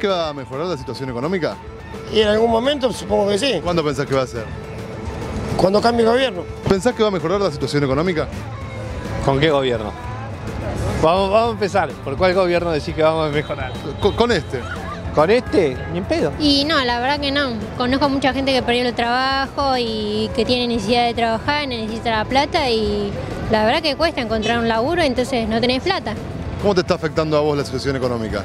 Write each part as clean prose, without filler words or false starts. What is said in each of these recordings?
que va a mejorar la situación económica? Y en algún momento supongo que sí, ¿Cuándo pensás que va a ser? cuando cambie el gobierno. ¿Pensás que va a mejorar la situación económica? ¿Con qué gobierno? Vamos a empezar. ¿Por cuál gobierno decís que vamos a mejorar? Con este. ¿Con este? Ni en pedo. Y no, la verdad que no. Conozco a mucha gente que perdió el trabajo y que tiene necesidad de trabajar, necesita la plata y la verdad que cuesta encontrar un laburo, entonces no tenés plata. ¿Cómo te está afectando a vos la situación económica?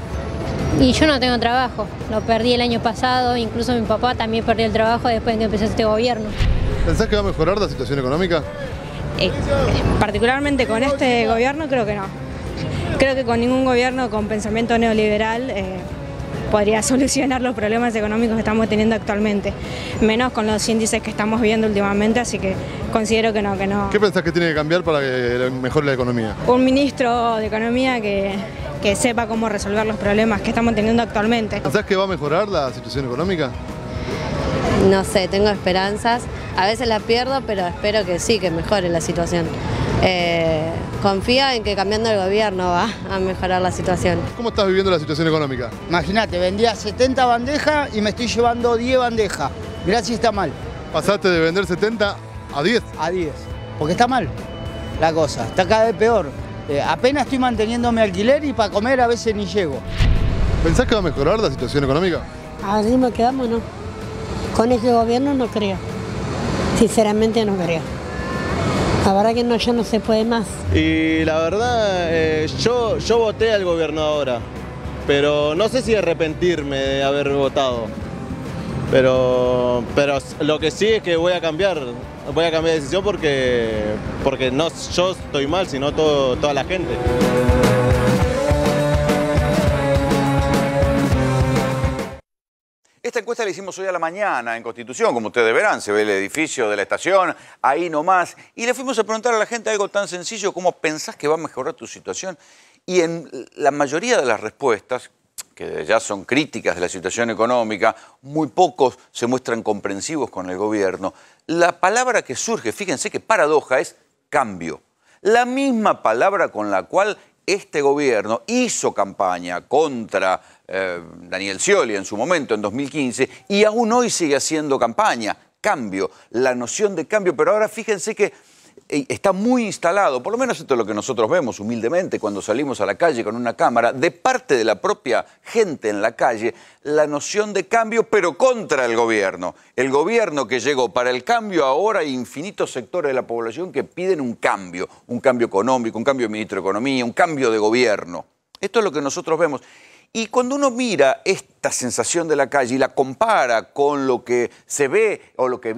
Y yo no tengo trabajo, lo perdí el año pasado, incluso mi papá también perdió el trabajo después de que empezó este gobierno. ¿Pensás que va a mejorar la situación económica? Particularmente con este gobierno creo que no. Creo que con ningún gobierno con pensamiento neoliberal podría solucionar los problemas económicos que estamos teniendo actualmente, menos con los índices que estamos viendo últimamente, así que considero que no. ¿Qué pensás que tiene que cambiar para que mejore la economía? Un ministro de Economía que sepa cómo resolver los problemas que estamos teniendo actualmente. ¿Pensás que va a mejorar la situación económica? No sé, tengo esperanzas. A veces las pierdo, pero espero que sí, que mejore la situación. Confío en que cambiando el gobierno va a mejorar la situación. ¿Cómo estás viviendo la situación económica? Imagínate, vendía 70 bandejas y me estoy llevando 10 bandejas. Mirá si está mal. ¿Pasaste de vender 70 a 10? A 10. Porque está mal la cosa, está cada vez peor. Apenas estoy manteniendo mi alquiler y para comer a veces ni llego. ¿Pensás que va a mejorar la situación económica? Así me quedamos, no. Con este gobierno no creo. Sinceramente no creo. La verdad que no, ya no se puede más. Y la verdad, yo voté al gobierno ahora, pero no sé si arrepentirme de haber votado. Pero lo que sí es que voy a cambiar de decisión porque no yo estoy mal, sino toda la gente. Esta encuesta la hicimos hoy a la mañana en Constitución, como ustedes verán, se ve el edificio de la estación, ahí nomás, y le fuimos a preguntar a la gente algo tan sencillo como ¿pensás que va a mejorar tu situación? Y en la mayoría de las respuestas, que ya son críticas de la situación económica, muy pocos se muestran comprensivos con el gobierno. La palabra que surge, fíjense qué paradoja, es cambio. La misma palabra con la cual este gobierno hizo campaña contra Daniel Scioli en su momento, en 2015, y aún hoy sigue haciendo campaña. Cambio, la noción de cambio, pero ahora fíjense que está muy instalado, por lo menos esto es lo que nosotros vemos humildemente cuando salimos a la calle con una cámara, de parte de la propia gente en la calle, la noción de cambio, pero contra el gobierno. El gobierno que llegó para el cambio, ahora hay infinitos sectores de la población que piden un cambio económico, un cambio de ministro de Economía, un cambio de gobierno. Esto es lo que nosotros vemos. Y cuando uno mira esta sensación de la calle y la compara con lo que se ve o lo que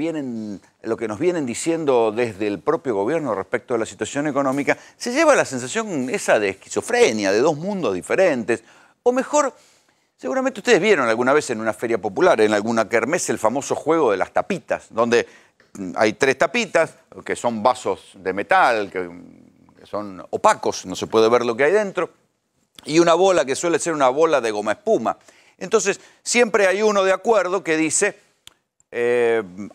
nos vienen diciendo desde el propio gobierno respecto a la situación económica, se lleva la sensación esa de esquizofrenia, de dos mundos diferentes. O mejor, seguramente ustedes vieron alguna vez en una feria popular, en alguna kermés, el famoso juego de las tapitas, donde hay 3 tapitas, que son vasos de metal, que son opacos, no se puede ver lo que hay dentro, y una bola que suele ser una bola de goma espuma. Entonces, siempre hay uno de acuerdo que dice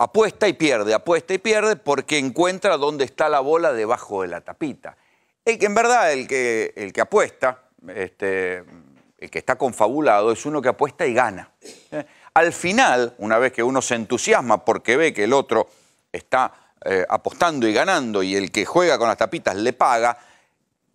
apuesta y pierde porque encuentra dónde está la bola debajo de la tapita. En verdad, el que apuesta, el que está confabulado, es uno que apuesta y gana. Al final, una vez que uno se entusiasma porque ve que el otro está apostando y ganando y el que juega con las tapitas le paga,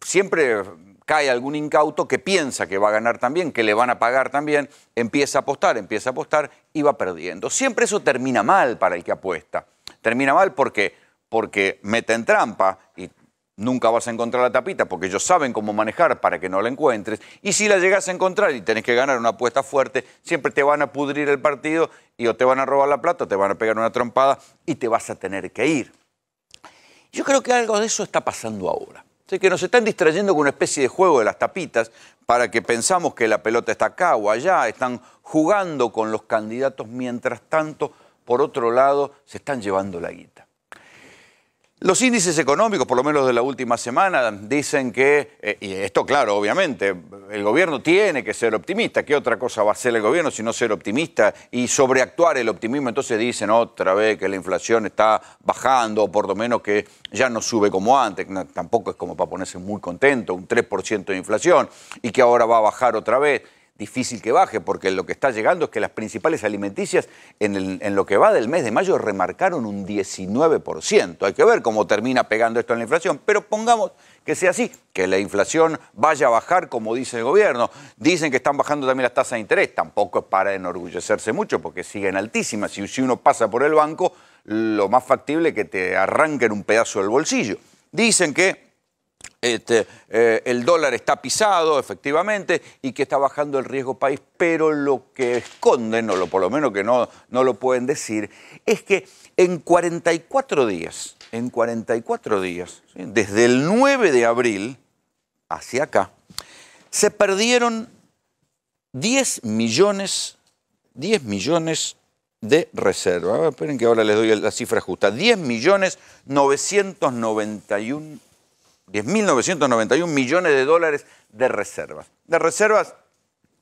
siempre cae algún incauto que piensa que va a ganar también, que le van a pagar también, empieza a apostar y va perdiendo. Siempre eso termina mal para el que apuesta. Termina mal porque mete en trampa y nunca vas a encontrar la tapita porque ellos saben cómo manejar para que no la encuentres. Y si la llegas a encontrar y tenés que ganar una apuesta fuerte, siempre te van a pudrir el partido y o te van a robar la plata o te van a pegar una trompada y te vas a tener que ir. Yo creo que algo de eso está pasando ahora. Que nos están distrayendo con una especie de juego de las tapitas para que pensamos que la pelota está acá o allá, están jugando con los candidatos, mientras tanto, por otro lado, se están llevando la guita. Los índices económicos, por lo menos de la última semana, dicen que, y esto claro, obviamente, el gobierno tiene que ser optimista. ¿Qué otra cosa va a hacer el gobierno sino ser optimista y sobreactuar el optimismo? Entonces dicen otra vez que la inflación está bajando, o por lo menos que ya no sube como antes. No, tampoco es como para ponerse muy contento, un 3% de inflación, y que ahora va a bajar otra vez. difícil que baje, porque lo que está llegando es que las principales alimenticias en lo que va del mes de mayo remarcaron un 19%. Hay que ver cómo termina pegando esto en la inflación, pero pongamos que sea así, que la inflación vaya a bajar como dice el gobierno. Dicen que están bajando también las tasas de interés, tampoco es para enorgullecerse mucho porque siguen altísimas. Si uno pasa por el banco, lo más factible es que te arranquen un pedazo del bolsillo. Dicen que el dólar está pisado, efectivamente, y que está bajando el riesgo país, pero lo que esconden, o por lo menos que no lo pueden decir, es que en 44 días, ¿sí?, desde el 9 de abril hacia acá, se perdieron 10 millones de reservas. A ver, esperen que ahora les doy la cifra justa. 10.991 millones de dólares de reservas. De reservas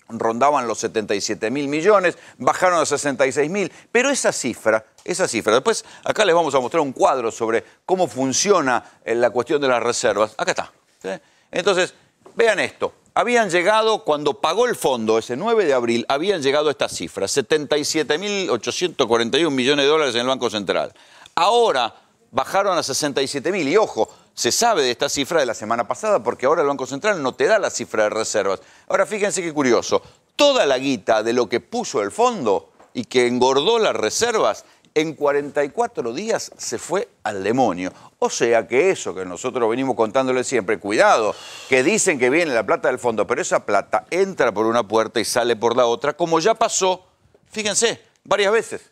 rondaban los 77.000 millones, bajaron a 66.000, pero esa cifra, después acá les vamos a mostrar un cuadro sobre cómo funciona la cuestión de las reservas. Acá está, ¿sí? Entonces, vean esto. Habían llegado, cuando pagó el fondo, ese 9 de abril, habían llegado estas cifras, 77.841 millones de dólares en el Banco Central. Ahora bajaron a 67.000 y ojo, se sabe de esta cifra de la semana pasada porque ahora el Banco Central no te da la cifra de reservas. Ahora fíjense qué curioso, toda la guita de lo que puso el fondo y que engordó las reservas, en 44 días se fue al demonio. O sea que eso que nosotros venimos contándole siempre, cuidado, que dicen que viene la plata del fondo, pero esa plata entra por una puerta y sale por la otra, como ya pasó, fíjense, varias veces.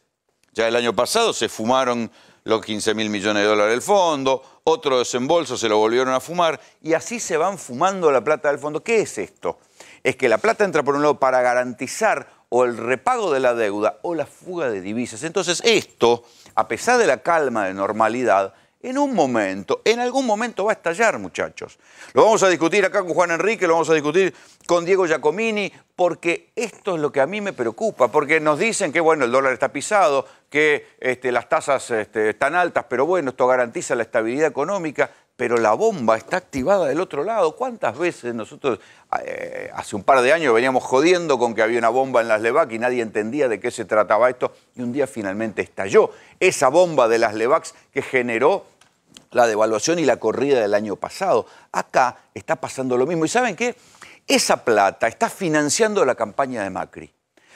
Ya el año pasado se fumaron los 15.000 millones de dólares del fondo, otro desembolso se lo volvieron a fumar y así se van fumando la plata del fondo. ¿Qué es esto? Es que la plata entra por un lado para garantizar o el repago de la deuda o la fuga de divisas. Entonces esto, a pesar de la calma de normalidad, en algún momento va a estallar, muchachos. Lo vamos a discutir acá con Juan Enrique, lo vamos a discutir con Diego Giacomini, porque esto es lo que a mí me preocupa, porque nos dicen que, bueno, el dólar está pisado, que las tasas están altas, pero bueno, esto garantiza la estabilidad económica, pero la bomba está activada del otro lado. ¿Cuántas veces nosotros hace un par de años veníamos jodiendo con que había una bomba en las LEVAC y nadie entendía de qué se trataba esto? Y un día finalmente estalló esa bomba de las LEVACs que generó la devaluación y la corrida del año pasado. Acá está pasando lo mismo. ¿Y saben qué? Esa plata está financiando la campaña de Macri.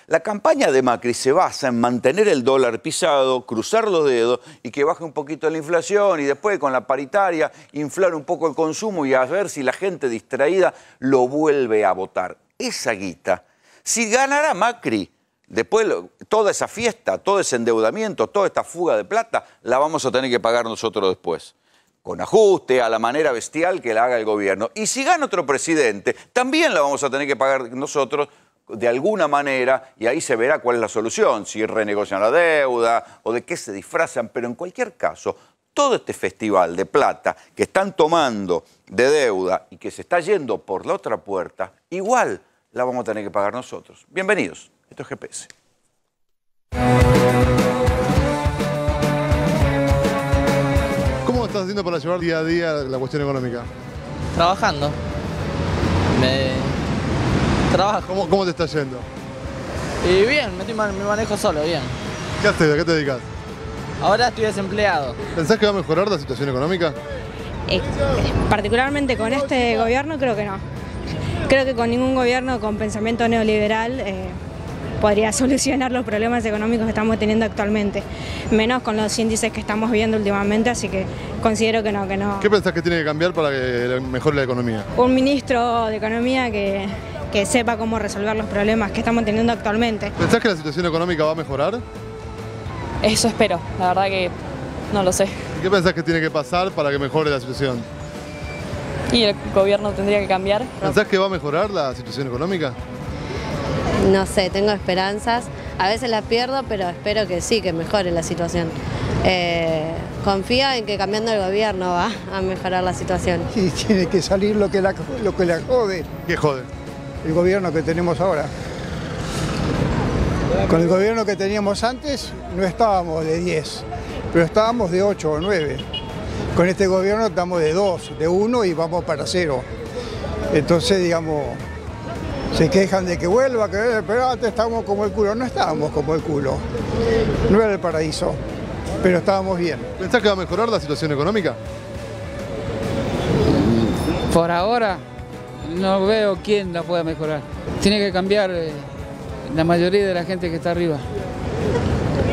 La campaña de Macri se basa en mantener el dólar pisado, cruzar los dedos y que baje un poquito la inflación y después con la paritaria inflar un poco el consumo y a ver si la gente distraída lo vuelve a votar. Esa guita, si ganara Macri, después toda esa fiesta, todo ese endeudamiento, toda esta fuga de plata, la vamos a tener que pagar nosotros después. Con ajuste, a la manera bestial que la haga el gobierno. Y si gana otro presidente, también la vamos a tener que pagar nosotros de alguna manera, y ahí se verá cuál es la solución, si renegocian la deuda o de qué se disfrazan, pero en cualquier caso, todo este festival de plata que están tomando de deuda y que se está yendo por la otra puerta, igual la vamos a tener que pagar nosotros. Bienvenidos, esto es GPS. ¿Cómo estás haciendo para llevar día a día la cuestión económica? Trabajando. Trabajo. ¿Cómo te está yendo? Y bien, me manejo solo, bien. ¿Qué haces? ¿A qué te dedicas? Ahora estoy desempleado. ¿Pensás que va a mejorar la situación económica? Particularmente con este gobierno creo que no. Creo que con ningún gobierno con pensamiento neoliberal podría solucionar los problemas económicos que estamos teniendo actualmente. Menos con los índices que estamos viendo últimamente, así que considero que no. ¿Qué pensás que tiene que cambiar para que mejore la economía? Un ministro de Economía que sepa cómo resolver los problemas que estamos teniendo actualmente. ¿Pensás que la situación económica va a mejorar? Eso espero, la verdad que no lo sé. ¿Y qué pensás que tiene que pasar para que mejore la situación? ¿Y el gobierno tendría que cambiar? ¿Pensás que va a mejorar la situación económica? No sé, tengo esperanzas. A veces las pierdo, pero espero que sí, que mejore la situación. Confío en que cambiando el gobierno va a mejorar la situación. Sí, tiene que salir lo que la jode. ¿Qué jode? El gobierno que tenemos ahora. Con el gobierno que teníamos antes no estábamos de 10, pero estábamos de 8 o 9. Con este gobierno estamos de 2, de 1 y vamos para 0. Entonces, digamos, Se quejan de que vuelva, pero antes estábamos como el culo. No estábamos como el culo. No era el paraíso, pero estábamos bien. ¿Pensás que va a mejorar la situación económica? Por ahora no veo quién la pueda mejorar. Tiene que cambiar la mayoría de la gente que está arriba.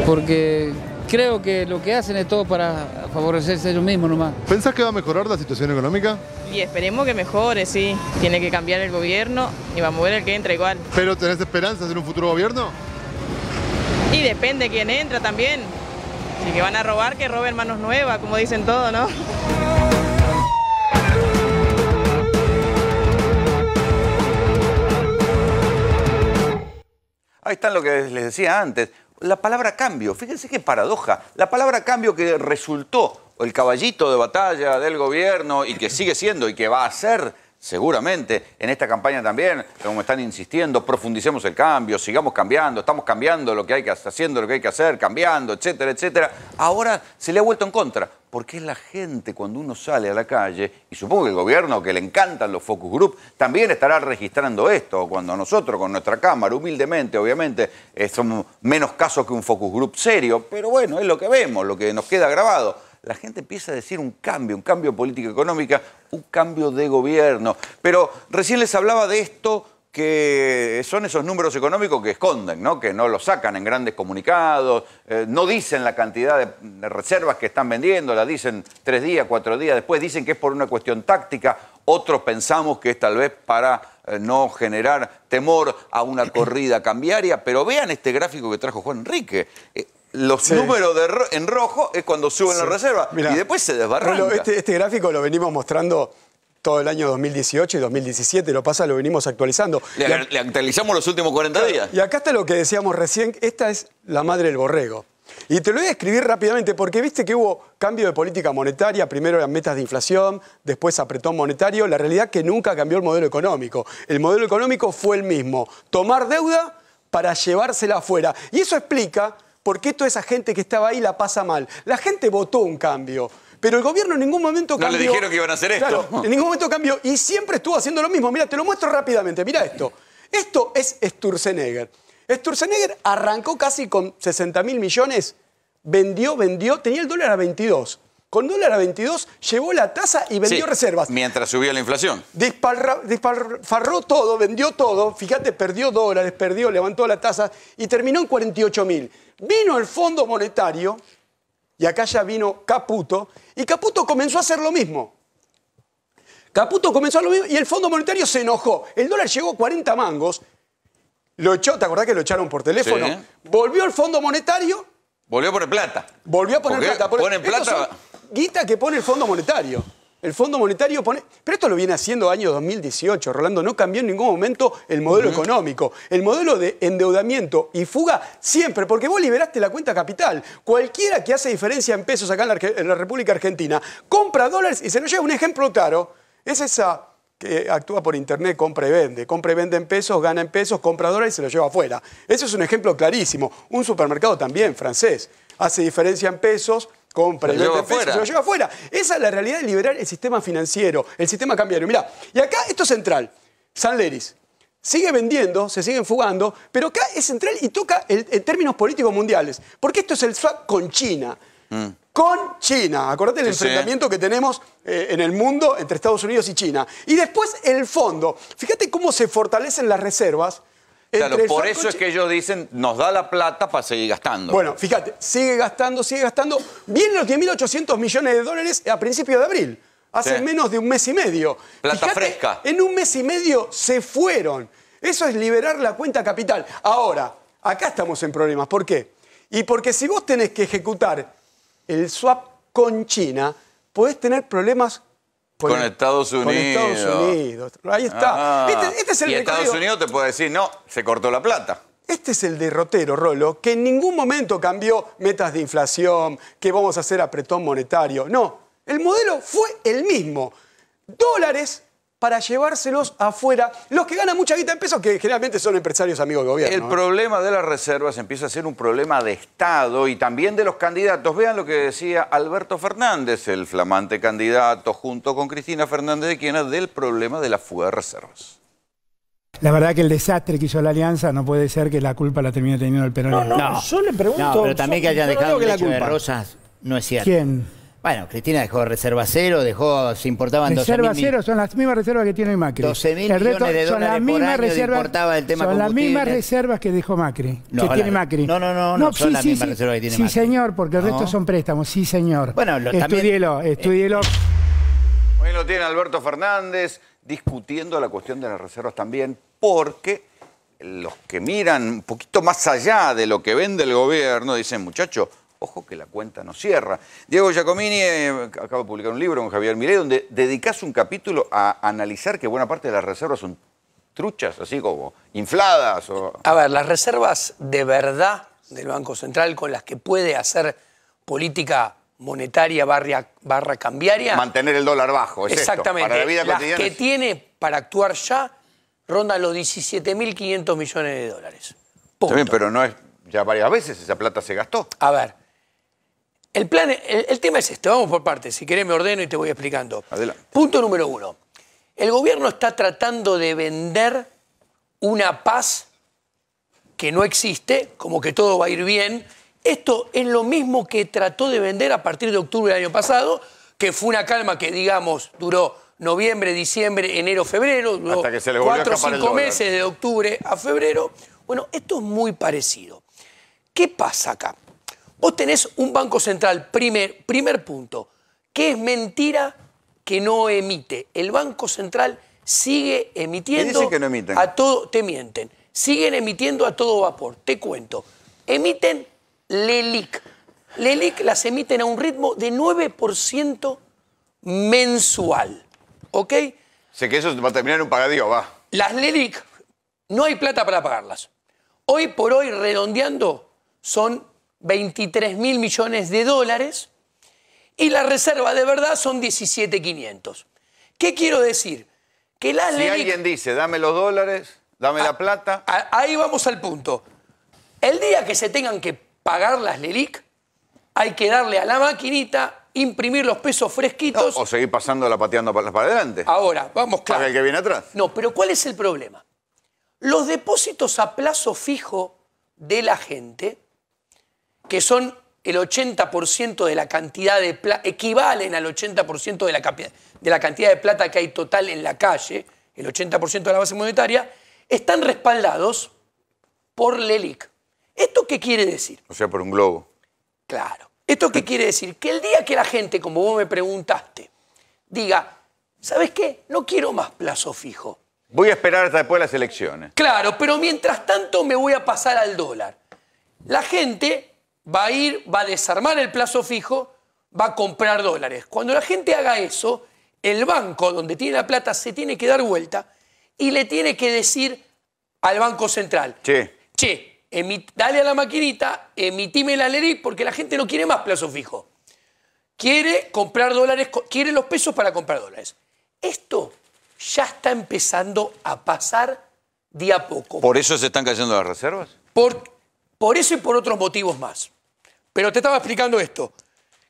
Porque creo que lo que hacen es todo para favorecerse ellos mismos nomás. ¿Pensás que va a mejorar la situación económica? Y esperemos que mejore, sí. Tiene que cambiar el gobierno y va a mover el que entra igual. ¿Pero tenés esperanzas en un futuro gobierno? Y depende de quién entra también. Si que van a robar, que roben manos nuevas, como dicen todos, ¿no? Ahí está lo que les decía antes. La palabra cambio, fíjense qué paradoja. La palabra cambio que resultó el caballito de batalla del gobierno y que sigue siendo y que va a ser seguramente en esta campaña también, como están insistiendo, profundicemos el cambio, sigamos cambiando, estamos cambiando lo que hay que hacer, haciendo lo que hay que hacer, cambiando, etcétera, etcétera. Ahora se le ha vuelto en contra, porque es la gente cuando uno sale a la calle, y supongo que el gobierno, que le encantan los focus group, también estará registrando esto, cuando nosotros con nuestra cámara, humildemente, obviamente, somos menos casos que un focus group serio, pero bueno, es lo que vemos, lo que nos queda grabado. La gente empieza a decir un cambio político económica, un cambio de gobierno. Pero recién les hablaba de esto, que son esos números económicos que esconden, ¿no? Que no los sacan en grandes comunicados, no dicen la cantidad de reservas que están vendiendo, la dicen 3 días, 4 días después, dicen que es por una cuestión táctica, otros pensamos que es tal vez para no generar temor a una corrida cambiaria, pero vean este gráfico que trajo Juan Enrique. Los números en rojo es cuando suben las reservas y después se desbarranca. Este gráfico lo venimos mostrando todo el año 2018 y 2017, lo venimos actualizando. Le actualizamos los últimos 40 días. Y acá está lo que decíamos recién, esta es la madre del borrego. Y te lo voy a escribir rápidamente porque viste que hubo cambio de política monetaria, primero eran metas de inflación, después apretón monetario, la realidad es que nunca cambió el modelo económico. El modelo económico fue el mismo, tomar deuda para llevársela afuera. Y eso explica por qué toda esa gente que estaba ahí la pasa mal. La gente votó un cambio, pero el gobierno en ningún momento cambió. No le dijeron que iban a hacer esto. Claro, en ningún momento cambió y siempre estuvo haciendo lo mismo. Mira, te lo muestro rápidamente, mira esto. Esto es Sturzenegger. Sturzenegger arrancó casi con 60.000 millones, vendió, tenía el dólar a 22. Con dólar a 22 llevó la tasa y vendió reservas. Mientras subía la inflación. Disparró todo, vendió todo. Fíjate, perdió dólares, levantó la tasa y terminó en 48.000. Vino el Fondo Monetario y acá ya vino Caputo y Caputo comenzó a hacer lo mismo. Y el Fondo Monetario se enojó. El dólar llegó a 40 mangos. Lo echó, ¿te acordás que lo echaron por teléfono? Sí. Volvió el Fondo Monetario. Volvió a poner plata. Volvió a poner plata. Ponen plata. Guita que pone el Fondo Monetario. El Fondo Monetario pone... Pero esto lo viene haciendo año 2018, Rolando. No cambió en ningún momento el modelo económico. El modelo de endeudamiento y fuga siempre, porque vos liberaste la cuenta capital. Cualquiera que hace diferencia en pesos acá en la República Argentina compra dólares y se lo lleva. Un ejemplo claro es esa que actúa por internet, compra y vende en pesos, gana en pesos, compra dólares y se lo lleva afuera. Eso es un ejemplo clarísimo. Un supermercado también, francés, hace diferencia en pesos, compra y vende en pesos, se lo lleva afuera. Esa es la realidad de liberar el sistema financiero, el sistema cambiario. Mirá, y acá esto es central. Sanleris sigue vendiendo, se siguen fugando, pero acá es central y toca en términos políticos mundiales. Porque esto es el swap con China. Con China. Acordate del enfrentamiento que tenemos en el mundo entre Estados Unidos y China. Y después el fondo. Fíjate cómo se fortalecen las reservas. Claro, por eso es que ellos dicen, nos da la plata para seguir gastando. Bueno, fíjate, sigue gastando. Vienen los 10.800 millones de dólares a principios de abril. Hace menos de un mes y medio. Plata fresca. En un mes y medio se fueron. Eso es liberar la cuenta capital. Ahora, acá estamos en problemas. ¿Por qué? Y porque si vos tenés que ejecutar el swap con China, podés tener problemas con Estados Unidos. Con Estados Unidos. Ahí está. Este es el y Estados Unidos te puede decir, no, se cortó la plata. Este es el derrotero, Rolo, que en ningún momento cambió metas de inflación, que vamos a hacer apretón monetario. No, el modelo fue el mismo. Dólares para llevárselos afuera. Los que ganan mucha guita en pesos, que generalmente son empresarios amigos del gobierno. El problema de las reservas empieza a ser un problema de Estado y también de los candidatos. Vean lo que decía Alberto Fernández, el flamante candidato, junto con Cristina Fernández de Kirchner, del problema de la fuga de reservas. La verdad que el desastre que hizo la Alianza no puede ser que la culpa la termine teniendo el peronismo. No, yo le pregunto... No, pero también que haya dejado el lecho de Rosas no es cierto. ¿Quién? Bueno, Cristina dejó reserva cero, se importaban 12.000... Reserva cero son las mismas reservas que tiene Macri. 12.000 millones de dólares por año importaba el tema son las combustible. mismas reservas que dejó Macri, que tiene Macri. No son las mismas reservas que tiene Macri. Sí, señor, porque el resto son préstamos, sí, señor. Bueno, estudielo. Hoy lo tiene Alberto Fernández discutiendo la cuestión de las reservas también, porque los que miran un poquito más allá de lo que vende el gobierno dicen, muchacho, ojo que la cuenta no cierra. Diego Giacomini acaba de publicar un libro con Javier Milei donde dedicás un capítulo a analizar que buena parte de las reservas son truchas, así como infladas. A ver, las reservas de verdad del Banco Central con las que puede hacer política monetaria barra cambiaria. Mantener el dólar bajo, es exactamente. Esto, para la vida las cotidiana. que tiene para actuar ya rondan los 17.500 millones de dólares. Punto. Está bien, pero no es, ya varias veces esa plata se gastó. A ver, el tema es este, vamos por partes, si querés me ordeno y te voy explicando. Adelante. Punto número 1. El gobierno está tratando de vender una paz que no existe, como que todo va a ir bien. Esto es lo mismo que trató de vender a partir de octubre del año pasado, que fue una calma que, digamos, duró noviembre, diciembre, enero, febrero, duró hasta que se le volvió 4 o a escapar 5 meses de octubre a febrero. Bueno, esto es muy parecido. ¿Qué pasa acá? Vos tenés un Banco Central, primer punto, que es mentira que no emite. El Banco Central sigue emitiendo... ¿Qué dicen que no emiten? A todo, te mienten. Siguen emitiendo a todo vapor. Te cuento. Emiten LELIQ. LELIQ las emiten a un ritmo de 9% mensual. ¿Ok? Sé que eso va a terminar en un pagadío, va. Las LELIQ no hay plata para pagarlas. Hoy por hoy, redondeando, son 23.000 millones de dólares y la reserva de verdad son 17.500. ¿Qué quiero decir? Que las si LELIQ... alguien dice, dame los dólares, dame la plata... Ahí vamos al punto. El día que se tengan que pagar las LELIQ, hay que darle a la maquinita, imprimir los pesos fresquitos... No, o seguir pasándola pateando para adelante. Ahora, vamos claro. Para el que viene atrás. No, pero ¿cuál es el problema? Los depósitos a plazo fijo de la gente, que son el 80% de la cantidad de plata, equivalen al 80% de la cantidad de plata que hay total en la calle, el 80% de la base monetaria, están respaldados por LELIQ. ¿Esto qué quiere decir? O sea, por un globo. Claro. ¿Esto qué quiere decir? Que el día que la gente, como vos me preguntaste, diga, ¿sabes qué? No quiero más plazo fijo. Voy a esperar hasta después de las elecciones. Claro, pero mientras tanto me voy a pasar al dólar. La gente va a desarmar el plazo fijo, va a comprar dólares. Cuando la gente haga eso, el banco donde tiene la plata se tiene que dar vuelta y le tiene que decir al Banco Central, che, dale a la maquinita, emitime la LELIQ porque la gente no quiere más plazo fijo. Quiere comprar dólares, quiere los pesos para comprar dólares. Esto ya está empezando a pasar de a poco. ¿Por eso se están cayendo las reservas? Por eso y por otros motivos más. Pero te estaba explicando esto.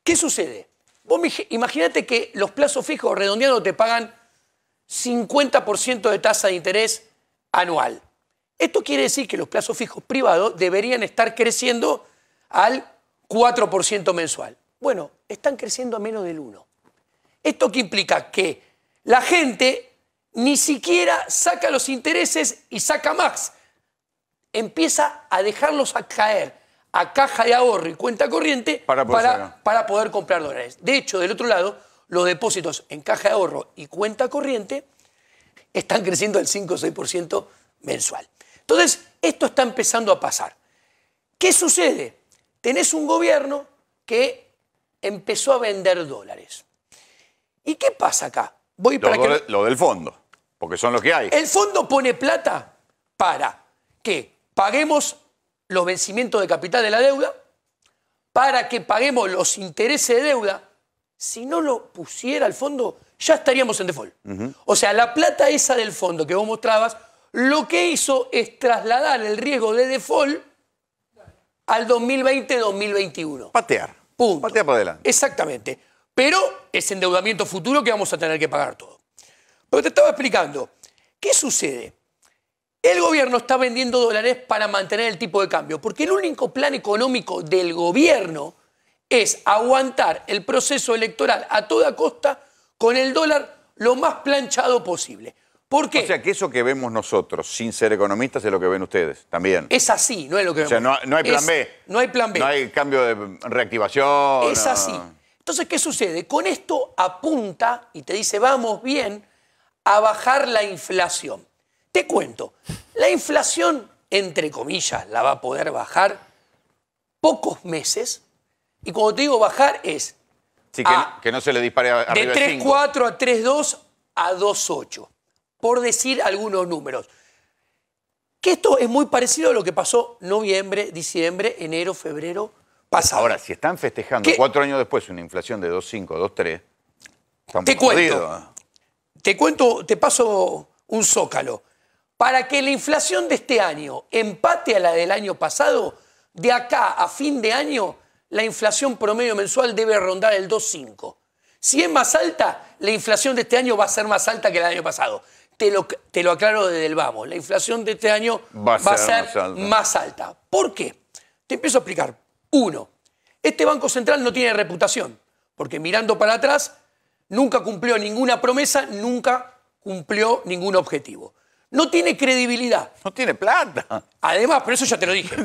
¿Qué sucede? Vos imagínate que los plazos fijos redondeando te pagan 50% de tasa de interés anual. Esto quiere decir que los plazos fijos privados deberían estar creciendo al 4% mensual. Bueno, están creciendo a menos del 1%. ¿Esto qué implica? Que la gente ni siquiera saca los intereses y saca más. Empieza a dejarlos a caer a caja de ahorro y cuenta corriente para poder comprar dólares. De hecho, del otro lado, los depósitos en caja de ahorro y cuenta corriente están creciendo al 5 o 6% mensual. Entonces, esto está empezando a pasar. ¿Qué sucede? Tenés un gobierno que empezó a vender dólares. ¿Y qué pasa acá? Lo del fondo, porque son los que hay. El fondo pone plata para que paguemos los vencimientos de capital de la deuda, para que paguemos los intereses de deuda. Si no lo pusiera el fondo, ya estaríamos en default. O sea, la plata esa del fondo que vos mostrabas, lo que hizo es trasladar el riesgo de default al 2020-2021. Patear. Punto. Patear para adelante. Exactamente. Pero es endeudamiento futuro que vamos a tener que pagar todo. Pero te estaba explicando, ¿qué sucede? El gobierno está vendiendo dólares para mantener el tipo de cambio, porque el único plan económico del gobierno es aguantar el proceso electoral a toda costa con el dólar lo más planchado posible. ¿Por qué? O sea, que eso que vemos nosotros, sin ser economistas, es lo que ven ustedes también. Es así, no es lo que vemos. O sea, no hay plan B. No hay plan B. No hay cambio de reactivación. Es así. Entonces, ¿qué sucede? Con esto apunta y te dice, vamos bien, a bajar la inflación. Te cuento, la inflación, entre comillas, la va a poder bajar pocos meses. Y cuando te digo bajar es... Sí, que no se le dispare arriba de de 5. 3,4 a 3,2 a 2,8. Por decir algunos números. Que esto es muy parecido a lo que pasó noviembre, diciembre, enero, febrero pasado. Ahora, si están festejando 4 años después una inflación de 2,5, 2,3, estamos te cuento, te paso un zócalo. Para que la inflación de este año empate a la del año pasado, de acá a fin de año, la inflación promedio mensual debe rondar el 2,5. Si es más alta, la inflación de este año va a ser más alta que el año pasado. Te lo aclaro desde el vamos. La inflación de este año va a ser más alta. ¿Por qué? Te empiezo a explicar. 1. Este Banco Central no tiene reputación, porque mirando para atrás, nunca cumplió ninguna promesa, nunca cumplió ningún objetivo. No tiene credibilidad. No tiene plata. Además, pero eso ya te lo dije.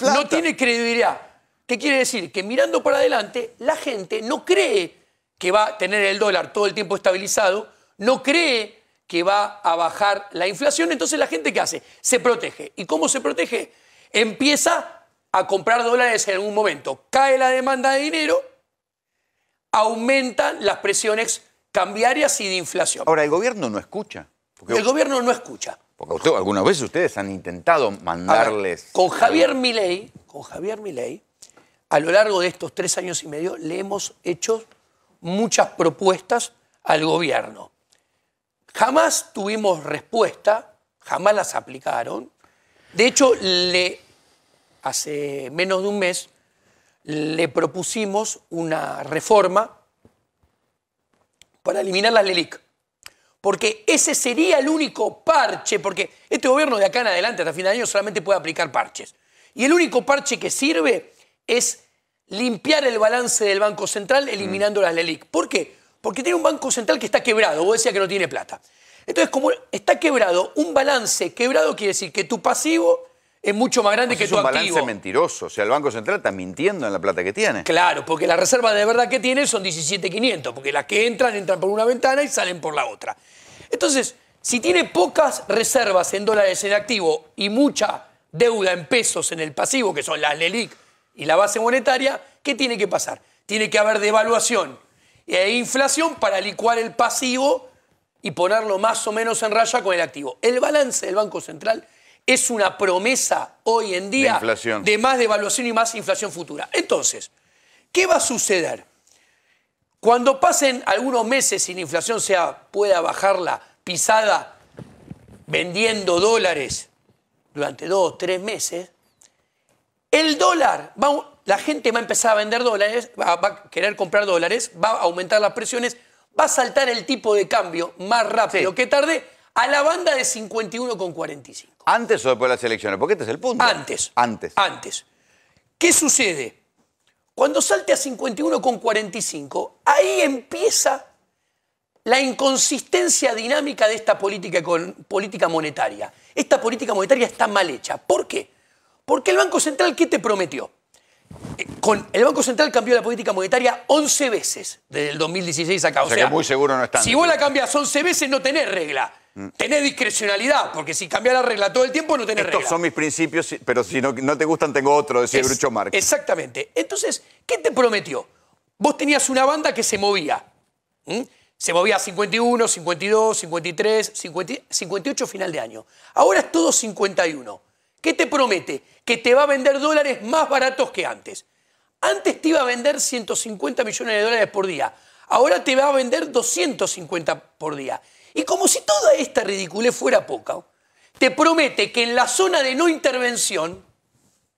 No tiene credibilidad. ¿Qué quiere decir? Que mirando para adelante, la gente no cree que va a tener el dólar todo el tiempo estabilizado, no cree que va a bajar la inflación, entonces la gente ¿qué hace? Se protege. ¿Y cómo se protege? Empieza a comprar dólares en algún momento. Cae la demanda de dinero, aumentan las presiones cambiarias y de inflación. Ahora, el gobierno no escucha. El gobierno no escucha. Porque algunas veces ustedes han intentado mandarles... Ver, con Javier Milei, a lo largo de estos 3 años y medio, le hemos hecho muchas propuestas al gobierno. Jamás tuvimos respuesta, jamás las aplicaron. De hecho, hace menos de un mes le propusimos una reforma para eliminar las LELIC. Porque ese sería el único parche, porque este gobierno de acá en adelante, hasta fin de año, solamente puede aplicar parches. Y el único parche que sirve es limpiar el balance del Banco Central eliminando las LELIC. ¿Por qué? Porque tiene un Banco Central que está quebrado. Vos decías que no tiene plata. Entonces, como está quebrado, un balance quebrado quiere decir que tu pasivo es mucho más grande que tu activo. Es un balance mentiroso. O sea, el Banco Central está mintiendo en la plata que tiene. Claro, porque las reservas de verdad que tiene son 17.500, porque las que entran por una ventana y salen por la otra. Entonces, si tiene pocas reservas en dólares en activo y mucha deuda en pesos en el pasivo, que son las LELIC y la base monetaria, ¿qué tiene que pasar? Tiene que haber devaluación e inflación para licuar el pasivo y ponerlo más o menos en raya con el activo. El balance del Banco Central es una promesa hoy en día de más devaluación y más inflación futura. Entonces, ¿qué va a suceder? Cuando pasen algunos meses sin inflación, pueda bajar la pisada vendiendo dólares durante 2 o 3 meses, el dólar, la gente va a empezar a vender dólares, va a querer comprar dólares, va a aumentar las presiones, va a saltar el tipo de cambio más rápido que tarde a la banda de 51,45. ¿Antes o después de las elecciones? Porque este es el punto. Antes. Antes. ¿Qué sucede? Cuando salte a 51,45, ahí empieza la inconsistencia dinámica de esta política monetaria. Esta política monetaria está mal hecha. ¿Por qué? Porque el Banco Central, ¿qué te prometió? El Banco Central cambió la política monetaria 11 veces desde el 2016 acá. O sea que muy seguro no están. Si vos la cambias 11 veces no tenés regla. Tenés discrecionalidad, porque si cambiás la regla todo el tiempo no tenés regla. Estos son mis principios, pero si no te gustan tengo otro, decía Groucho Marx. Exactamente. Entonces, ¿qué te prometió? Vos tenías una banda que se movía. Se movía a 51, 52, 53, 58 final de año. Ahora es todo 51. ¿Qué te promete? Que te va a vender dólares más baratos que antes. Antes te iba a vender 150 millones de dólares por día. Ahora te va a vender 250 por día. Y como si toda esta ridiculez fuera poca, te promete que en la zona de no intervención,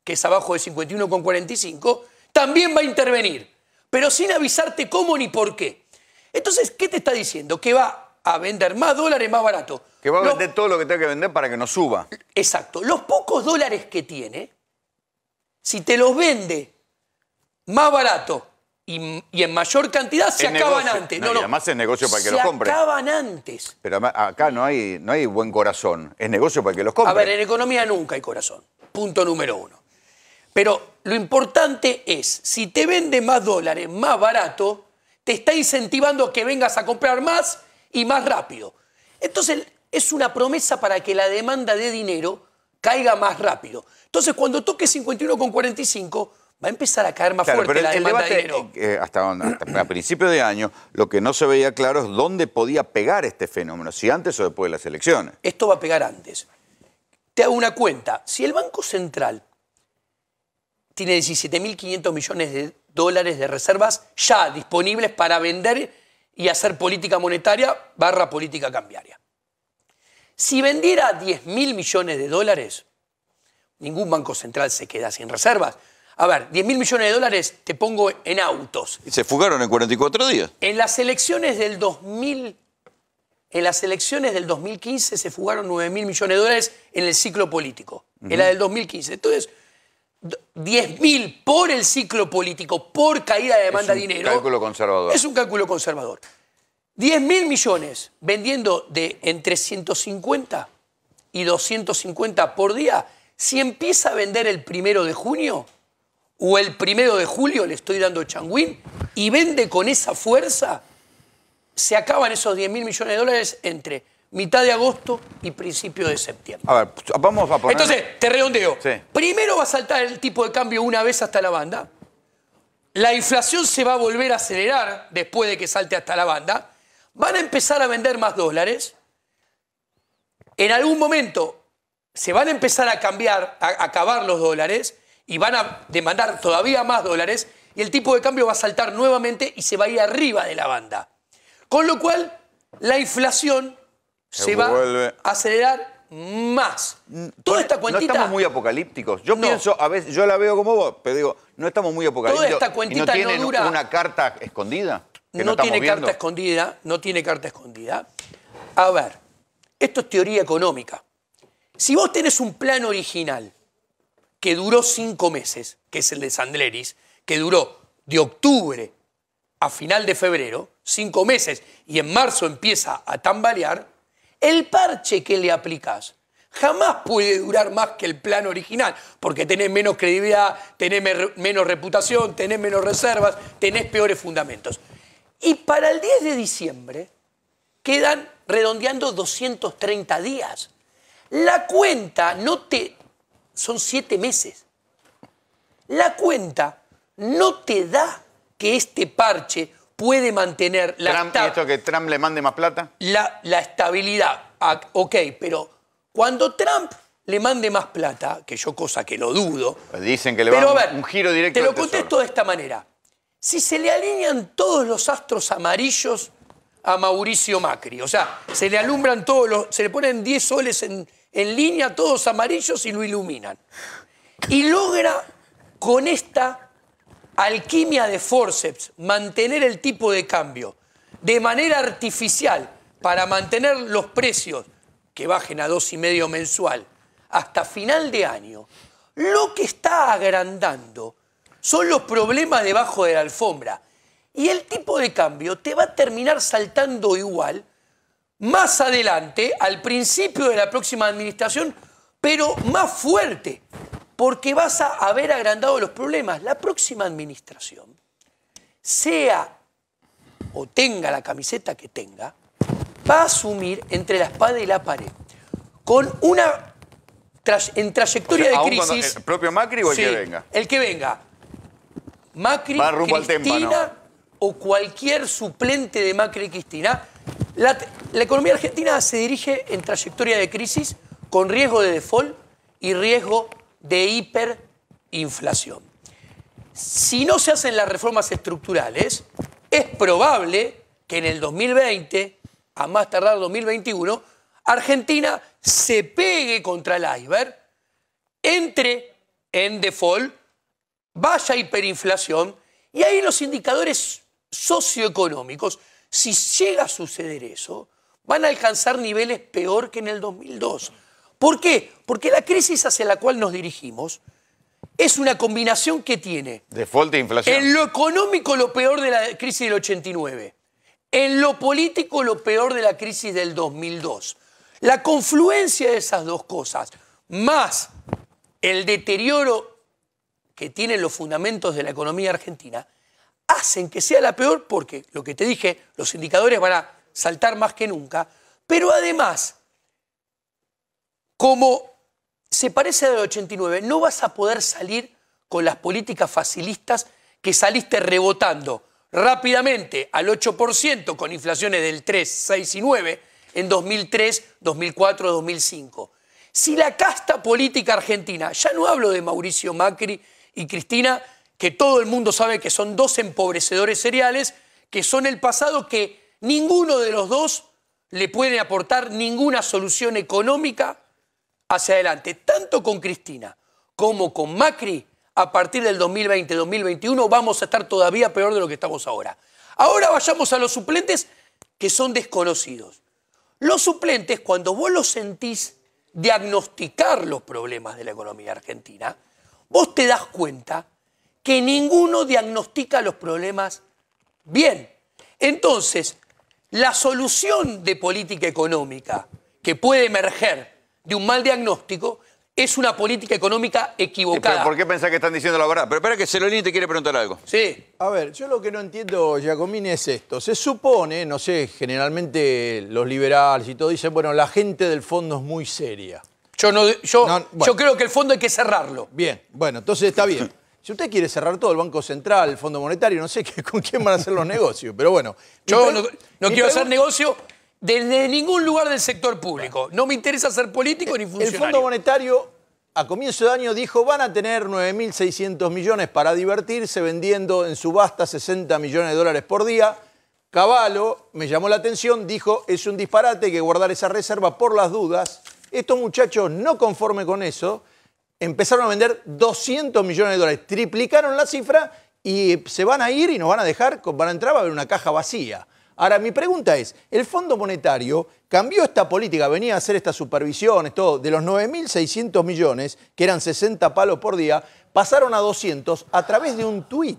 que es abajo de 51,45, también va a intervenir, pero sin avisarte cómo ni por qué. Entonces, ¿qué te está diciendo? Que va a vender más dólares más barato. Que va a vender todo lo que tenga que vender para que no suba. Exacto. Los pocos dólares que tiene, si te los vende más barato y en mayor cantidad, se acaban antes. No, y además es negocio para el que los compre. Se acaban antes. Pero acá no hay buen corazón. Es negocio para el que los compre. A ver, en economía nunca hay corazón. Punto número 1. Pero lo importante es, si te vende más dólares más barato, te está incentivando a que vengas a comprar más y más rápido. Entonces, es una promesa para que la demanda de dinero caiga más rápido. Entonces, cuando toque 51,45, va a empezar a caer más fuerte la demanda de dinero. Hasta a principio de año, lo que no se veía claro es dónde podía pegar este fenómeno, si antes o después de las elecciones. Esto va a pegar antes. Te hago una cuenta. Si el Banco Central tiene 17.500 millones de dólares de reservas ya disponibles para vender y hacer política monetaria / política cambiaria. Si vendiera 10.000 millones de dólares, ningún banco central se queda sin reservas. A ver, 10.000 millones de dólares te pongo en autos. Y se fugaron en 44 días. En las elecciones del 2015 se fugaron 9.000 millones de dólares en el ciclo político. En la del 2015. Entonces, 10.000 por el ciclo político, por caída de demanda de dinero. Es un cálculo conservador. Es un cálculo conservador. 10.000 millones vendiendo de entre 150 y 250 por día. Si empieza a vender el 1 de junio o el 1 de julio, le estoy dando changuín, y vende con esa fuerza, se acaban esos 10.000 millones de dólares entre mitad de agosto y principio de septiembre. A ver, vamos a poner... Entonces, te redondeo. Sí. Primero va a saltar el tipo de cambio una vez hasta la banda. La inflación se va a volver a acelerar después de que salte hasta la banda. Van a empezar a vender más dólares. En algún momento se van a empezar a acabar los dólares y van a demandar todavía más dólares y el tipo de cambio va a saltar nuevamente y se va a ir arriba de la banda. Con lo cual, la inflación se va a acelerar más. Toda esta cuentita... No estamos muy apocalípticos. Yo pienso, a veces, yo la veo como vos, pero digo, no estamos muy apocalípticos. Toda esta cuentita ¿Y no tienen dura... una carta escondida? No tiene carta escondida, no tiene carta escondida. A ver, esto es teoría económica. Si vos tenés un plan original que duró 5 meses, que es el de Sandleris, que duró de octubre a final de febrero, 5 meses, y en marzo empieza a tambalear, el parche que le aplicás jamás puede durar más que el plan original, porque tenés menos credibilidad, tenés menos reputación, tenés menos reservas, tenés peores fundamentos. Y para el 10 de diciembre quedan redondeando 230 días. La cuenta no te... son 7 meses. La cuenta no te da que este parche puede mantener la... ¿Y esto que Trump le mande más plata? La estabilidad. Ok, pero cuando Trump le mande más plata, que yo cosa que lo dudo... Pues dicen que le va a dar un giro directo. Te lo contesto de esta manera. Si se le alinean todos los astros amarillos a Mauricio Macri, o sea, se le alumbran se le ponen 10 soles en línea, todos amarillos, y lo iluminan. Y logra con esta alquimia de forceps mantener el tipo de cambio de manera artificial para mantener los precios que bajen a 2,5 mensual hasta final de año, lo que está agrandando son los problemas debajo de la alfombra. Y el tipo de cambio te va a terminar saltando igual más adelante, al principio de la próxima administración, pero más fuerte, porque vas a haber agrandado los problemas. La próxima administración, sea o tenga la camiseta que tenga, va a asumir entre la espada y la pared, con una en trayectoria de crisis... ¿El propio Macri o el que venga? El que venga. Macri, Cristina o cualquier suplente de Macri y Cristina. La economía argentina se dirige en trayectoria de crisis con riesgo de default y riesgo de hiperinflación. Si no se hacen las reformas estructurales, es probable que en el 2020, a más tardar 2021, Argentina se pegue contra el iceberg, entre en default, vaya hiperinflación, y ahí los indicadores socioeconómicos, si llega a suceder eso, van a alcanzar niveles peor que en el 2002. ¿Por qué? Porque la crisis hacia la cual nos dirigimos es una combinación que tiene default e inflación. En lo económico lo peor de la crisis del 89, en lo político lo peor de la crisis del 2002. La confluencia de esas dos cosas, más el deterioro que tienen los fundamentos de la economía argentina, hacen que sea la peor porque, lo que te dije, los indicadores van a saltar más que nunca, pero además, como se parece al 89, no vas a poder salir con las políticas facilistas que saliste rebotando rápidamente al 8% con inflaciones del 3, 6 y 9 en 2003, 2004, 2005. Si la casta política argentina, ya no hablo de Mauricio Macri y Cristina, que todo el mundo sabe que son dos empobrecedores seriales, que son el pasado, que ninguno de los dos le puede aportar ninguna solución económica hacia adelante. Tanto con Cristina como con Macri, a partir del 2020-2021 vamos a estar todavía peor de lo que estamos ahora. Ahora vayamos a los suplentes, que son desconocidos. Los suplentes, cuando vos los sentís diagnosticar los problemas de la economía argentina, vos te das cuenta que ninguno diagnostica los problemas bien. Entonces, la solución de política económica que puede emerger de un mal diagnóstico es una política económica equivocada. ¿Pero por qué pensás que están diciendo la verdad? Pero espera que Celolini te quiere preguntar algo. Sí. A ver, yo lo que no entiendo, Giacomini, es esto. Se supone, no sé, generalmente los liberales y todo dicen, bueno, la gente del fondo es muy seria. Yo creo que el fondo hay que cerrarlo. Bien, bueno, entonces está bien. Si usted quiere cerrar todo, el Banco Central, el Fondo Monetario, no sé con quién van a hacer los negocios, pero bueno. Yo no quiero hacer negocio desde ningún lugar del sector público. No me interesa ser político ni funcionario. El Fondo Monetario, a comienzo de año, dijo, van a tener 9.600 millones para divertirse vendiendo en subasta 60 millones de dólares por día. Cavallo, me llamó la atención, dijo, es un disparate, hay que guardar esa reserva por las dudas. Estos muchachos, no conforme con eso, empezaron a vender 200 millones de dólares. Triplicaron la cifra y se van a ir y nos van a dejar, van a entrar, va a haber una caja vacía. Ahora, mi pregunta es, ¿el Fondo Monetario cambió esta política, venía a hacer estas supervisiones, todo, de los 9.600 millones, que eran 60 palos por día, pasaron a 200 a través de un tuit?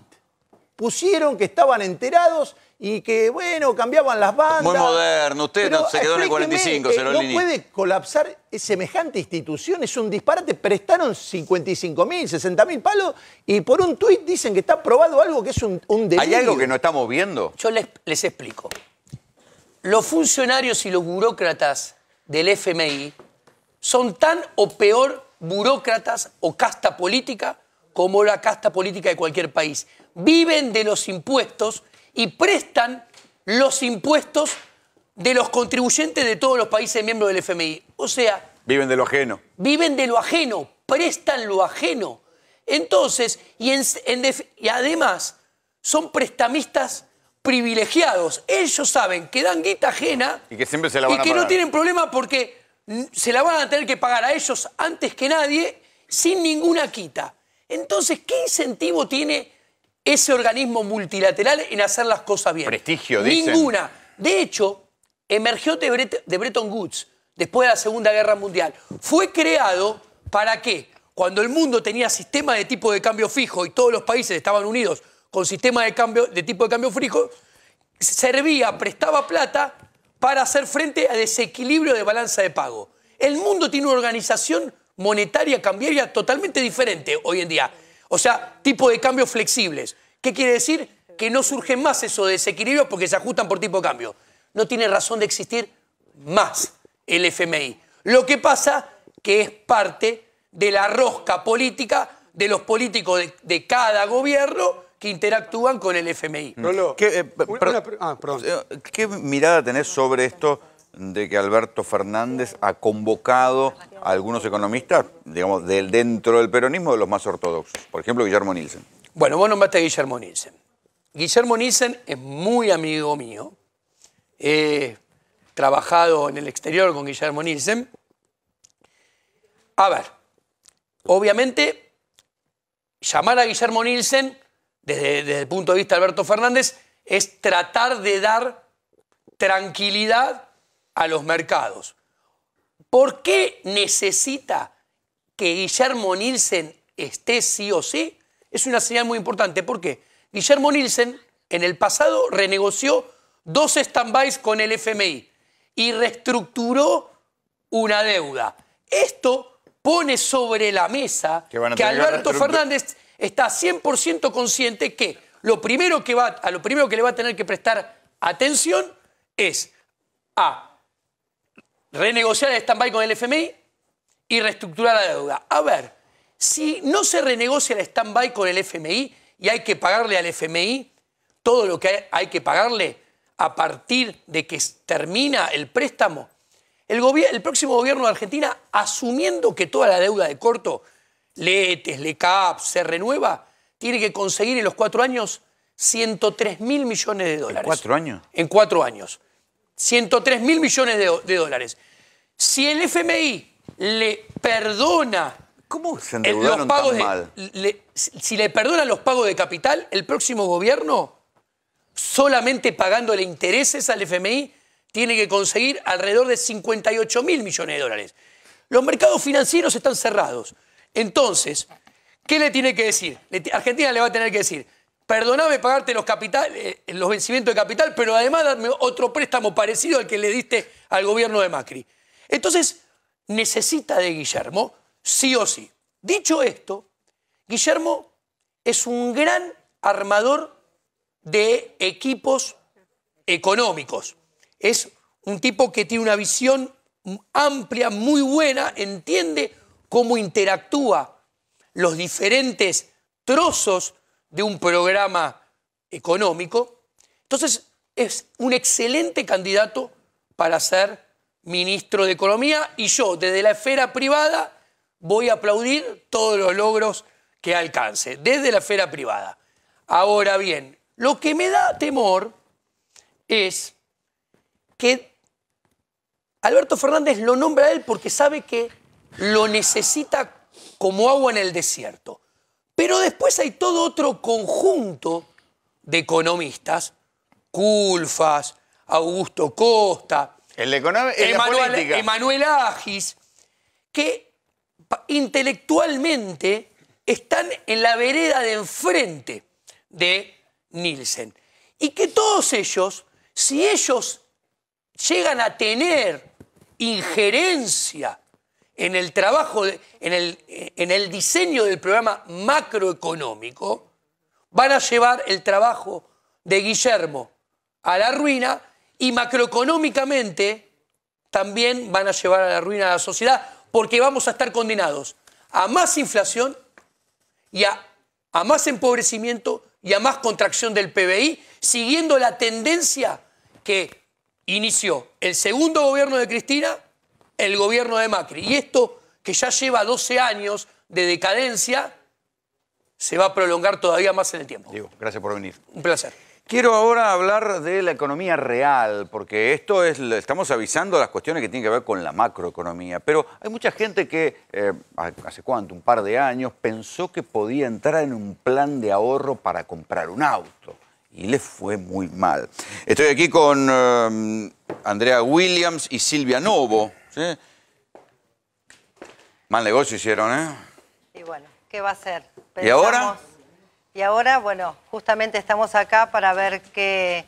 Pusieron que estaban enterados y que, bueno, cambiaban las bandas. Muy moderno, usted no se quedó en el 45, Celolini. No puede colapsar semejante institución, es un disparate. Prestaron 55.000, 60.000 palos y por un tuit dicen que está aprobado algo que es un delirio. ¿Hay algo que no estamos viendo? Yo les explico. Los funcionarios y los burócratas del FMI son tan o peor burócratas o casta política como la casta política de cualquier país. Viven de los impuestos y prestan los impuestos de los contribuyentes de todos los países miembros del FMI. O sea... Viven de lo ajeno. Viven de lo ajeno, prestan lo ajeno. Entonces, y además, son prestamistas privilegiados. Ellos saben que dan guita ajena y que siempre se la van a pagar. Y que no tienen problema porque se la van a tener que pagar a ellos antes que nadie, sin ninguna quita. Entonces, ¿qué incentivo tiene ese organismo multilateral en hacer las cosas bien? Prestigio, dicen. Ninguna. De hecho, emergió de Bretton Woods después de la Segunda Guerra Mundial. Fue creado para que, cuando el mundo tenía sistema de tipo de cambio fijo y todos los países estaban unidos con sistema de tipo de cambio fijo, servía, prestaba plata para hacer frente a desequilibrio de balanza de pago. El mundo tiene una organización monetaria cambiaria totalmente diferente hoy en día. O sea, tipo de cambios flexibles. ¿Qué quiere decir? Que no surgen más esos desequilibrios porque se ajustan por tipo de cambio. No tiene razón de existir más el FMI. Lo que pasa que es parte de la rosca política de los políticos de cada gobierno que interactúan con el FMI. ¿Qué mirada tenés sobre esto de que Alberto Fernández ha convocado a algunos economistas, digamos, dentro del peronismo, de los más ortodoxos? Por ejemplo, Guillermo Nielsen. Bueno, vos nombraste a Guillermo Nielsen. Guillermo Nielsen es muy amigo mío. He trabajado en el exterior con Guillermo Nielsen. A ver, obviamente, llamar a Guillermo Nielsen, desde el punto de vista de Alberto Fernández, es tratar de dar tranquilidad a los mercados. ¿Por qué necesita que Guillermo Nielsen esté sí o sí? Es una señal muy importante. ¿Por qué? Guillermo Nielsen en el pasado renegoció 2 stand-bys con el FMI y reestructuró una deuda. Esto pone sobre la mesa que Alberto Fernández está 100% consciente que a lo primero que le va a tener que prestar atención es a renegociar el stand-by con el FMI y reestructurar la deuda. A ver, si no se renegocia el stand-by con el FMI y hay que pagarle al FMI todo lo que hay que pagarle a partir de que termina el préstamo, el próximo gobierno de Argentina, asumiendo que toda la deuda de corto, LETES, LECAP, se renueva, tiene que conseguir en los 4 años 103.000 millones de dólares. ¿En 4 años? En 4 años. 103.000 millones de dólares. Si el FMI le perdona ¿Cómo se endeudaron los pagos tan mal? Si le perdonan los pagos de capital, el próximo gobierno, solamente pagándole intereses al FMI, tiene que conseguir alrededor de 58.000 millones de dólares. Los mercados financieros están cerrados. Entonces, ¿qué le tiene que decir? Argentina le va a tener que decir, perdoname pagarte los vencimientos de capital, pero además darme otro préstamo parecido al que le diste al gobierno de Macri. Entonces, necesita de Guillermo, sí o sí. Dicho esto, Guillermo es un gran armador de equipos económicos. Es un tipo que tiene una visión amplia, muy buena, entiende cómo interactúa los diferentes trozos de un programa económico. Entonces, es un excelente candidato para ser ministro de Economía y yo, desde la esfera privada, voy a aplaudir todos los logros que alcance, desde la esfera privada. Ahora bien, lo que me da temor es que Alberto Fernández lo nombra a él porque sabe que lo necesita como agua en el desierto. Pero después hay todo otro conjunto de economistas, Culfas, Augusto Costa, Emanuel Agis, que intelectualmente están en la vereda de enfrente de Nielsen. Y que todos ellos, si ellos llegan a tener injerencia en el trabajo, en el diseño del programa macroeconómico, van a llevar el trabajo de Guillermo a la ruina y macroeconómicamente también van a llevar a la ruina a la sociedad porque vamos a estar condenados a más inflación y a más empobrecimiento y a más contracción del PBI, siguiendo la tendencia que inició el segundo gobierno de Cristina, el gobierno de Macri. Y esto, que ya lleva 12 años de decadencia, se va a prolongar todavía más en el tiempo. Diego, gracias por venir. Un placer. Quiero ahora hablar de la economía real, porque esto es, estamos avisando las cuestiones que tienen que ver con la macroeconomía, pero hay mucha gente que, hace cuánto, un par de años, pensó que podía entrar en un plan de ahorro para comprar un auto, y le fue muy mal. Estoy aquí con Andrea Williams y Silvia Novo, ¿sí? Mal negocio hicieron, ¿eh? Y bueno, ¿qué va a hacer? ¿Y ahora? Y ahora, bueno, justamente estamos acá para ver qué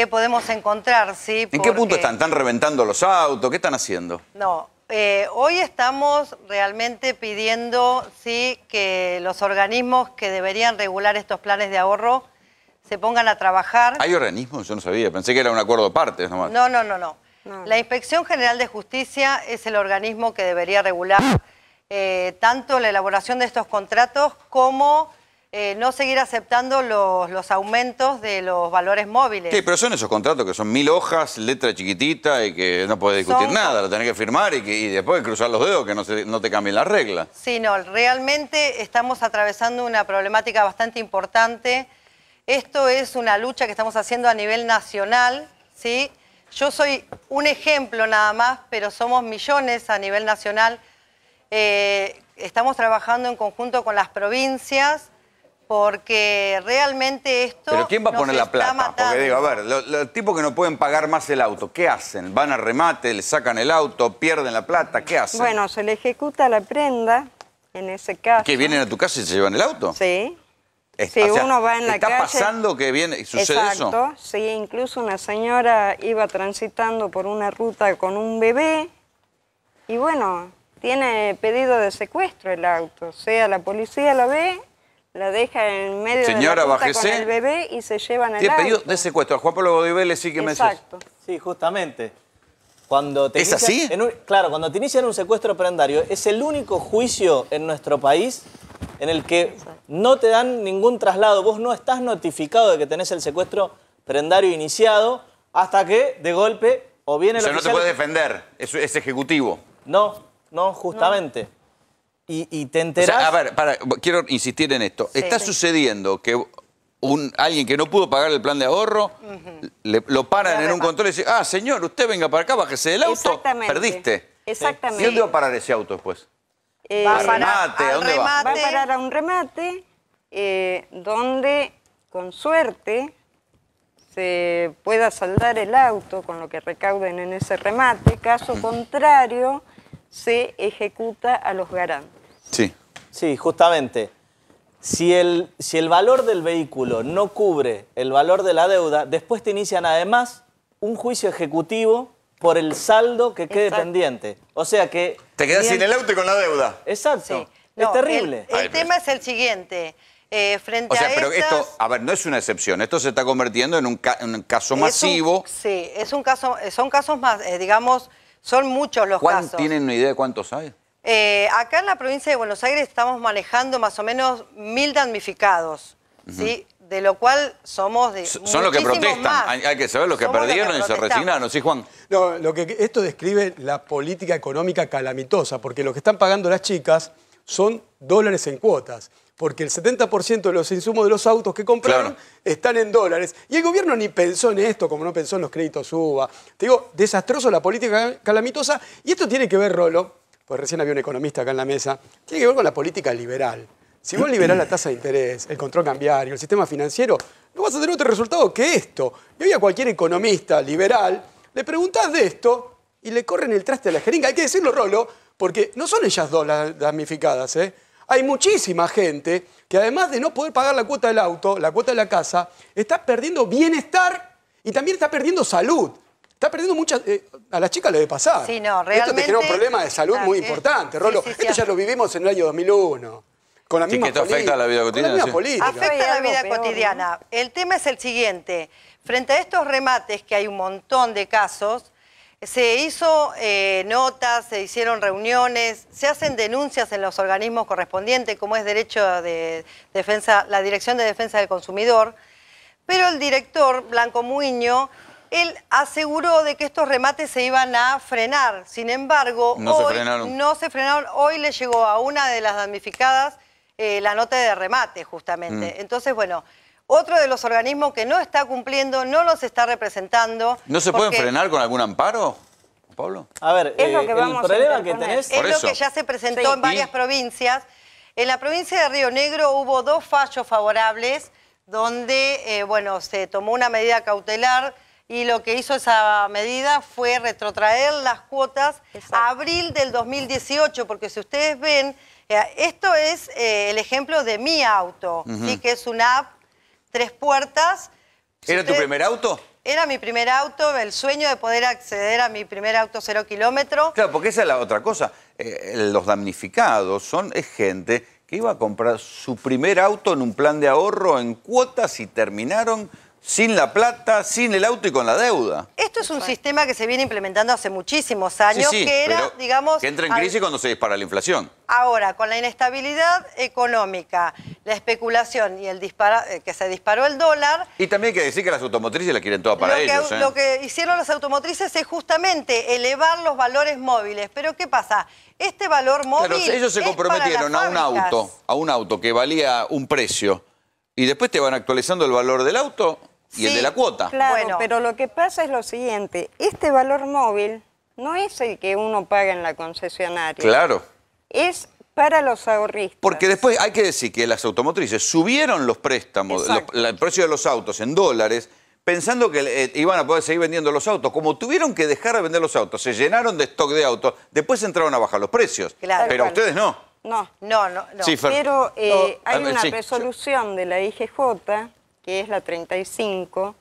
podemos encontrar, ¿sí? ¿En qué punto están? ¿Están reventando los autos? ¿Qué están haciendo? No, hoy estamos realmente pidiendo, ¿sí?, que los organismos que deberían regular estos planes de ahorro se pongan a trabajar. ¿Hay organismos? Yo no sabía, pensé que era un acuerdo de partes nomás. No. La Inspección General de Justicia es el organismo que debería regular tanto la elaboración de estos contratos como no seguir aceptando los aumentos de los valores móviles. Sí, pero son esos contratos que son 1000 hojas, letra chiquitita y que no podés discutir nada, lo tenés que firmar y después cruzar los dedos que no te cambien las reglas. Sí, no, realmente estamos atravesando una problemática bastante importante. Esto es una lucha que estamos haciendo a nivel nacional, ¿sí? Yo soy un ejemplo nada más, pero somos millones a nivel nacional. Estamos trabajando en conjunto con las provincias porque realmente esto Pero ¿quién va a nos poner la está plata? matando. Porque digo, a ver, los tipos que no pueden pagar más el auto, ¿qué hacen? ¿Van a remate, le sacan el auto, pierden la plata? ¿Qué hacen? Bueno, se le ejecuta la prenda, en ese caso. ¿Que vienen a tu casa y se llevan el auto? Sí. Si uno va en la ¿Está calle, pasando que viene, sucede eso? Exacto, sí, incluso una señora iba transitando por una ruta con un bebé y bueno, tiene pedido de secuestro el auto. O sea, la policía la ve, la deja en medio Señora, de la ruta bájese. con el bebé y se llevan el Tiene auto. pedido de secuestro. A Juan Pablo Godibele sí que me decís. Exacto. Sí, justamente. Cuando te ¿Es así? Claro, cuando te inician un secuestro prendario, es el único juicio en nuestro país en el que no te dan ningún traslado. Vos no estás notificado de que tenés el secuestro prendario iniciado hasta que, de golpe, o viene O sea, el no te oficial... puedes defender, es ejecutivo. No, justamente. Y te enterás... O sea, a ver, quiero insistir en esto. Sí. Está sucediendo que alguien que no pudo pagar el plan de ahorro, lo paran en un control y dicen, señor, usted venga para acá, bájese del auto, Exactamente. perdiste. Exactamente. ¿Y dónde va a parar ese auto después? Va ¿A remate? ¿A dónde va? Va a parar a un remate donde, con suerte, se pueda saldar el auto con lo que recauden en ese remate. Caso contrario, se ejecuta a los garantes. Sí. Sí, justamente. Si el valor del vehículo no cubre el valor de la deuda, después te inician además un juicio ejecutivo por el saldo que quede pendiente. O sea que... Te quedas sin el auto y con la deuda. Exacto. No, es terrible. El tema es el siguiente. Frente O sea, a pero estas... esto, a ver, no es una excepción. Esto se está convirtiendo en un caso masivo. Sí, son casos más, digamos, son muchos los casos. ¿Tienen una idea de cuántos hay? Acá en la provincia de Buenos Aires estamos manejando más o menos 1000 damnificados, ¿sí? De lo cual somos de Son los que protestan. Más. Hay que saber los que Somos los perdieron que y se protestamos. resignaron. ¿Sí, Juan? No, esto describe la política económica calamitosa, porque lo que están pagando las chicas son dólares en cuotas, porque el 70% de los insumos de los autos que compraron están en dólares. Y el gobierno ni pensó en esto, como no pensó en los créditos UBA. Te digo, desastroso la política calamitosa. Y esto tiene que ver, Rolo, pues recién había un economista acá en la mesa, tiene que ver con la política liberal. Si vos liberás la tasa de interés, el control cambiario, el sistema financiero, no vas a tener otro resultado que esto. Y hoy a cualquier economista liberal le preguntás de esto y le corren el traste a la jeringa. Hay que decirlo, Rolo, porque no son ellas dos las damnificadas, ¿eh? Hay muchísima gente que además de no poder pagar la cuota del auto, la cuota de la casa, está perdiendo bienestar y también está perdiendo salud. Está perdiendo muchas... a las chicas le debe pasar. Sí, no, realmente... Esto te genera un problema de salud muy importante, Rolo. Esto ya lo vivimos en el año 2001. Con la misma que esto afecta a la vida cotidiana. Afecta a la vida cotidiana. El tema es el siguiente. Frente a estos remates, que hay un montón de casos, se hizo notas, se hicieron reuniones, se hacen denuncias en los organismos correspondientes, como es Derecho de Defensa, la Dirección de Defensa del Consumidor, pero el director, Blanco Muiño, él aseguró de que estos remates se iban a frenar. Sin embargo, no se frenaron. Hoy le llegó a una de las damnificadas la nota de remate, justamente. Entonces, bueno, otro de los organismos que no está cumpliendo, no los está representando. ¿No se pueden frenar con algún amparo, Pablo? A ver, es lo que el problema que tenés... Es lo que ya se presentó en varias provincias. En la provincia de Río Negro hubo 2 fallos favorables donde, bueno, se tomó una medida cautelar y lo que hizo esa medida fue retrotraer las cuotas a abril del 2018, porque si ustedes ven, esto es el ejemplo de Mi Auto, ¿sí? Que es una app, 3 puertas. ¿Era tu primer auto? Era mi primer auto, el sueño de poder acceder a mi primer auto 0 kilómetros. Claro, porque esa es la otra cosa. Los damnificados es gente que iba a comprar su primer auto en un plan de ahorro en cuotas y terminaron sin la plata, sin el auto y con la deuda. Esto es un sistema que se viene implementando hace muchísimos años, que era, digamos... Que entra en crisis cuando se dispara la inflación. Ahora, con la inestabilidad económica, la especulación y que se disparó el dólar... Y también hay que decir que las automotrices la quieren toda para ellos. Lo que hicieron las automotrices es justamente elevar los valores móviles. Pero ¿qué pasa? Este valor móvil... Claro, ellos se comprometieron a un auto que valía un precio y después te van actualizando el valor del auto y el de la cuota. Claro, pero lo que pasa es lo siguiente. Este valor móvil no es el que uno paga en la concesionaria. Claro. Es para los ahorristas. Porque después hay que decir que las automotrices subieron los préstamos, el precio de los autos en dólares, pensando que iban a poder seguir vendiendo los autos. Como tuvieron que dejar de vender los autos, se llenaron de stock de autos, después entraron a bajar los precios. Claro. Pero a ustedes no. No. Sí, pero hay una sí. resolución de la IGJ, que es la 35,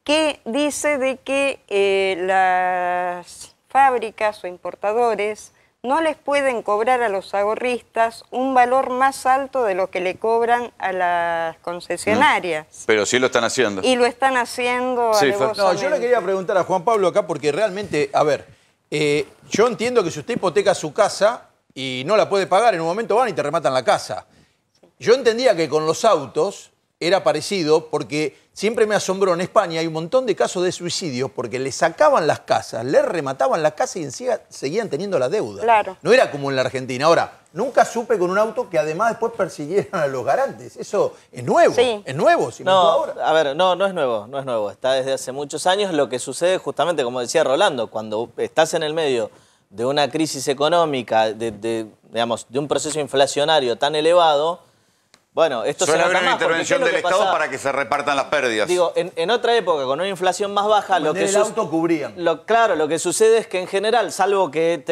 que dice de que las fábricas o importadores no les pueden cobrar a los ahorristas un valor más alto de lo que le cobran a las concesionarias. Pero sí lo están haciendo. Y lo están haciendo alevosamente. No, yo le quería preguntar a Juan Pablo acá porque realmente, a ver, yo entiendo que si usted hipoteca su casa y no la puede pagar, en un momento van y te rematan la casa. Yo entendía que con los autos era parecido porque siempre me asombró, en España hay un montón de casos de suicidios porque le sacaban las casas, le remataban la casa y encima seguían teniendo la deuda. Claro. No era como en la Argentina. Ahora, nunca supe con un auto que además después persiguieran a los garantes. Eso es nuevo. Sí. Es nuevo. Si No, ahora. a ver, no es nuevo. Está desde hace muchos años. Lo que sucede justamente, como decía Rolando, cuando estás en el medio de una crisis económica, digamos, de un proceso inflacionario tan elevado, bueno, esto suele se haber nota una más, porque intervención ¿qué es del lo que Estado pasa? para que se repartan las pérdidas. Digo, en otra época, con una inflación más baja, lo que el auto cubrían. Claro, lo que sucede es que en general, salvo que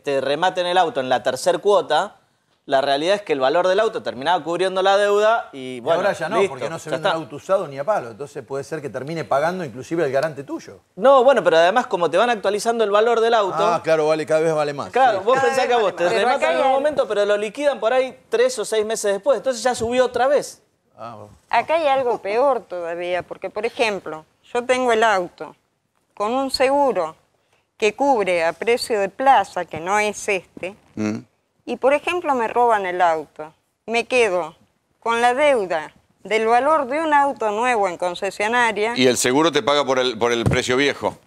te rematen el auto en la tercer cuota, la realidad es que el valor del auto terminaba cubriendo la deuda y bueno, ahora ya no, listo, porque no se ya vende un está. auto usado ni a palo. Entonces puede ser que termine pagando inclusive el garante tuyo. No, bueno, pero además como te van actualizando el valor del auto... Ah, claro, vale, cada vez vale más. Claro, Sí. vos pensás que a vos te Pero rematan acá en hay un momento, pero lo liquidan por ahí 3 o 6 meses después. Entonces ya subió otra vez. Acá hay algo peor todavía, porque por ejemplo, yo tengo el auto con un seguro que cubre a precio de plaza, que no es este, y por ejemplo me roban el auto. Me quedo con la deuda del valor de un auto nuevo en concesionaria. Y el seguro te paga por el precio viejo.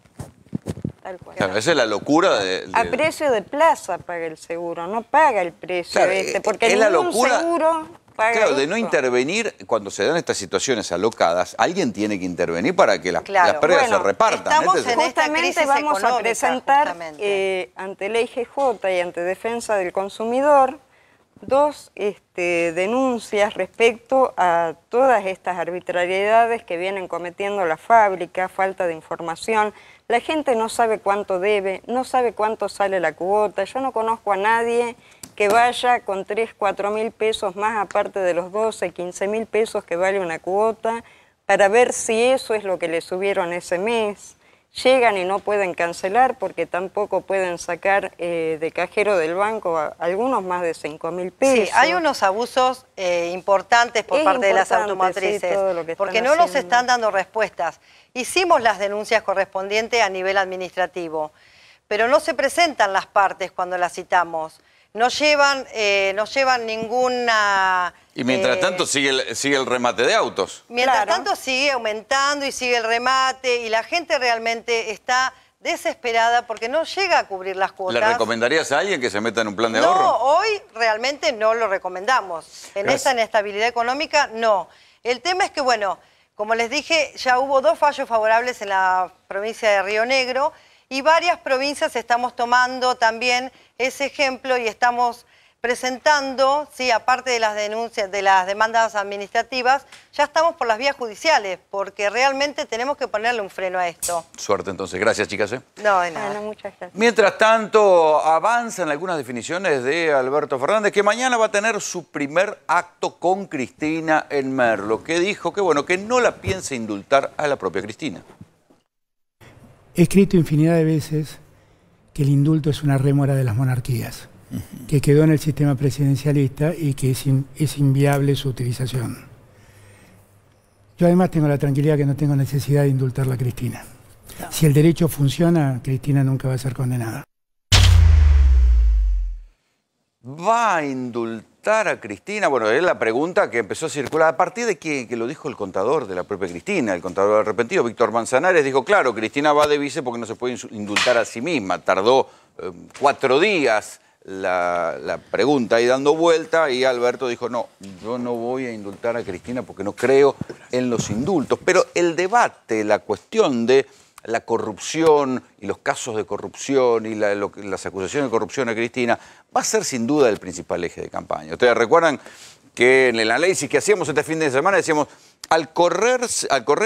Tal cual. Claro, esa es la locura A precio de plaza paga el seguro, no paga el precio Claro, porque es la ningún locura. seguro paga Claro, de esto. no intervenir cuando se dan estas situaciones alocadas, alguien tiene que intervenir para que las Claro. pérdidas Bueno, se repartan. estamos Entonces, en esta Justamente crisis vamos a económica, presentar justamente. ante la IGJ y ante Defensa del Consumidor dos denuncias respecto a todas estas arbitrariedades que vienen cometiendo las fábricas, falta de información. La gente no sabe cuánto debe, no sabe cuánto sale la cuota. Yo no conozco a nadie que vaya con 3, 4 mil pesos más aparte de los 12, 15 mil pesos que vale una cuota para ver si eso es lo que le subieron ese mes. Llegan y no pueden cancelar porque tampoco pueden sacar de cajero del banco algunos más de 5 mil pesos. Sí, hay unos abusos importantes por parte de las importante, automotrices, sí, todo lo que porque están no nos haciendo. están dando respuestas. Hicimos las denuncias correspondientes a nivel administrativo, pero no se presentan las partes cuando las citamos. No llevan ninguna... y mientras tanto sigue el remate de autos. Mientras Claro. tanto sigue aumentando y sigue el remate y la gente realmente está desesperada porque no llega a cubrir las ¿Le cuotas. recomendarías a alguien que se meta en un plan de No, ahorro? hoy realmente no lo recomendamos. En Gracias. esta inestabilidad económica, no. El tema es que, bueno, como les dije, ya hubo 2 fallos favorables en la provincia de Río Negro y varias provincias estamos tomando también ese ejemplo y estamos presentando, sí, aparte de las denuncias, de las demandas administrativas, ya estamos por las vías judiciales, porque realmente tenemos que ponerle un freno a esto. Suerte entonces. Gracias, chicas. No, de nada. Bueno, muchas gracias. Mientras tanto, avanzan algunas definiciones de Alberto Fernández, que mañana va a tener su primer acto con Cristina en Merlo, que dijo que, bueno, que no la piensa indultar a la propia Cristina. He escrito infinidad de veces que el indulto es una rémora de las monarquías, que quedó en el sistema presidencialista y que es inviable su utilización. Yo además tengo la tranquilidad que no tengo necesidad de indultarla a Cristina. Si el derecho funciona, Cristina nunca va a ser condenada. ¿Va a indultar a Cristina? Bueno, es la pregunta que empezó a circular a partir de que lo dijo el contador de la propia Cristina, el contador arrepentido, Víctor Manzanares, dijo, claro, Cristina va de vice porque no se puede indultar a sí misma. Tardó 4 días la pregunta ahí dando vuelta y Alberto dijo, no, yo no voy a indultar a Cristina porque no creo en los indultos. Pero el debate, la cuestión de la corrupción y los casos de corrupción y las acusaciones de corrupción a Cristina va a ser sin duda el principal eje de campaña. Ustedes recuerdan que en el análisis que hacíamos este fin de semana decíamos, al correr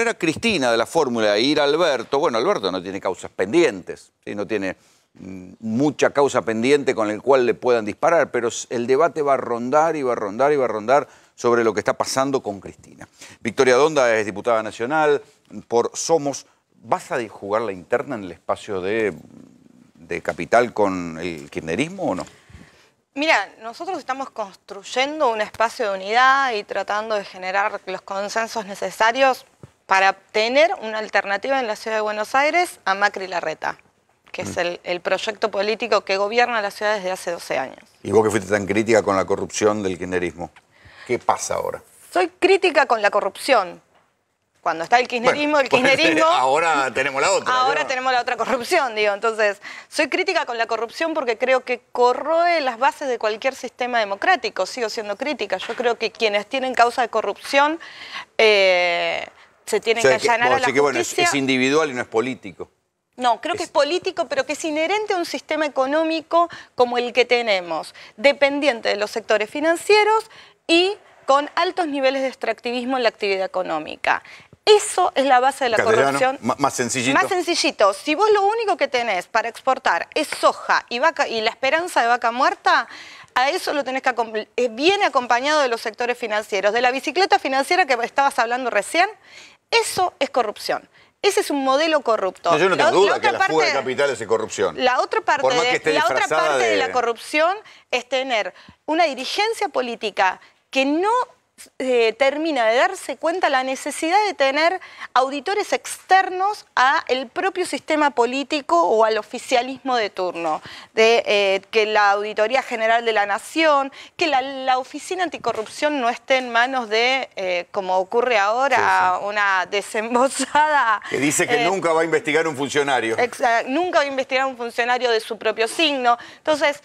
a Cristina de la fórmula e ir a Alberto, bueno, Alberto no tiene causas pendientes, ¿sí? No tiene mucha causa pendiente con el cual le puedan disparar, pero el debate va a rondar y va a rondar y va a rondar sobre lo que está pasando con Cristina. Victoria Donda es diputada nacional por Somos. ¿Vas a jugar la interna en el espacio de Capital con el kirchnerismo o no? Mira, nosotros estamos construyendo un espacio de unidad y tratando de generar los consensos necesarios para tener una alternativa en la ciudad de Buenos Aires a Macri Larreta, que es el proyecto político que gobierna la ciudad desde hace 12 años. ¿Y vos que fuiste tan crítica con la corrupción del kirchnerismo? ¿Qué pasa ahora? Soy crítica con la corrupción. Cuando está el kirchnerismo, ahora tenemos la otra. Ahora tenemos la otra corrupción, digo. Entonces, soy crítica con la corrupción porque creo que corroe las bases de cualquier sistema democrático. Sigo siendo crítica. Yo creo que quienes tienen causa de corrupción se tienen que allanar a la justicia. Bueno, es individual y no es político. No, creo que es político, pero que es inherente a un sistema económico como el que tenemos, dependiente de los sectores financieros y con altos niveles de extractivismo en la actividad económica. Eso es la base de la corrupción. Más sencillito. Más sencillito. Si vos lo único que tenés para exportar es soja y la esperanza de vaca muerta, a eso lo tenés que viene acompañado de los sectores financieros. De la bicicleta financiera que estabas hablando recién, eso es corrupción. Ese es un modelo corrupto. No, yo no tengo duda que la fuga de capitales es corrupción. La otra parte de la corrupción es tener una dirigencia política que no termina de darse cuenta la necesidad de tener auditores externos al propio sistema político o al oficialismo de turno, que la Auditoría General de la Nación, que la Oficina Anticorrupción no esté en manos de, como ocurre ahora, una desembosada... Que dice que nunca va a investigar un funcionario. Nunca va a investigar un funcionario de su propio signo. Entonces...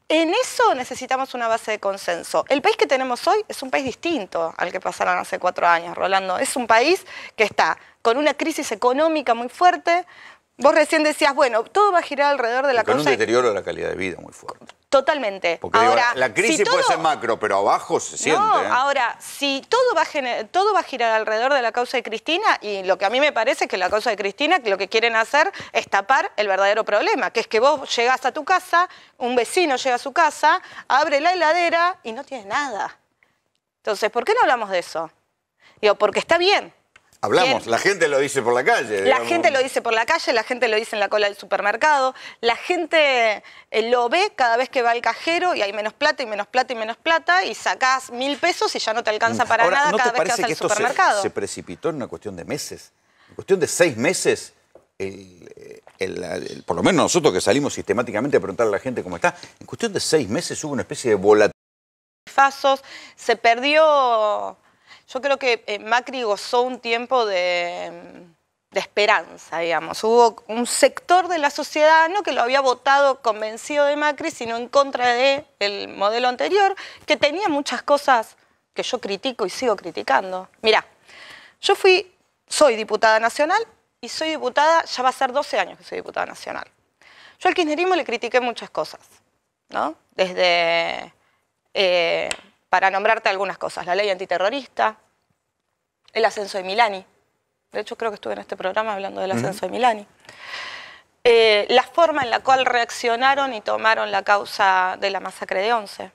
en eso necesitamos una base de consenso. El país que tenemos hoy es un país distinto al que pasaron hace 4 años, Rolando. Es un país que está con una crisis económica muy fuerte. Vos recién decías, bueno, todo va a girar alrededor de la causa... Con un deterioro de la calidad de vida muy fuerte. Totalmente. Porque ahora, la crisis puede ser macro, pero abajo se siente. No, ahora, si todo va a girar alrededor de la causa de Cristina, y lo que a mí me parece es que la causa de Cristina, que lo que quieren hacer es tapar el verdadero problema, que es que vos llegás a tu casa, un vecino llega a su casa, abre la heladera y no tiene nada. Entonces, ¿por qué no hablamos de eso? Digo, porque está bien. Hablamos, la gente lo dice por la calle. La gente lo dice por la calle, la gente lo dice en la cola del supermercado, la gente lo ve cada vez que va al cajero y hay menos plata y menos plata y menos plata y sacás 1000 pesos y ya no te alcanza para nada cada vez que vas al supermercado. Se precipitó en una cuestión de meses? En cuestión de 6 meses, por lo menos nosotros que salimos sistemáticamente a preguntarle a la gente cómo está, en cuestión de 6 meses hubo una especie de volatilidad. Se perdió... Yo creo que Macri gozó un tiempo de esperanza, digamos. Hubo un sector de la sociedad, no que lo había votado convencido de Macri, sino en contra del modelo anterior, que tenía muchas cosas que yo critico y sigo criticando. Mirá, yo soy diputada nacional y soy diputada, ya va a ser 12 años que soy diputada nacional. Yo al kirchnerismo le critiqué muchas cosas, ¿no? Desde... para nombrarte algunas cosas, la ley antiterrorista, el ascenso de Milani. De hecho, creo que estuve en este programa hablando del ascenso de Milani. La forma en la cual reaccionaron y tomaron la causa de la masacre de Once.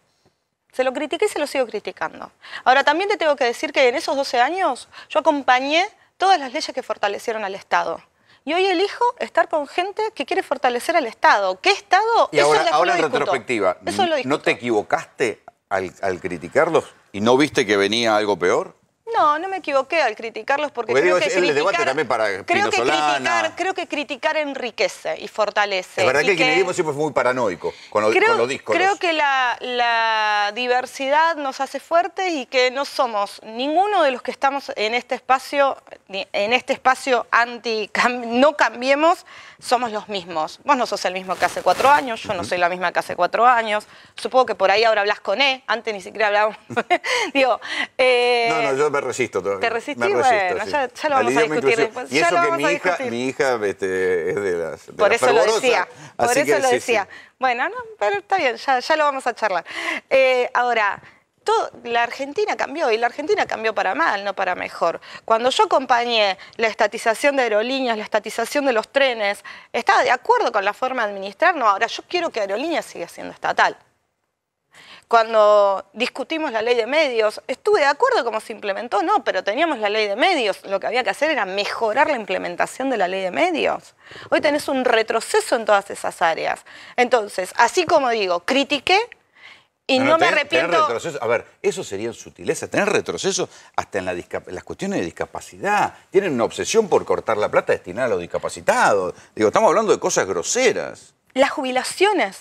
Se lo critiqué y se lo sigo criticando. Ahora, también te tengo que decir que en esos 12 años yo acompañé todas las leyes que fortalecieron al Estado. Y hoy elijo estar con gente que quiere fortalecer al Estado. ¿Qué Estado? Y ahora en retrospectiva, ¿no te equivocaste al criticarlos y no viste que venía algo peor? No, no me equivoqué al criticarlos porque creo que el debate también para Pino Solana. Creo que criticar enriquece y fortalece. Es verdad que el kirchnerismo siempre fue muy paranoico con los discos. Creo que la diversidad nos hace fuertes y que no somos ninguno de los que estamos en este espacio no cambiemos, somos los mismos. Vos no sos el mismo que hace 4 años, yo no soy la misma que hace 4 años. Supongo que por ahí ahora hablas con antes ni siquiera hablábamos. Digo, no, yo resisto todavía. ¿Te resistí? Me resisto, Bueno, sí. ya lo vamos a discutir después. Y Ya eso lo que vamos a discutir. mi hija es de las Por eso lo decía. Por Así eso que lo sí, decía. sí. Bueno, no, pero está bien, ya lo vamos a charlar. Ahora, la Argentina cambió, y la Argentina cambió para mal, no para mejor. Cuando yo acompañé la estatización de aerolíneas, la estatización de los trenes, estaba de acuerdo con la forma de administrar. No, ahora yo quiero que Aerolíneas siga siendo estatal. Cuando discutimos la ley de medios, estuve de acuerdo cómo se implementó, no, pero teníamos la ley de medios. Lo que había que hacer era mejorar la implementación de la ley de medios. Hoy tenés un retroceso en todas esas áreas. Entonces, así como digo, critiqué y no me arrepiento. Tener retroceso, a ver, eso sería sutileza, tener retroceso hasta en las cuestiones de discapacidad. Tienen una obsesión por cortar la plata destinada a los discapacitados. Digo, estamos hablando de cosas groseras. Las jubilaciones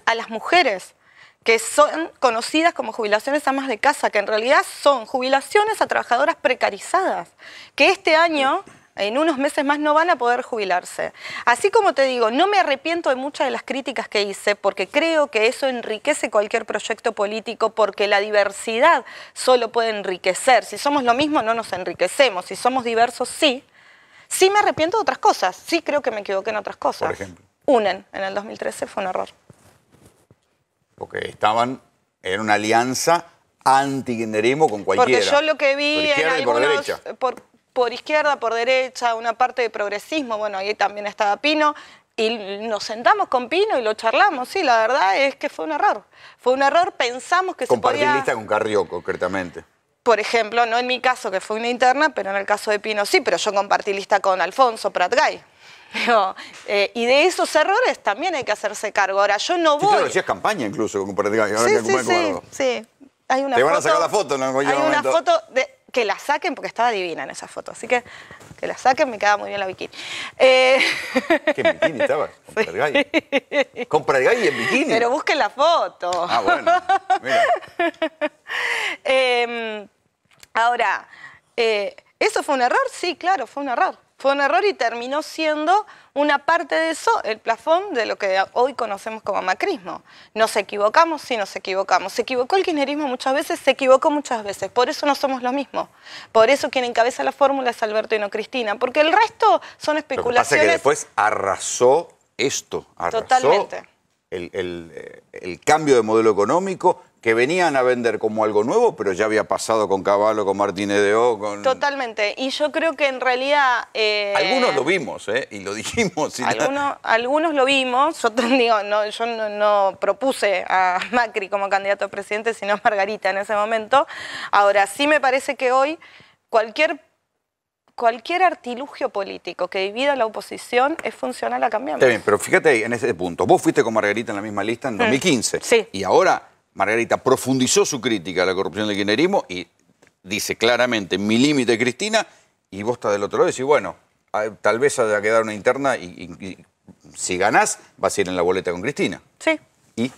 a las mujeres, que son conocidas como jubilaciones amas de casa, que en realidad son jubilaciones a trabajadoras precarizadas, que este año, en unos meses más, no van a poder jubilarse. Así como te digo, no me arrepiento de muchas de las críticas que hice, porque creo que eso enriquece cualquier proyecto político, porque la diversidad solo puede enriquecer. Si somos lo mismo, no nos enriquecemos. Si somos diversos, sí. Sí me arrepiento de otras cosas. Sí creo que me equivoqué en otras cosas. Por ejemplo. UNEN, en el 2013, fue un error. Porque estaban en una alianza anti-kirchnerismo con cualquiera. Porque yo lo que vi en algunos, por izquierda, por derecha, una parte de progresismo, bueno, ahí también estaba Pino, y nos sentamos con Pino y lo charlamos. Sí, la verdad es que fue un error. Fue un error, pensamos que se podía... Compartir lista con Carrió, concretamente. Por ejemplo, no en mi caso, que fue una interna, pero en el caso de Pino sí, pero yo compartí lista con Alfonso Pratgay. Y de esos errores también hay que hacerse cargo. Ahora, yo no voy... Sí, claro, hacías campaña incluso con Pratgay. Sí. Hay una Te foto, van a sacar la foto en algún momento. Hay una foto que la saquen, porque estaba divina en esa foto. Así que la saquen, me queda muy bien la bikini. ¿Qué bikini estabas? ¿Con Pratgay? ¿Con Pratgay en bikini? Pero busquen la foto. Ah, bueno. Mira. Ahora, ¿eso fue un error? Sí, claro, fue un error. Fue un error y terminó siendo una parte de eso, el plafón de lo que hoy conocemos como macrismo. Nos equivocamos, sí nos equivocamos. Se equivocó el kirchnerismo muchas veces, se equivocó muchas veces. Por eso no somos lo mismo. Por eso quien encabeza la fórmula es Alberto y no Cristina. Porque el resto son especulaciones. Lo que pasa es que después arrasó esto. Arrasó totalmente. El cambio de modelo económico que venían a vender como algo nuevo, pero ya había pasado con Cavallo, con Martínez de O, con... Totalmente. Y yo creo que en realidad... Algunos lo vimos, y lo dijimos. Algunos lo vimos. Yo digo, yo no propuse a Macri como candidato a presidente, sino a Margarita en ese momento. Ahora, sí me parece que hoy cualquier artilugio político que divida a la oposición es funcional a Cambiemos. Está bien, pero fíjate ahí, en ese punto. Vos fuiste con Margarita en la misma lista en 2015. Sí. Y ahora Margarita profundizó su crítica a la corrupción del kirchnerismo y dice claramente, mi límite, Cristina, y vos estás del otro lado y decís, bueno, tal vez haya que dar una interna y si ganás, vas a ir en la boleta con Cristina. Sí. ¿Y?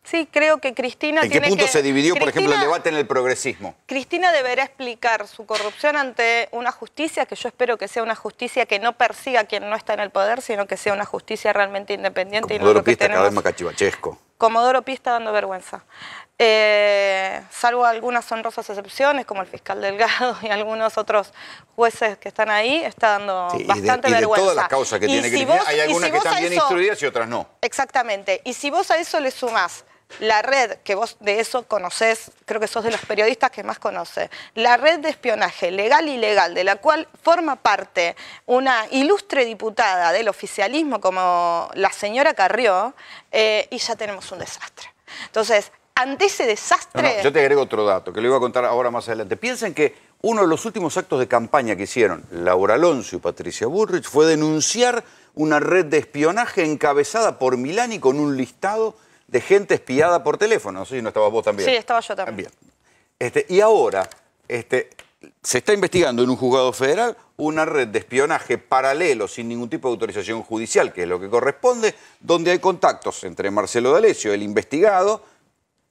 Sí, creo que Cristina ¿En qué punto se dividió, por ejemplo, el Cristina- debate en el progresismo? Cristina deberá explicar su corrupción ante una justicia, que yo espero que sea una justicia que no persiga a quien no está en el poder, sino que sea una justicia realmente independiente. Y no Comodoro lo que Pi está cada tenemos. vez más cachivachesco. Comodoro Pi está dando vergüenza. Salvo algunas honrosas excepciones, como el fiscal Delgado y algunos otros jueces que están ahí, está dando bastante y de vergüenza. todas las causas que Y tiene si Cristina, vos- hay y algunas si que vos están a bien eso- instruidas y otras no. Exactamente. Y si vos a eso le sumás la red, que vos de eso conocés, creo que sos de los periodistas que más conoce, la red de espionaje legal y ilegal, de la cual forma parte una ilustre diputada del oficialismo como la señora Carrió, y ya tenemos un desastre. Entonces, ante ese desastre... Yo te agrego otro dato, que le voy a contar ahora más adelante. Piensen que uno de los últimos actos de campaña que hicieron Laura Alonso y Patricia Bullrich fue denunciar una red de espionaje encabezada por Milani con un listado de gente espiada por teléfono. No sé si no estabas vos también. Sí, estaba yo también. Y ahora se está investigando en un juzgado federal una red de espionaje paralelo sin ningún tipo de autorización judicial, que es lo que corresponde, donde hay contactos entre Marcelo D'Alessio, el investigado,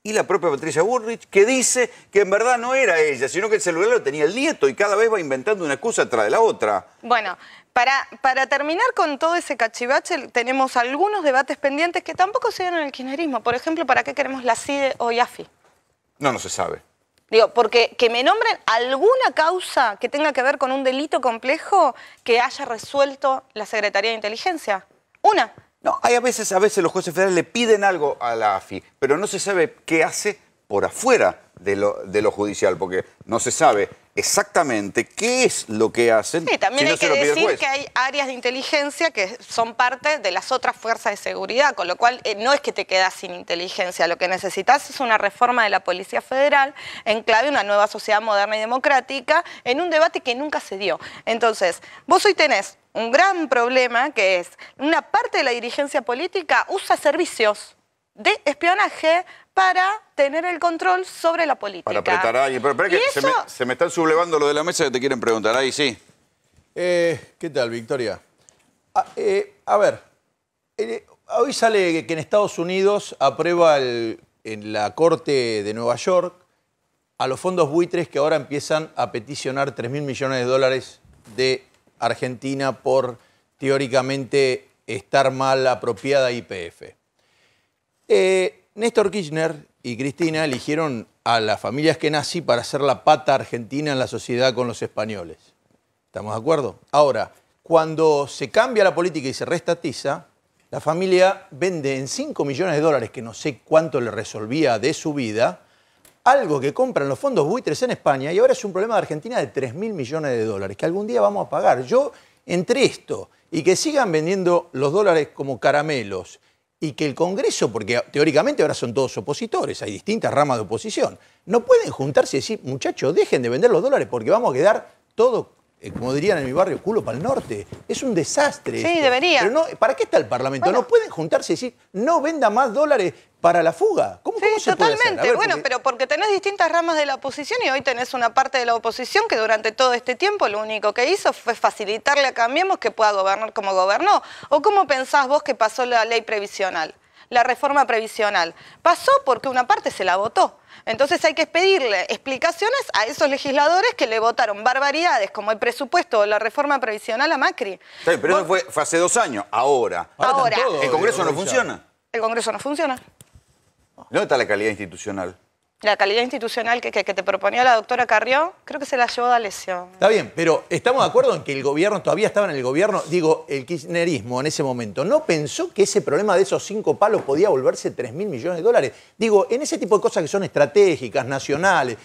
y la propia Patricia Bullrich, que dice que en verdad no era ella, sino que el celular lo tenía el nieto y cada vez va inventando una excusa tras de la otra. Bueno, para terminar con todo ese cachivache, tenemos algunos debates pendientes que tampoco se dan en el kirchnerismo. Por ejemplo, ¿para qué queremos la CIDE o IAFI? No se sabe. Digo, porque que me nombren alguna causa que tenga que ver con un delito complejo que haya resuelto la Secretaría de Inteligencia. Una. No, hay a veces los jueces federales le piden algo a la AFI, pero no se sabe qué hace por afuera de lo judicial, porque no se sabe exactamente qué es lo que hacen. Sí, también si hay no se que lo pide el decir juez. que hay áreas de inteligencia que son parte de las otras fuerzas de seguridad, con lo cual no es que te quedas sin inteligencia, lo que necesitas es una reforma de la Policía Federal en clave de una nueva sociedad moderna y democrática, en un debate que nunca se dio. Entonces, vos hoy tenés un gran problema que es una parte de la dirigencia política usa servicios de espionaje para tener el control sobre la política. Para apretar a alguien. Pero espera que se me están sublevando lo de la mesa que te quieren preguntar. Ahí sí. ¿Qué tal, Victoria? A ver, hoy sale que en Estados Unidos aprueba en la Corte de Nueva York a los fondos buitres que ahora empiezan a peticionar 3.000 millones de dólares de Argentina por, teóricamente, estar mal apropiada YPF. Néstor Kirchner y Cristina eligieron a las familias Schiaretti para hacer la pata argentina en la sociedad con los españoles. ¿Estamos de acuerdo? Ahora, cuando se cambia la política y se reestatiza, la familia vende en 5 millones de dólares, que no sé cuánto le resolvía de su vida, algo que compran los fondos buitres en España y ahora es un problema de Argentina de 3.000 millones de dólares, que algún día vamos a pagar. Yo, entre esto y que sigan vendiendo los dólares como caramelos, y que el Congreso, porque teóricamente ahora son todos opositores, hay distintas ramas de oposición, no pueden juntarse y decir, muchachos, dejen de vender los dólares porque vamos a quedar todo, como dirían en mi barrio, culo para el norte. Es un desastre. Sí, esto. debería. Pero no, ¿para qué está el Parlamento? Bueno. No pueden juntarse y decir, no venda más dólares para la fuga. ¿Cómo se puede hacer? Totalmente. Bueno, pero porque tenés distintas ramas de la oposición y hoy tenés una parte de la oposición que durante todo este tiempo lo único que hizo fue facilitarle a Cambiemos que pueda gobernar como gobernó. ¿O cómo pensás vos que pasó la ley previsional? La reforma previsional. Pasó porque una parte se la votó. Entonces hay que pedirle explicaciones a esos legisladores que le votaron barbaridades como el presupuesto o la reforma previsional a Macri. Sí, pero eso fue hace 2 años. Ahora. ¿El Congreso no funciona? El Congreso no funciona. ¿Dónde está la calidad institucional? La calidad institucional que te proponía la doctora Carrió, creo que se la llevó D'Alessio. Está bien, pero ¿estamos de acuerdo en que el gobierno, todavía estaba en el gobierno, digo, el kirchnerismo en ese momento, no pensó que ese problema de esos 5 palos podía volverse 3.000 millones de dólares? Digo, en ese tipo de cosas que son estratégicas, nacionales,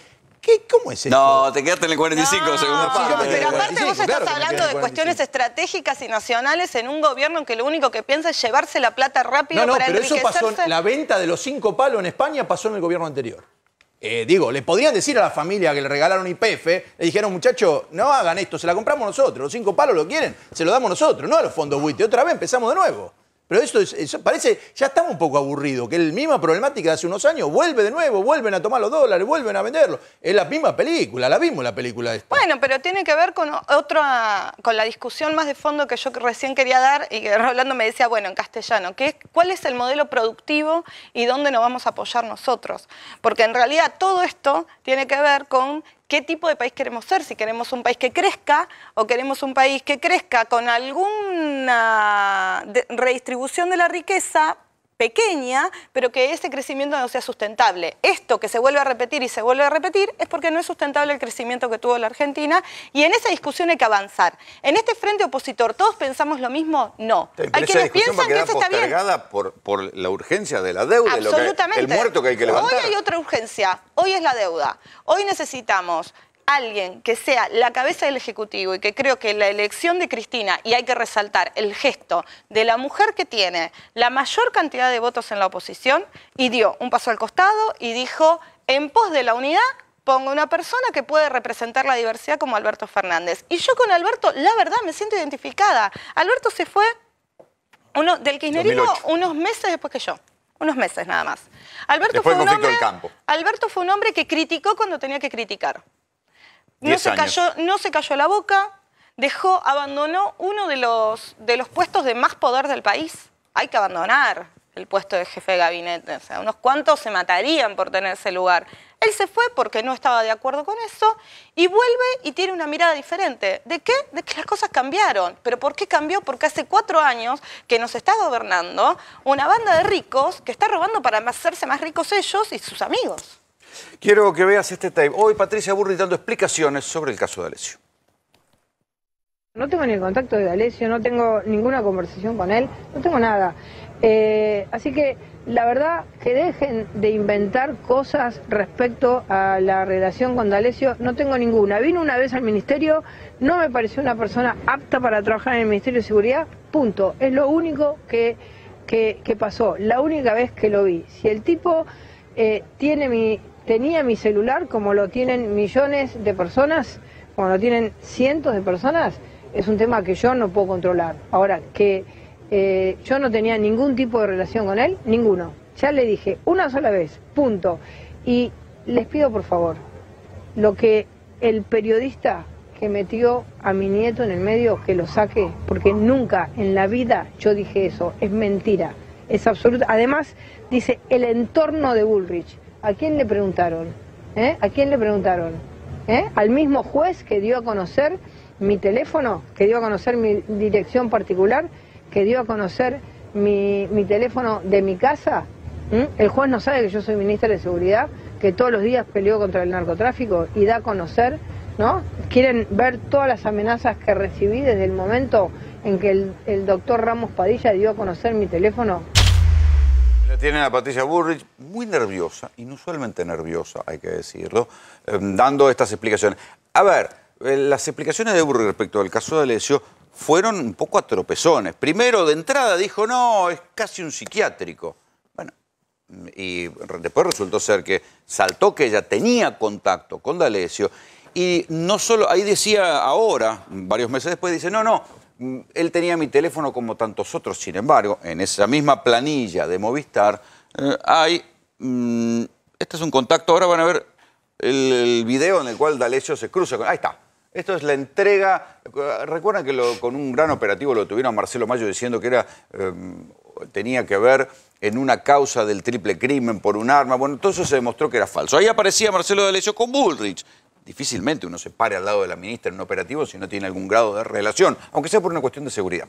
¿cómo es eso? No, te quedaste en el 45, segunda parte. Pero aparte vos estás hablando de cuestiones estratégicas y nacionales en un gobierno que lo único que piensa es llevarse la plata rápido para pero enriquecerse. eso pasó, la venta de los 5 palos en España pasó en el gobierno anterior. Le podrían decir a la familia que le regalaron YPF, le dijeron, muchachos, no hagan esto, se la compramos nosotros, los 5 palos lo quieren, se lo damos nosotros, no a los fondos buitres. Otra vez empezamos de nuevo. Pero eso parece, ya estamos un poco aburridos, que la misma problemática de hace unos años vuelve de nuevo, vuelven a tomar los dólares, vuelven a venderlos. Es la misma película, la vimos la película esta. Bueno, pero tiene que ver con la discusión más de fondo que yo recién quería dar y que Rolando me decía, bueno, en castellano, que es cuál es el modelo productivo y dónde nos vamos a apoyar nosotros. Porque en realidad todo esto tiene que ver con qué tipo de país queremos ser, si queremos un país que crezca o queremos un país que crezca con alguna redistribución de la riqueza pequeña, pero que ese crecimiento no sea sustentable. Esto que se vuelve a repetir y se vuelve a repetir es porque no es sustentable el crecimiento que tuvo la Argentina y en esa discusión hay que avanzar. En este frente opositor, ¿todos pensamos lo mismo? No. Hay quienes piensan que eso está bien. Postergada por la urgencia de la deuda, absolutamente. El muerto que hay que levantar. Hoy hay otra urgencia, hoy es la deuda. Hoy necesitamos alguien que sea la cabeza del Ejecutivo y que creo que la elección de Cristina, y hay que resaltar el gesto de la mujer que tiene la mayor cantidad de votos en la oposición y dio un paso al costado y dijo, en pos de la unidad, pongo una persona que puede representar la diversidad como Alberto Fernández. Y yo con Alberto, la verdad, me siento identificada. Alberto se fue del kirchnerismo 2008. Unos meses después que yo. Unos meses nada más. Alberto fue un hombre que criticó cuando tenía que criticar. No se cayó la boca, abandonó uno de los puestos de más poder del país. Hay que abandonar el puesto de jefe de gabinete. O sea, unos cuantos se matarían por tener ese lugar. Él se fue porque no estaba de acuerdo con eso y vuelve y tiene una mirada diferente. ¿De qué? De que las cosas cambiaron. ¿Pero por qué cambió? Porque hace 4 años que nos está gobernando una banda de ricos que está robando para hacerse más ricos ellos y sus amigos. Quiero que veas este tape. Hoy Patricia Bullrich dando explicaciones sobre el caso de D'Alessio. No tengo ni el contacto de D'Alessio, no tengo ninguna conversación con él, no tengo nada. Así que la verdad que dejen de inventar cosas respecto a la relación con D'Alessio, no tengo ninguna. Vino una vez al ministerio, no me pareció una persona apta para trabajar en el Ministerio de Seguridad, punto. Es lo único que pasó, la única vez que lo vi. Si el tipo tenía mi celular como lo tienen millones de personas, como lo tienen cientos de personas, es un tema que yo no puedo controlar. Ahora, que yo no tenía ningún tipo de relación con él, ninguno. Ya le dije una sola vez, punto. Y les pido por favor, lo que el periodista que metió a mi nieto en el medio, que lo saque, porque nunca en la vida yo dije eso, es mentira, es absoluta. Además, dice el entorno de Bullrich. ¿A quién le preguntaron? ¿A quién le preguntaron? ¿Al mismo juez que dio a conocer mi teléfono, que dio a conocer mi dirección particular, que dio a conocer mi teléfono de mi casa? El juez no sabe que yo soy ministra de Seguridad, que todos los días peleo contra el narcotráfico y da a conocer, ¿no? Quieren ver todas las amenazas que recibí desde el momento en que el doctor Ramos Padilla dio a conocer mi teléfono. La tienen a Patricia Bullrich muy nerviosa, inusualmente nerviosa, hay que decirlo, dando estas explicaciones. A ver, las explicaciones de Bullrich respecto al caso de D'Alessio fueron un poco a tropezones. Primero, de entrada, dijo, no, es casi un psiquiátrico. Bueno, y después resultó ser que saltó que ella tenía contacto con D'Alessio. Y no solo, ahí decía ahora, varios meses después, dice, no, él tenía mi teléfono como tantos otros. Sin embargo, en esa misma planilla de Movistar hay, este es un contacto, ahora van a ver el video en el cual D'Alessio se cruza con, ahí está. Esto es la entrega, recuerdan que con un gran operativo lo tuvieron a Marcelo Mayo diciendo que tenía que ver en una causa del triple crimen por un arma. Bueno, todo eso se demostró que era falso. Ahí aparecía Marcelo D'Alessio con Bullrich. Difícilmente uno se pare al lado de la ministra en un operativo si no tiene algún grado de relación, aunque sea por una cuestión de seguridad.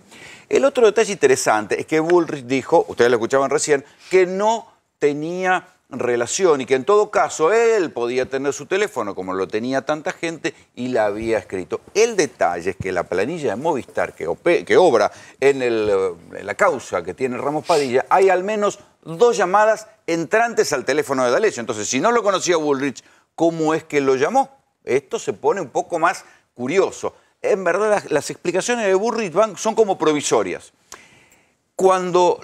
El otro detalle interesante es que Bullrich dijo, ustedes lo escuchaban recién, que no tenía relación y que en todo caso él podía tener su teléfono como lo tenía tanta gente y la había escrito. El detalle es que la planilla de Movistar que obra en la causa que tiene Ramos Padilla, hay al menos 2 llamadas entrantes al teléfono de D'Alessio. Entonces, si no lo conocía Bullrich, ¿cómo es que lo llamó? Esto se pone un poco más curioso. En verdad, las explicaciones de Bullrich son como provisorias. Cuando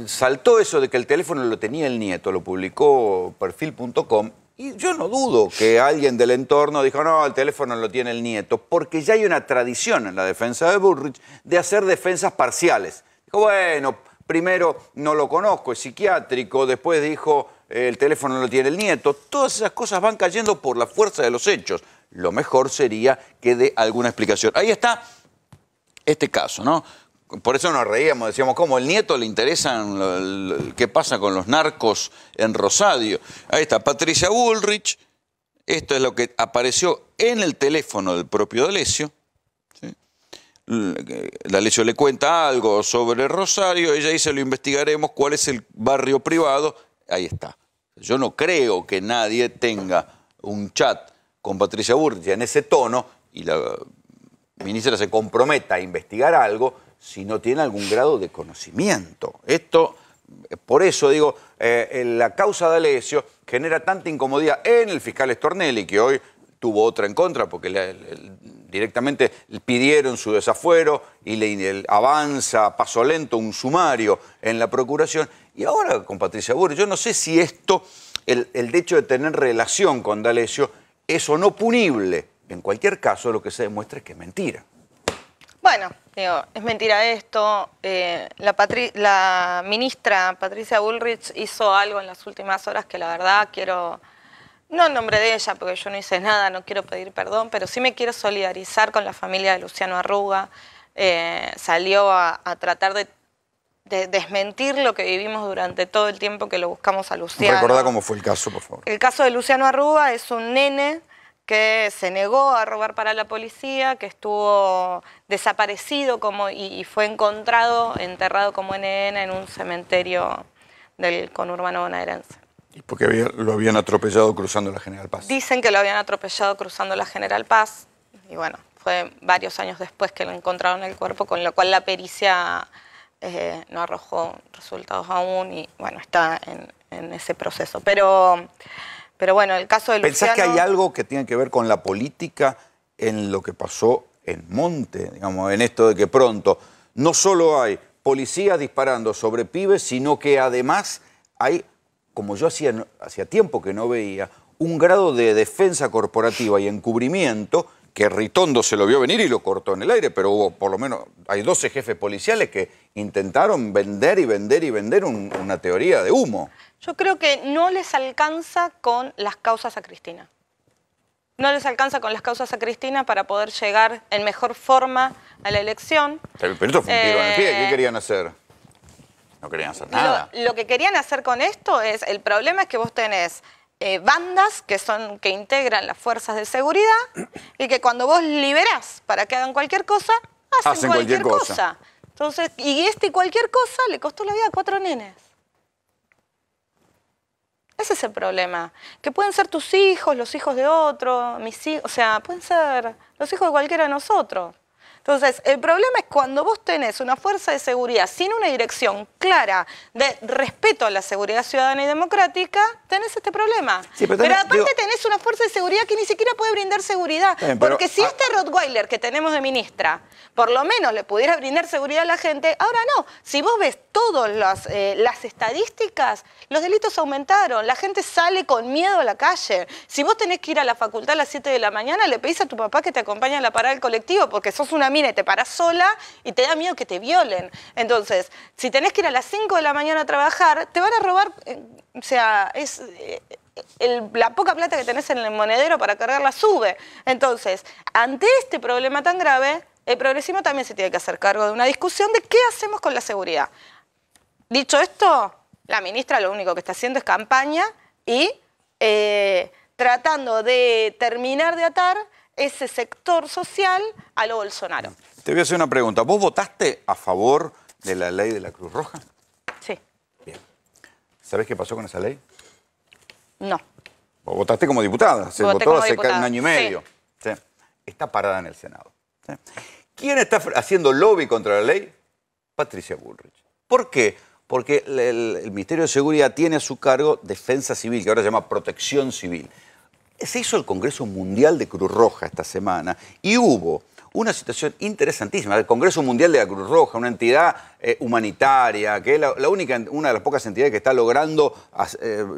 saltó eso de que el teléfono lo tenía el nieto, lo publicó perfil.com, y yo no dudo que alguien del entorno dijo, no, el teléfono lo tiene el nieto, porque ya hay una tradición en la defensa de Bullrich de hacer defensas parciales. Dijo, bueno, primero no lo conozco, es psiquiátrico, después dijo, el teléfono lo tiene el nieto. Todas esas cosas van cayendo por la fuerza de los hechos. Lo mejor sería que dé alguna explicación. Ahí está este caso, ¿no? Por eso nos reíamos, decíamos, ¿cómo el nieto le interesa qué pasa con los narcos en Rosario? Ahí está Patricia Bullrich. Esto es lo que apareció en el teléfono del propio D'Alessio. ¿Sí? D'Alessio le cuenta algo sobre Rosario. Ella dice, lo investigaremos, cuál es el barrio privado. Ahí está. Yo no creo que nadie tenga un chat con Patricia Bullrich en ese tono y la ministra se comprometa a investigar algo si no tiene algún grado de conocimiento. Esto, por eso digo, la causa de D'Alessio genera tanta incomodidad en el fiscal Stornelli, que hoy tuvo otra en contra porque directamente pidieron su desafuero y le avanza a paso lento un sumario en la procuración. Y ahora con Patricia Bullrich, yo no sé si esto, el hecho de tener relación con D'Alessio, es o no punible. En cualquier caso, lo que se demuestra es que es mentira. Bueno, digo, es mentira esto. La ministra Patricia Bullrich hizo algo en las últimas horas que la verdad quiero, no en nombre de ella, porque yo no hice nada, no quiero pedir perdón, pero sí me quiero solidarizar con la familia de Luciano Arruga. Salió a tratar de desmentir lo que vivimos durante todo el tiempo que lo buscamos a Luciano. Recordá cómo fue el caso, por favor. El caso de Luciano Arruga es un nene que se negó a robar para la policía, que estuvo desaparecido y fue enterrado como NN en un cementerio del conurbano bonaerense. Y porque lo habían atropellado cruzando la General Paz. Dicen que lo habían atropellado cruzando la General Paz. Y bueno, fue varios años después que lo encontraron el cuerpo, con lo cual la pericia no arrojó resultados aún y bueno, está en ese proceso. Pero bueno, el caso de Luciano... ¿Pensás que hay algo que tiene que ver con la política en lo que pasó en Monte? Digamos, en esto de que pronto no solo hay policías disparando sobre pibes, sino que además hay, como yo hacía tiempo que no veía, un grado de defensa corporativa y encubrimiento que Ritondo se lo vio venir y lo cortó en el aire, pero hubo por lo menos, hay 12 jefes policiales que intentaron vender y vender y vender una teoría de humo. Yo creo que no les alcanza con las causas a Cristina. No les alcanza con las causas a Cristina para poder llegar en mejor forma a la elección. Pero esto fue un tiro en el pie. ¿Qué querían hacer? No querían hacer nada. Lo que querían hacer con esto es, el problema es que vos tenés bandas que integran las fuerzas de seguridad y que cuando vos liberás para que hagan cualquier cosa, hacen cualquier cosa. Entonces, y cualquier cosa le costó la vida a 4 nenes. Ese es el problema. Que pueden ser tus hijos, los hijos de otro, mis hijos, o sea, pueden ser los hijos de cualquiera de nosotros. Entonces, el problema es cuando vos tenés una fuerza de seguridad sin una dirección clara de respeto a la seguridad ciudadana y democrática, tenés este problema. Sí, pero aparte tenés una fuerza de seguridad que ni siquiera puede brindar seguridad. Porque si este Rottweiler que tenemos de ministra, por lo menos le pudiera brindar seguridad a la gente, ahora no. Si vos ves todas las estadísticas, los delitos aumentaron, la gente sale con miedo a la calle. Si vos tenés que ir a la facultad a las 7 de la mañana, le pedís a tu papá que te acompañe a la parada del colectivo porque sos una mina y te parás sola y te da miedo que te violen. Entonces, si tenés que ir a las 5 de la mañana a trabajar, te van a robar, o sea, es... la poca plata que tenés en el monedero para cargarla sube. Entonces, ante este problema tan grave, el progresismo también se tiene que hacer cargo de una discusión de qué hacemos con la seguridad. Dicho esto, la ministra lo único que está haciendo es campaña y tratando de terminar de atar ese sector social a lo Bolsonaro. Te voy a hacer una pregunta. ¿Vos votaste a favor de la ley de la Cruz Roja? Sí. Bien. ¿Sabés qué pasó con esa ley? No. Vos votaste como diputada. Se votó hace un año y medio. Sí. Sí. Está parada en el Senado. ¿Sí? ¿Quién está haciendo lobby contra la ley? Patricia Bullrich. ¿Por qué? Porque el Ministerio de Seguridad tiene a su cargo Defensa Civil, que ahora se llama Protección Civil. Se hizo el Congreso Mundial de Cruz Roja esta semana y hubo una situación interesantísima. El Congreso Mundial de la Cruz Roja, una entidad humanitaria, que es una de las pocas entidades que está logrando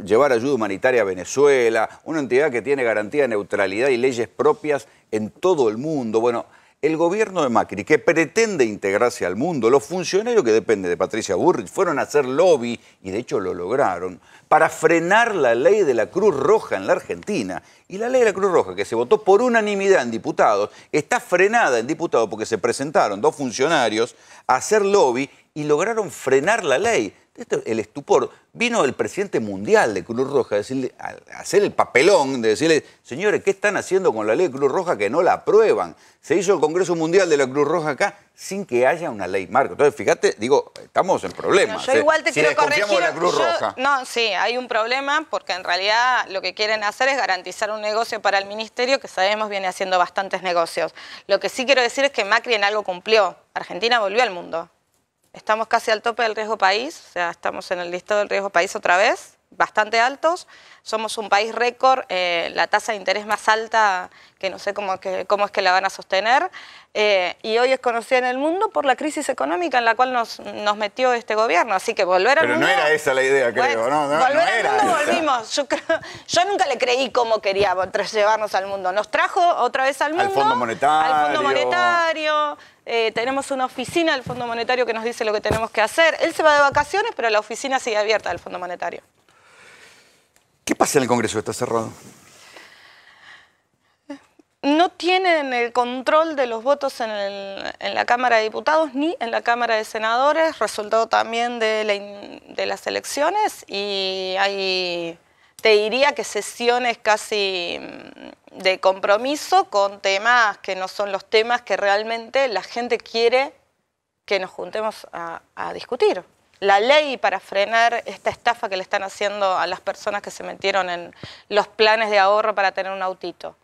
llevar ayuda humanitaria a Venezuela, una entidad que tiene garantía de neutralidad y leyes propias en todo el mundo. Bueno, el gobierno de Macri, que pretende integrarse al mundo, los funcionarios que dependen de Patricia Bullrich fueron a hacer lobby, y de hecho lo lograron, para frenar la ley de la Cruz Roja en la Argentina. Y la ley de la Cruz Roja, que se votó por unanimidad en diputados, está frenada en diputados porque se presentaron 2 funcionarios a hacer lobby y lograron frenar la ley. El estupor. Vino el presidente mundial de Cruz Roja a hacer el papelón de decirle, señores, ¿qué están haciendo con la ley de Cruz Roja que no la aprueban? Se hizo el Congreso Mundial de la Cruz Roja acá sin que haya una ley marco. Entonces, fíjate, digo, estamos en problemas. Yo igual te quiero corregir. De la Cruz Roja. No, sí, hay un problema porque en realidad lo que quieren hacer es garantizar un negocio para el ministerio que sabemos viene haciendo bastantes negocios. Lo que sí quiero decir es que Macri en algo cumplió. Argentina volvió al mundo. Estamos casi al tope del riesgo país, o sea, estamos en el listado del riesgo país otra vez, bastante altos. Somos un país récord, la tasa de interés más alta, que no sé cómo es que la van a sostener. Y hoy es conocida en el mundo por la crisis económica en la cual nos metió este gobierno. Así que volver al mundo... Pero no era esa la idea, creo, ¿no? Volver al mundo volvimos. Yo nunca le creí cómo quería llevarnos al mundo. Nos trajo otra vez al mundo. Al Fondo Monetario. Al Fondo Monetario. Tenemos una oficina del Fondo Monetario que nos dice lo que tenemos que hacer. Él se va de vacaciones, pero la oficina sigue abierta del Fondo Monetario. ¿Qué pasa en el Congreso? ¿Está cerrado? No tienen el control de los votos en la Cámara de Diputados ni en la Cámara de Senadores, resultado también de las elecciones, y hay, te diría que sesiones casi de compromiso con temas que no son los temas que realmente la gente quiere que nos juntemos a discutir. la ley para frenar esta estafa que le están haciendo a las personas que se metieron en los planes de ahorro para tener un autito.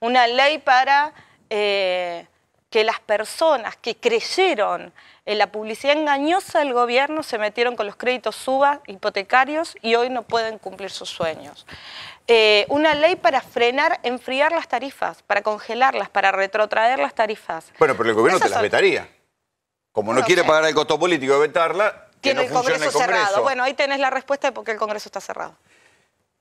Una ley para que las personas que creyeron en la publicidad engañosa del gobierno se metieron con los créditos SUBA hipotecarios y hoy no pueden cumplir sus sueños. Una ley para frenar, enfriar las tarifas, para congelarlas, para retrotraer las tarifas. Bueno, pero el gobierno te las vetaría. Como no quiere pagar el costo político de vetarla, que no tiene el funcione Congreso el Congreso. cerrado. Bueno, ahí tenés la respuesta de por qué el Congreso está cerrado.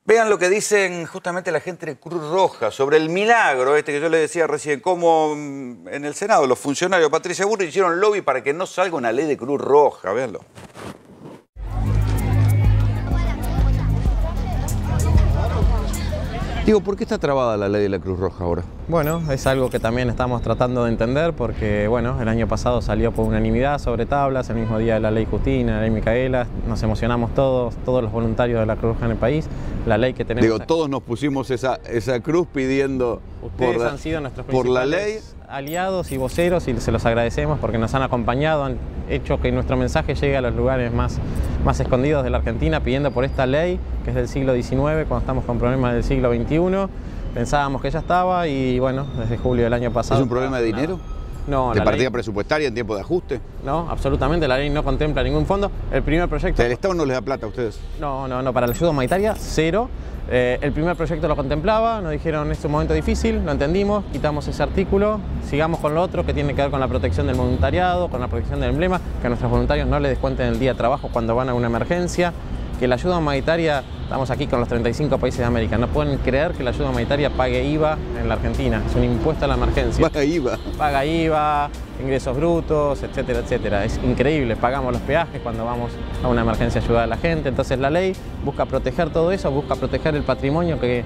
Vean lo que dicen justamente la gente de Cruz Roja sobre el milagro que yo les decía recién, cómo en el Senado los funcionarios de Patricia Bullrich hicieron lobby para que no salga una ley de Cruz Roja. Véanlo. Digo, ¿por qué está trabada la ley de la Cruz Roja ahora? Bueno, es algo que también estamos tratando de entender porque, bueno, el año pasado salió por unanimidad sobre tablas, el mismo día de la ley Justina, la ley Micaela, nos emocionamos todos los voluntarios de la Cruz Roja en el país, la ley que tenemos... Digo, todos nos pusimos esa cruz pidiendo Ustedes han sido nuestros por la principales ley. aliados y voceros y se los agradecemos porque nos han acompañado, han hecho que nuestro mensaje llegue a los lugares más escondidos de la Argentina pidiendo por esta ley que es del siglo XIX, cuando estamos con problemas del siglo XXI. Pensábamos que ya estaba y bueno, desde julio del año pasado... ¿Es un problema de dinero? No, ¿De partida presupuestaria en tiempo de ajuste? No, absolutamente, la ley no contempla ningún fondo. El primer proyecto... ¿El Estado no les da plata a ustedes? No, para la ayuda humanitaria, cero. El primer proyecto lo contemplaba, nos dijeron es un momento difícil, lo entendimos, quitamos ese artículo, sigamos con lo otro que tiene que ver con la protección del voluntariado, con la protección del emblema, que a nuestros voluntarios no les descuenten el día de trabajo cuando van a una emergencia, que la ayuda humanitaria, estamos aquí con los 35 países de América, no pueden creer que la ayuda humanitaria pague IVA en la Argentina, es un impuesto a la emergencia. Paga IVA. Paga IVA, ingresos brutos, etcétera, etcétera. Es increíble, pagamos los peajes cuando vamos a una emergencia a ayudar a la gente. Entonces la ley busca proteger todo eso, busca proteger el patrimonio que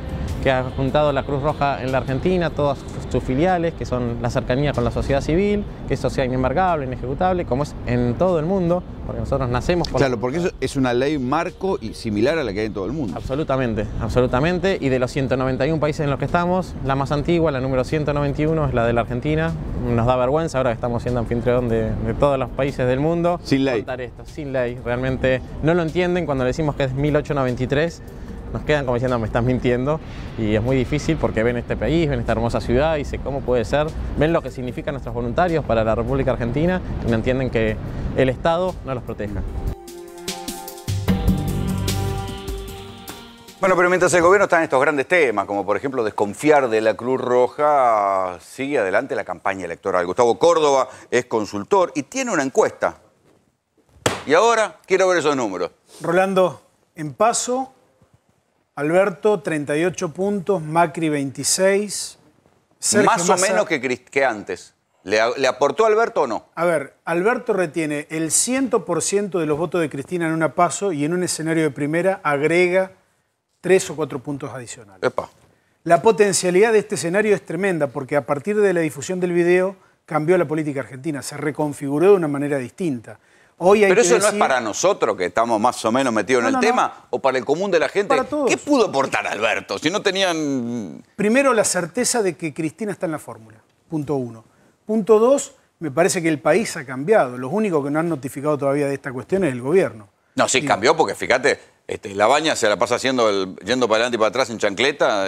ha juntado la Cruz Roja en la Argentina, todas sus filiales, que son la cercanía con la sociedad civil, que eso sea inembargable, inejecutable, como es en todo el mundo, porque nosotros nacemos por... Claro, porque eso es una ley marco y similar a la que hay en todo el mundo. Absolutamente, absolutamente. Y de los 191 países en los que estamos, la más antigua, la número 191, es la de la Argentina. Nos da vergüenza ahora que estamos siendo anfitrión de todos los países del mundo. Sin ley. Contar esto, sin ley. Realmente no lo entienden cuando le decimos que es 1893. Nos quedan como diciendo, me estás mintiendo, y es muy difícil porque ven este país, ven esta hermosa ciudad y dicen, ¿cómo puede ser? Ven lo que significan nuestros voluntarios para la República Argentina y no entienden que el Estado no los proteja. Bueno, pero mientras el gobierno está en estos grandes temas, como por ejemplo desconfiar de la Cruz Roja, sigue adelante la campaña electoral. Gustavo Córdoba es consultor y tiene una encuesta. Y ahora quiero ver esos números. Rolando, en Paso, Alberto 38 puntos, Macri 26. Sergio Más o Massa, menos que antes. ¿Le aportó Alberto o no? A ver, Alberto retiene el 100% de los votos de Cristina en una Paso y en un escenario de primera agrega 3 o 4 puntos adicionales. Epa. La potencialidad de este escenario es tremenda porque a partir de la difusión del video cambió la política argentina, se reconfiguró de una manera distinta. Hoy hay Pero que eso decir... no es para nosotros, que estamos más o menos metidos en el tema, o para el común de la gente. Para todos. ¿Qué pudo aportar Alberto? Si no tenían... Primero, la certeza de que Cristina está en la fórmula, punto 1. Punto 2, me parece que el país ha cambiado. Los únicos que no han notificado todavía de esta cuestión es el gobierno. No, sí, cambió porque fíjate, la Baña se la pasa haciendo yendo para adelante y para atrás en chancleta,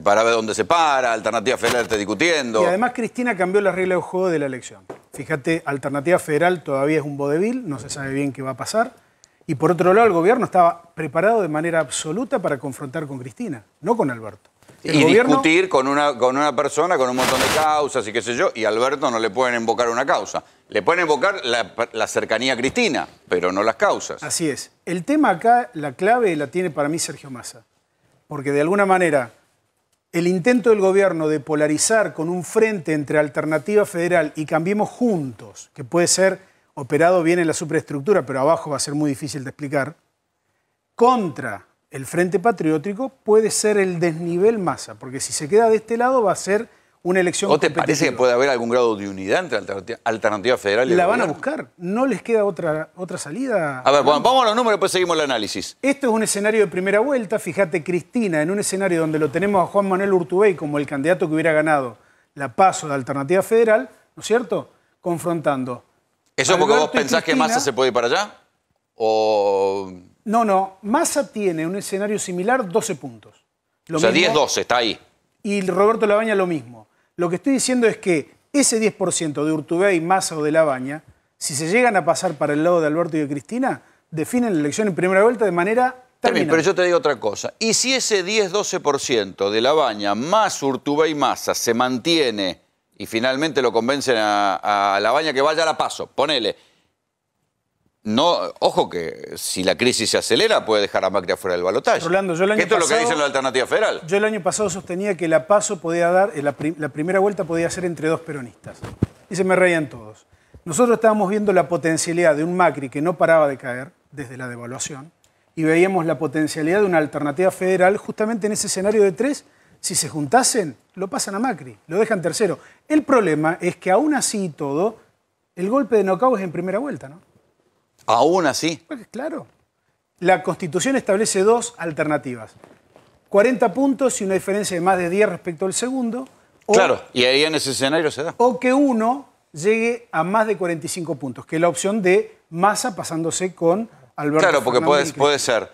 para ver dónde se para, Alternativa Federal está discutiendo. Y además Cristina cambió las reglas de juego de la elección. Fíjate, Alternativa Federal todavía es un vodevil, no se sabe bien qué va a pasar. Y por otro lado, el gobierno estaba preparado de manera absoluta para confrontar con Cristina, no con Alberto. Y discutir con una persona con un montón de causas y qué sé yo, y a Alberto no le pueden invocar una causa. Le pueden invocar la cercanía a Cristina, pero no las causas. Así es. El tema acá, la clave la tiene para mí Sergio Massa. Porque de alguna manera, el intento del gobierno de polarizar con un frente entre Alternativa Federal y Cambiemos Juntos, que puede ser operado bien en la superestructura, pero abajo va a ser muy difícil de explicar, contra el Frente Patriótico puede ser el desnivel Massa, porque si se queda de este lado va a ser una elección ¿O te parece que puede haber algún grado de unidad entre Alternativa Federal y el La van a gobierno? buscar, no les queda otra salida. A ver, bueno, vamos a los números y después seguimos el análisis. Esto es un escenario de primera vuelta, fíjate Cristina, en un escenario donde lo tenemos a Juan Manuel Urtubey como el candidato que hubiera ganado la PASO de Alternativa Federal, ¿no es cierto? Confrontando. ¿Eso porque Alberto vos pensás que Cristina, Massa se puede ir para allá? o...? No. Massa tiene un escenario similar, 12 puntos. O sea, 10-12, está ahí. Y Roberto Labaña lo mismo. Lo que estoy diciendo es que ese 10% de Urtubey, Massa o de Labaña, si se llegan a pasar para el lado de Alberto y de Cristina, definen la elección en primera vuelta de manera terminante. Pero yo te digo otra cosa. ¿Y si ese 10-12% de Labaña más Urtubey y Massa se mantiene y finalmente lo convencen a Labaña que vaya a la PASO? Ponele. No, ojo que si la crisis se acelera puede dejar a Macri afuera del balotaje. Rolando, yo el año Esto es lo que pasado- dice la Alternativa Federal. Yo el año pasado sostenía que la PASO podía dar, la primera vuelta podía ser entre dos peronistas. Y se me reían todos. Nosotros estábamos viendo la potencialidad de un Macri que no paraba de caer desde la devaluación y veíamos la potencialidad de una alternativa federal justamente en ese escenario de 3. Si se juntasen, lo pasan a Macri, lo dejan tercero. El problema es que aún así y todo, el golpe de knockout es en primera vuelta, ¿no? ¿Aún así? Pues claro. La Constitución establece 2 alternativas. 40 puntos y una diferencia de más de 10 respecto al segundo. Claro, y ahí en ese escenario se da. O que uno llegue a más de 45 puntos, que es la opción de Massa pasándose con Alberto Claro, porque Fernández y puede ser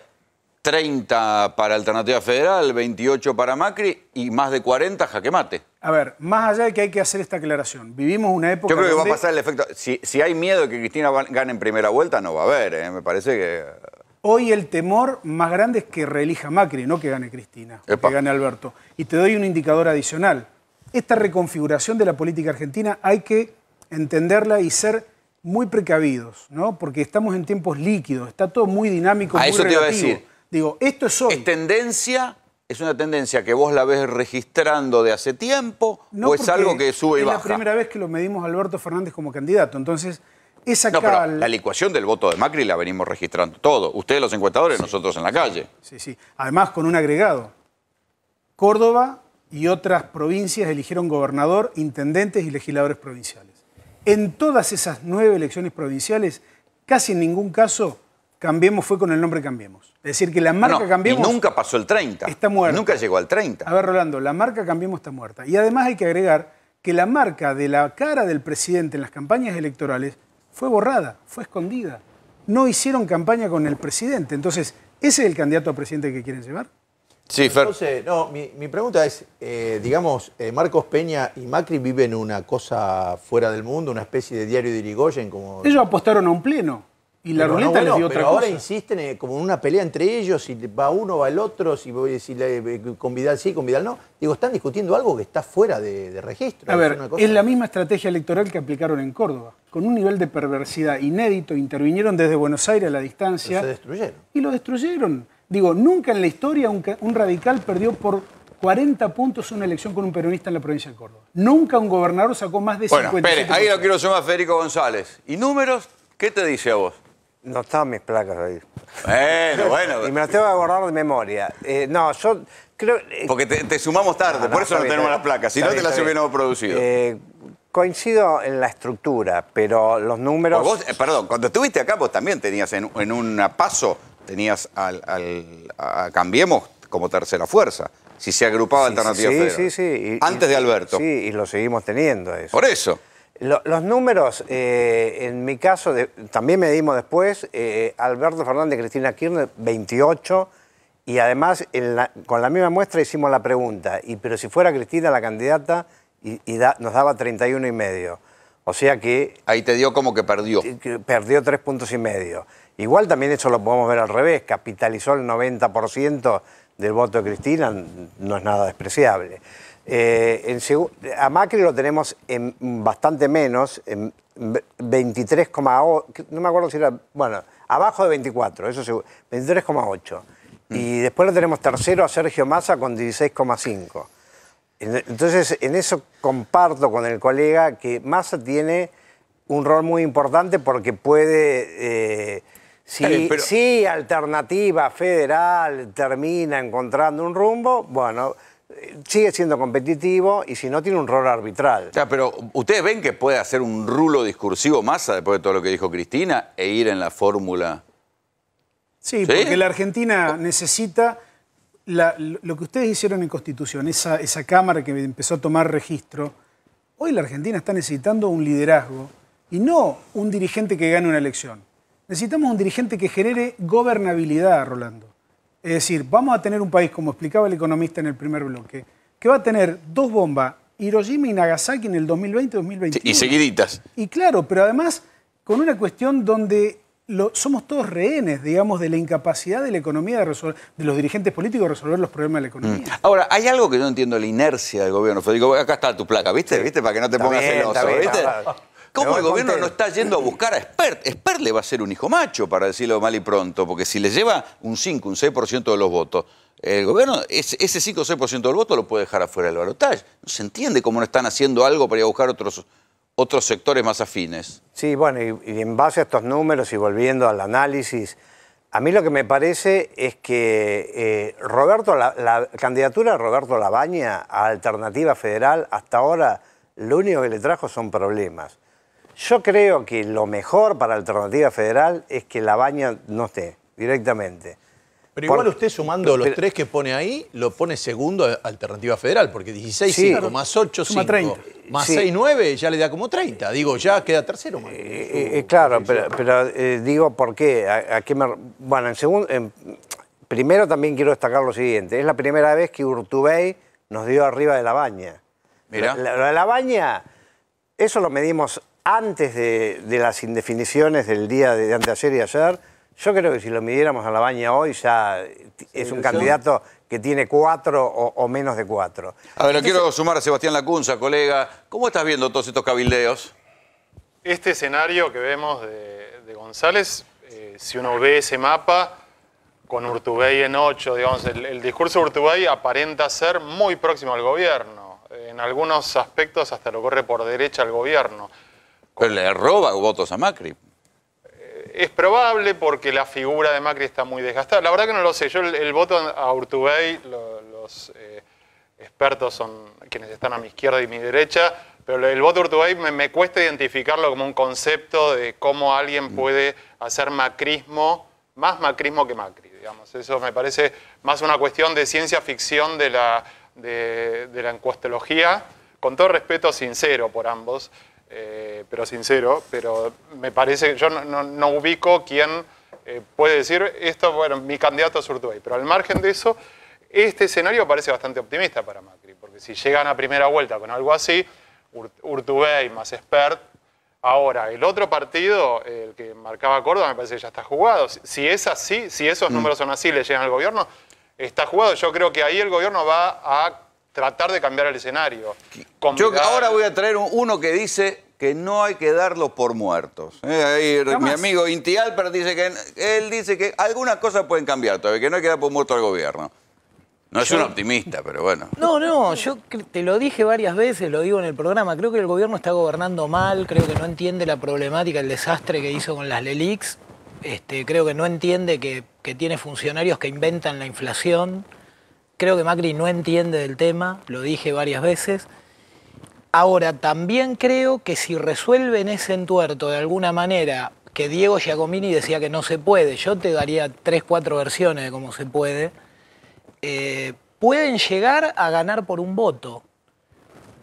30 para Alternativa Federal, 28 para Macri y más de 40 jaque mate. A ver, más allá de que hay que hacer esta aclaración, vivimos una época Yo creo que va a donde pasar el efecto. Si hay miedo de que Cristina gane en primera vuelta, no va a haber. Me parece que... hoy el temor más grande es que reelija Macri, no que gane Cristina, o que gane Alberto. Y te doy un indicador adicional. Esta reconfiguración de la política argentina hay que entenderla y ser muy precavidos, ¿no? Porque estamos en tiempos líquidos, está todo muy dinámico, muy eso te iba a relativo. decir. Digo, esto es hoy. ¿Es una tendencia que vos la ves registrando de hace tiempo No, o es porque algo que sube y es baja? la primera vez que lo medimos a Alberto Fernández como candidato. Entonces, esa No, pero la licuación del voto de Macri la venimos registrando todo. Ustedes los encuestadores, nosotros en la calle. Sí. Además, con un agregado. Córdoba y otras provincias eligieron gobernador, intendentes y legisladores provinciales. En todas esas 9 elecciones provinciales, casi en ningún caso, Cambiemos fue con el nombre Cambiemos. Es decir, que la marca Cambiemos... Y nunca pasó el 30. Está muerta. Nunca llegó al 30. A ver, Rolando, la marca Cambiemos está muerta. Y además hay que agregar que la marca de la cara del presidente en las campañas electorales fue borrada, fue escondida. No hicieron campaña con el presidente. Entonces, ¿ese es el candidato a presidente que quieren llevar? Sí, Fer. Entonces, no, mi pregunta es, digamos, Marcos Peña y Macri viven una cosa fuera del mundo, una especie de diario de Irigoyen como... Ellos apostaron a un pleno y la ruleta les dio otra pero cosa. ahora insisten como en una pelea entre ellos, si va uno, va el otro, si con Vidal sí, con Vidal no. Digo, están discutiendo algo que está fuera de registro. A ver, una cosa... es la misma estrategia electoral que aplicaron en Córdoba. Con un nivel de perversidad inédito, intervinieron desde Buenos Aires a la distancia. Pero se destruyeron. Y lo destruyeron. Digo, nunca en la historia un radical perdió por 40 puntos una elección con un peronista en la provincia de Córdoba. Nunca un gobernador sacó más de 57%. Bueno, espere, ahí lo quiero sumar a Federico González. ¿Y números? ¿Qué te dice a vos? No estaban mis placas ahí. Bueno. Y me las tengo que acordar de memoria. No, yo creo... Porque te sumamos tarde, por eso no tenemos las placas. Si no, te las hubiéramos producido. Coincido en la estructura, pero los números... Vos, perdón, cuando estuviste acá, vos también tenías en una paso, tenías a Cambiemos como tercera fuerza. Si se agrupaba Alternativa Federal. Sí. Antes de Alberto. Sí, y lo seguimos teniendo eso. Por eso. Los números, en mi caso, también medimos después, Alberto Fernández y Cristina Kirchner, 28, y además con la misma muestra hicimos la pregunta, pero si fuera Cristina la candidata, nos daba 31,5. O sea que... Ahí te dio como que perdió. Perdió 3,5 puntos. Igual también eso lo podemos ver al revés, capitalizó el 90% del voto de Cristina, no es nada despreciable. A Macri lo tenemos en bastante menos, en 23,8, no me acuerdo si era, bueno, abajo de 24, eso seguro, 23,8. Y después lo tenemos tercero a Sergio Massa con 16,5. Entonces, en eso comparto con el colega que Massa tiene un rol muy importante porque puede... Si Alternativa Federal termina encontrando un rumbo, bueno, sigue siendo competitivo y si no, tiene un rol arbitral. Ya, pero ¿ustedes ven que puede hacer un rulo discursivo Massa después de todo lo que dijo Cristina e ir en la fórmula? Sí, porque la Argentina necesita lo que ustedes hicieron en Constitución, esa Cámara que empezó a tomar registro. Hoy la Argentina está necesitando un liderazgo y no un dirigente que gane una elección. necesitamos un dirigente que genere gobernabilidad, Rolando. Es decir, vamos a tener un país, como explicaba el economista en el primer bloque, que va a tener 2 bombas, Hiroshima y Nagasaki en el 2020-2021. Y seguiditas. Y claro, pero además con una cuestión donde somos todos rehenes, digamos, de la incapacidad de la economía de los dirigentes políticos de resolver los problemas de la economía. Ahora, hay algo que yo no entiendo, la inercia del gobierno. Federico, acá está tu placa, ¿viste? ¿Viste? Para que no te pongas celoso, ¿viste? ¿Cómo el gobierno no está yendo a buscar a Espert? Espert le va a ser un hijo macho, para decirlo mal y pronto, porque si le lleva un 5, un 6% de los votos, el gobierno, ese 5 o 6% del voto lo puede dejar afuera del balotaje. No se entiende cómo no están haciendo algo para ir a buscar otros sectores más afines. Sí, bueno, y en base a estos números y volviendo al análisis, a mí lo que me parece es que la candidatura de Roberto Labaña a Alternativa Federal hasta ahora lo único que le trajo son problemas. Yo creo que lo mejor para Alternativa Federal es que Labaña no esté directamente. Pero igual usted sumando los 3 que pone ahí, lo pone segundo a Alternativa Federal, porque 16,5 más 8,5 más 6,9 ya le da como 30. Digo, ya queda tercero. Claro, pero digo por qué. Bueno, primero también quiero destacar lo siguiente. Es la primera vez que Urtubey nos dio arriba de Labaña. Mirá. Lo de Labaña, eso lo medimos antes de las indefiniciones del día de anteayer y ayer. Yo creo que si lo midiéramos a Labaña hoy ya es un candidato que tiene 4 o menos de 4. A ver, quiero sumar a Sebastián Lacunza, colega. ¿Cómo estás viendo todos estos cabildeos? Este escenario que vemos de González, si uno ve ese mapa, con Urtubey en 8, digamos, el discurso de Urtubey aparenta ser muy próximo al gobierno. En algunos aspectos hasta lo corre por derecha al gobierno. Pero le roba votos a Macri. Es probable porque la figura de Macri está muy desgastada. La verdad que no lo sé. Yo el voto a Urtubey, los expertos son quienes están a mi izquierda y mi derecha, pero el voto a Urtubey me cuesta identificarlo como un concepto de cómo alguien puede hacer macrismo, más macrismo que Macri, digamos. Eso me parece más una cuestión de ciencia ficción de la encuestología, con todo respeto sincero por ambos. Pero me parece que yo no ubico quién puede decir esto, bueno, mi candidato es Urtubey. Pero al margen de eso, este escenario parece bastante optimista para Macri, porque si llegan a primera vuelta con algo así, Urtubey más Espert, ahora el otro partido, el que marcaba Córdoba, me parece que ya está jugado. Si es así, si esos números son así, le llegan al gobierno, está jugado. Yo creo que ahí el gobierno va a tratar de cambiar el escenario. Yo ahora voy a traer uno que dice que no hay que darlos por muertos. Ahí mi amigo Inti Alper dice que algunas cosas pueden cambiar todavía, que no hay que dar por muerto al gobierno. No es un optimista, pero bueno. No, yo te lo dije varias veces, lo digo en el programa, creo que el gobierno está gobernando mal, creo que no entiende la problemática, el desastre que hizo con las LELIQs, creo que no entiende que tiene funcionarios que inventan la inflación. Creo que Macri no entiende del tema, lo dije varias veces. Ahora, también creo que si resuelven ese entuerto de alguna manera, que Diego Giacomini decía que no se puede, yo te daría 3, 4 versiones de cómo se puede, pueden llegar a ganar por un voto.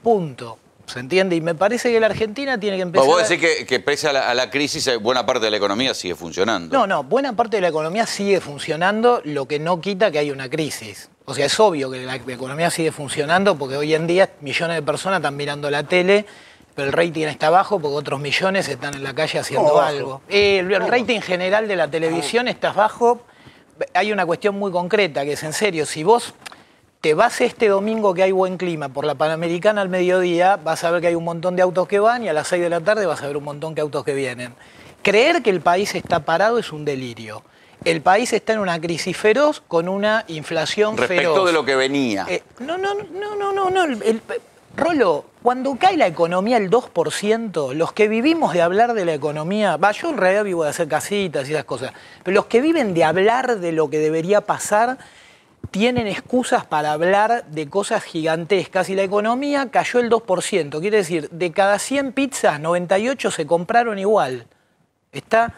Punto. ¿Se entiende? Y me parece que la Argentina tiene que empezar... Vos decís que pese a la crisis, buena parte de la economía sigue funcionando. No, buena parte de la economía sigue funcionando, lo que no quita que hay una crisis. O sea, es obvio que la economía sigue funcionando porque hoy en día millones de personas están mirando la tele, pero el rating está bajo porque otros millones están en la calle haciendo algo. El rating general de la televisión está bajo. Hay una cuestión muy concreta, que es en serio, si vos te vas este domingo que hay buen clima por la Panamericana al mediodía, vas a ver que hay un montón de autos que van y a las 6 de la tarde vas a ver un montón de autos que vienen. Creer que el país está parado es un delirio. El país está en una crisis feroz con una inflación feroz. Respecto de lo que venía. No. Rolo, cuando cae la economía el 2%, los que vivimos de hablar de la economía, yo en realidad vivo de hacer casitas y esas cosas, pero los que viven de hablar de lo que debería pasar tienen excusas para hablar de cosas gigantescas y la economía cayó el 2%. Quiere decir, de cada 100 pizzas, 98 se compraron igual. ¿Está?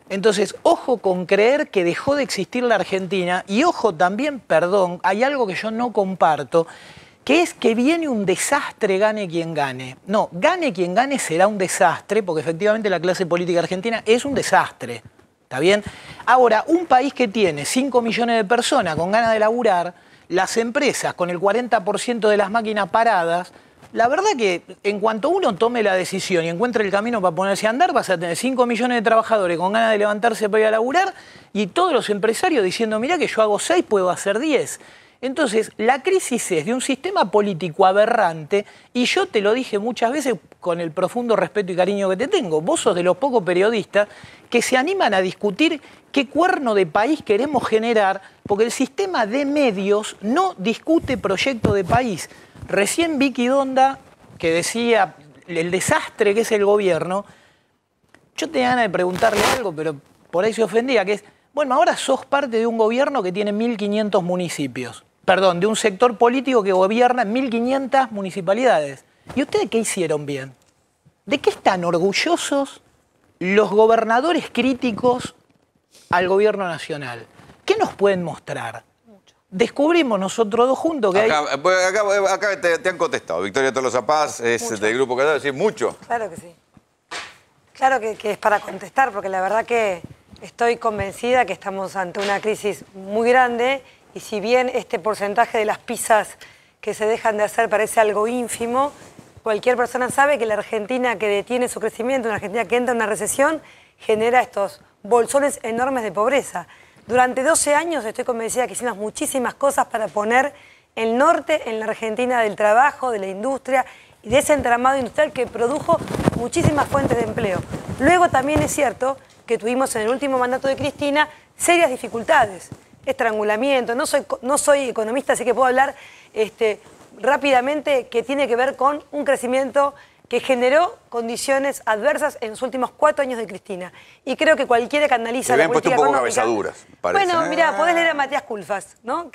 Entonces, ojo con creer que dejó de existir la Argentina y ojo también, perdón, hay algo que yo no comparto, que es que viene un desastre, gane quien gane. No, gane quien gane será un desastre, porque efectivamente la clase política argentina es un desastre. ¿Está bien? Ahora, un país que tiene 5 millones de personas con ganas de laburar, las empresas con el 40% de las máquinas paradas, la verdad que en cuanto uno tome la decisión y encuentre el camino para ponerse a andar, vas a tener 5 millones de trabajadores con ganas de levantarse para ir a laburar y todos los empresarios diciendo, mirá que yo hago 6, puedo hacer 10. Entonces, la crisis es de un sistema político aberrante y yo te lo dije muchas veces con el profundo respeto y cariño que te tengo. Vos sos de los pocos periodistas que se animan a discutir qué cuerno de país queremos generar, porque el sistema de medios no discute proyecto de país. Recién Vicky Donda, que decía el desastre que es el gobierno, yo tenía ganas de preguntarle algo, pero por ahí se ofendía, que es, bueno, ahora sos parte de un gobierno que tiene 1.500 municipios. Perdón, de un sector político que gobierna en 1.500 municipalidades. ¿Y ustedes qué hicieron bien? ¿De qué están orgullosos los gobernadores críticos al gobierno nacional? ¿Qué nos pueden mostrar? Descubrimos nosotros dos juntos que acá te han contestado. Victoria Tolosa Paz es del Grupo Catalá, decir mucho. Claro que sí. Claro que es para contestar, porque la verdad que estoy convencida que estamos ante una crisis muy grande y si bien este porcentaje de las pizzas que se dejan de hacer parece algo ínfimo, cualquier persona sabe que la Argentina que detiene su crecimiento, una Argentina que entra en una recesión, genera estos bolsones enormes de pobreza. Durante 12 años estoy convencida que hicimos muchísimas cosas para poner el norte en la Argentina del trabajo, de la industria y de ese entramado industrial que produjo muchísimas fuentes de empleo. Luego también es cierto que tuvimos en el último mandato de Cristina serias dificultades, estrangulamiento. No soy economista, así que puedo hablar rápidamente, que tiene que ver con un crecimiento que generó condiciones adversas en los últimos 4 años de Cristina. Y creo que cualquiera que analiza la política económica... puesto un poco cabezaduras, parece. Bueno, mirá, podés leer a Matías Culfas, ¿no?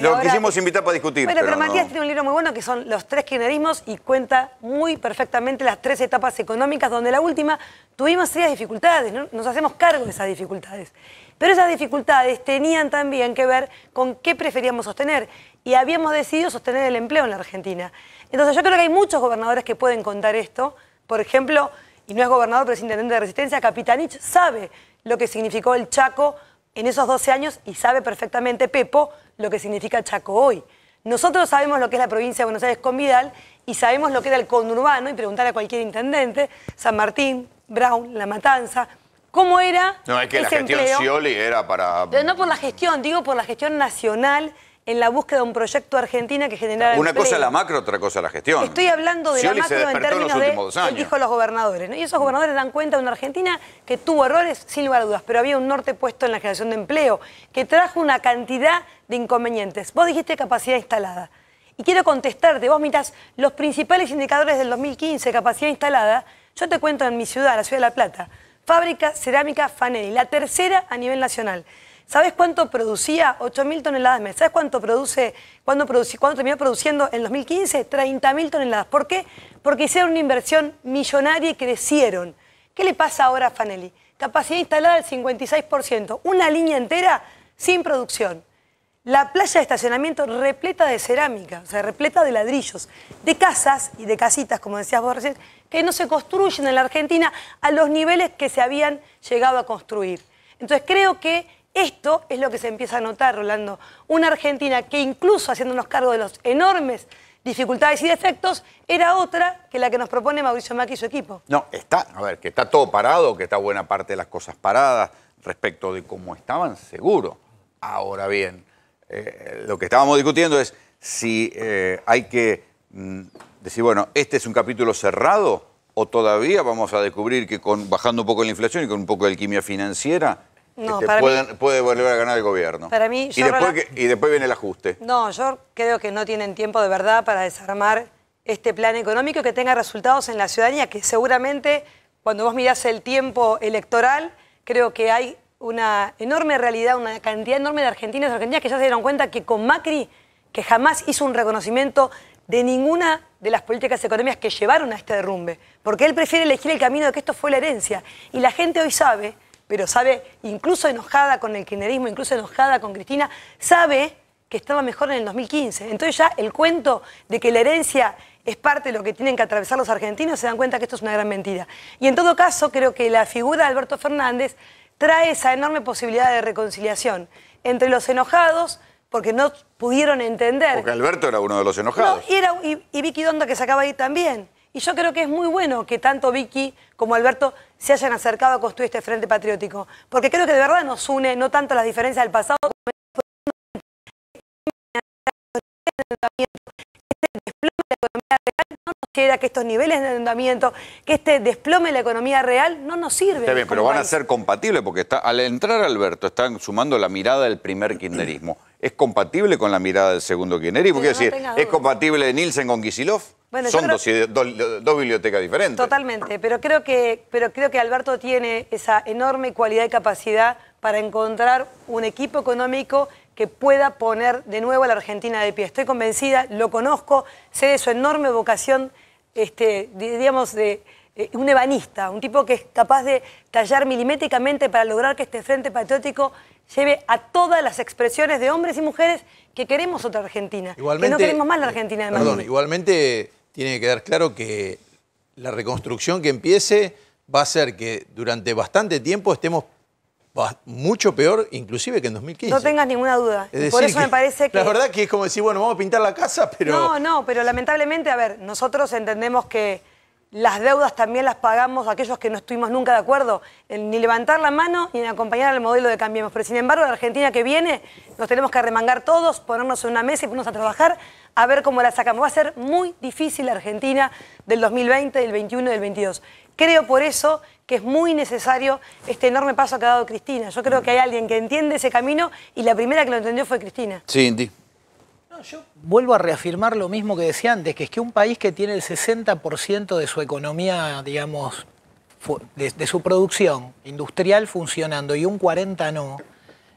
Lo ahora... quisimos invitar para discutir, Bueno, pero no. Matías tiene un libro muy bueno que son Los 3 kirchnerismos y cuenta muy perfectamente las 3 etapas económicas, donde la última tuvimos serias dificultades, ¿no? Nos hacemos cargo de esas dificultades. Pero esas dificultades tenían también que ver con qué preferíamos sostener. Y habíamos decidido sostener el empleo en la Argentina. Entonces yo creo que hay muchos gobernadores que pueden contar esto. Por ejemplo, y no es gobernador, pero es intendente de Resistencia, Capitanich sabe lo que significó el Chaco en esos 12 años y sabe perfectamente, Pepo, lo que significa Chaco hoy. Nosotros sabemos lo que es la provincia de Buenos Aires con Vidal y sabemos lo que era el conurbano, y preguntar a cualquier intendente, San Martín, Brown, La Matanza, cómo era No, es que la ese gestión empleo. Scioli era para... Pero no por la gestión, digo por la gestión nacional en la búsqueda de un proyecto Argentina que generara Una empleo. cosa es la macro, otra cosa es la gestión. Estoy hablando de Scioli la macro se en despertó en los términos últimos 2 de, años. dijo los gobernadores, ¿no? Y esos gobernadores dan cuenta de una Argentina que tuvo errores, sin lugar a dudas, pero había un norte puesto en la generación de empleo, que trajo una cantidad de inconvenientes. Vos dijiste capacidad instalada. Y quiero contestarte, vos mirás los principales indicadores del 2015, capacidad instalada, yo te cuento en mi ciudad, la ciudad de La Plata, fábrica cerámica Fanelli, la tercera a nivel nacional. ¿Sabes cuánto producía? 8.000 toneladas mes. ¿Sabes cuánto cuándo terminó produciendo en 2015? 30.000 toneladas. ¿Por qué? Porque hicieron una inversión millonaria y crecieron. ¿Qué le pasa ahora a Fanelli? Capacidad instalada del 56%. Una línea entera sin producción. La playa de estacionamiento repleta de cerámica, o sea, repleta de ladrillos, de casas y de casitas, como decías vos recién, que no se construyen en la Argentina a los niveles que se habían llegado a construir. Entonces creo que esto es lo que se empieza a notar, Rolando. Una Argentina que incluso haciéndonos cargo de los enormes dificultades y defectos, era otra que la que nos propone Mauricio Macri y su equipo. No, que está todo parado, que está buena parte de las cosas paradas respecto de cómo estaban, seguro. Ahora bien, lo que estábamos discutiendo es si hay que decir, bueno, este es un capítulo cerrado o todavía vamos a descubrir que bajando un poco la inflación y con un poco de alquimia financiera, No, puede volver a ganar el gobierno. Para mí, y después viene el ajuste. No, yo creo que no tienen tiempo de verdad para desarmar este plan económico que tenga resultados en la ciudadanía, que seguramente cuando vos mirás el tiempo electoral, creo que hay una enorme realidad, una cantidad enorme de argentinos y argentinas que ya se dieron cuenta que con Macri, que jamás hizo un reconocimiento de ninguna de las políticas económicas que llevaron a este derrumbe, porque él prefiere elegir el camino de que esto fue la herencia. Y la gente hoy sabe, pero sabe, incluso enojada con el kirchnerismo, incluso enojada con Cristina, sabe que estaba mejor en el 2015. Entonces ya el cuento de que la herencia es parte de lo que tienen que atravesar los argentinos, se dan cuenta que esto es una gran mentira. Y en todo caso, creo que la figura de Alberto Fernández trae esa enorme posibilidad de reconciliación entre los enojados, porque no pudieron entender. Porque Alberto era uno de los enojados. No, y Vicky Donda, que se acaba ahí también. Y yo creo que es muy bueno que tanto Vicky como Alberto se hayan acercado a construir este Frente Patriótico. Porque creo que de verdad nos une no tanto las diferencias del pasado, como que estos niveles de endeudamiento, que este desplome de la economía real no nos sirve. Está bien, pero van a país. ser compatibles porque al entrar Alberto están sumando la mirada del primer kirchnerismo. ¿Es compatible con la mirada del segundo kirchnerismo? Quiero decir, ¿es compatible Nielsen con Kicillof? Bueno, son dos bibliotecas diferentes. Totalmente, pero creo que Alberto tiene esa enorme cualidad y capacidad para encontrar un equipo económico que pueda poner de nuevo a la Argentina de pie. Estoy convencida, lo conozco, sé de su enorme vocación, digamos, de un ebanista, un tipo que es capaz de tallar milimétricamente para lograr que este Frente Patriótico lleve a todas las expresiones de hombres y mujeres que queremos otra Argentina, que no queremos más la Argentina de Macri. Perdón, igualmente tiene que quedar claro que la reconstrucción que empiece va a hacer que durante bastante tiempo estemos mucho peor, inclusive que en 2015. No tengas ninguna duda. Es decir, por eso me parece que... La verdad que es como decir, bueno, vamos a pintar la casa, pero... No, pero lamentablemente, a ver, nosotros entendemos que las deudas también las pagamos aquellos que no estuvimos nunca de acuerdo en ni levantar la mano ni en acompañar al modelo de Cambiemos. Pero sin embargo, la Argentina que viene, nos tenemos que arremangar todos, ponernos en una mesa y ponernos a trabajar a ver cómo la sacamos. Va a ser muy difícil la Argentina del 2020, del 21 y del 22. Creo por eso que es muy necesario este enorme paso que ha dado Cristina. Yo creo que hay alguien que entiende ese camino y la primera que lo entendió fue Cristina. Sí, Inti. Yo vuelvo a reafirmar lo mismo que decía antes, que es que un país que tiene el 60% de su economía, digamos, de su producción industrial funcionando y un 40% no,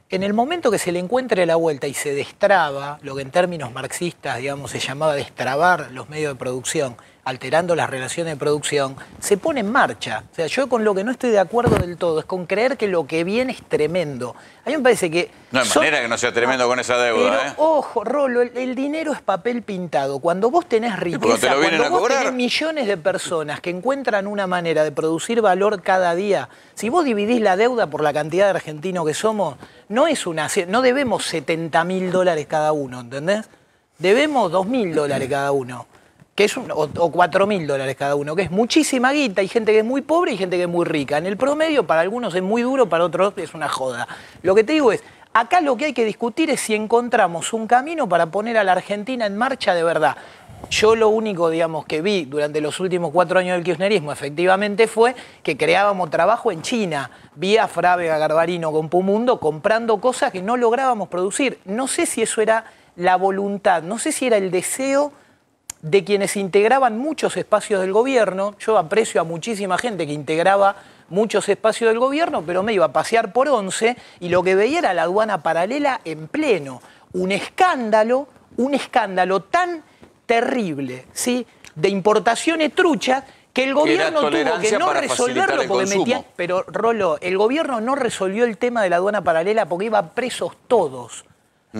en el momento que se le encuentre la vuelta y se destraba, lo que en términos marxistas, digamos, se llamaba destrabar los medios de producción, alterando las relaciones de producción, se pone en marcha. O sea, yo con lo que no estoy de acuerdo del todo es con creer que lo que viene es tremendo. A mí me parece que... No hay manera que no sea tremendo con esa deuda, pero, ojo, Rolo, el dinero es papel pintado. Cuando vos tenés riqueza, cuando vos tenés millones de personas que encuentran una manera de producir valor cada día, si vos dividís la deuda por la cantidad de argentinos que somos, no debemos $70.000 cada uno, ¿entendés? Debemos $2.000 cada uno. Que es o $4.000 cada uno, que es muchísima guita. Hay gente que es muy pobre y gente que es muy rica. En el promedio, para algunos es muy duro, para otros es una joda. Lo que te digo es, acá lo que hay que discutir es si encontramos un camino para poner a la Argentina en marcha de verdad. Yo lo único, digamos, que vi durante los últimos 4 años del kirchnerismo, efectivamente, fue que creábamos trabajo en China. Vi a Frávega Garbarino con Pumundo comprando cosas que no lográbamos producir. No sé si eso era la voluntad, no sé si era el deseo de quienes integraban muchos espacios del gobierno. Yo aprecio a muchísima gente que integraba muchos espacios del gobierno, pero me iba a pasear por 11 y lo que veía era la aduana paralela en pleno. Un escándalo tan terrible, ¿sí?, de importaciones truchas, que el gobierno tuvo que no resolverlo porque metían... Pero, Rolo, el gobierno no resolvió el tema de la aduana paralela porque iban presos todos.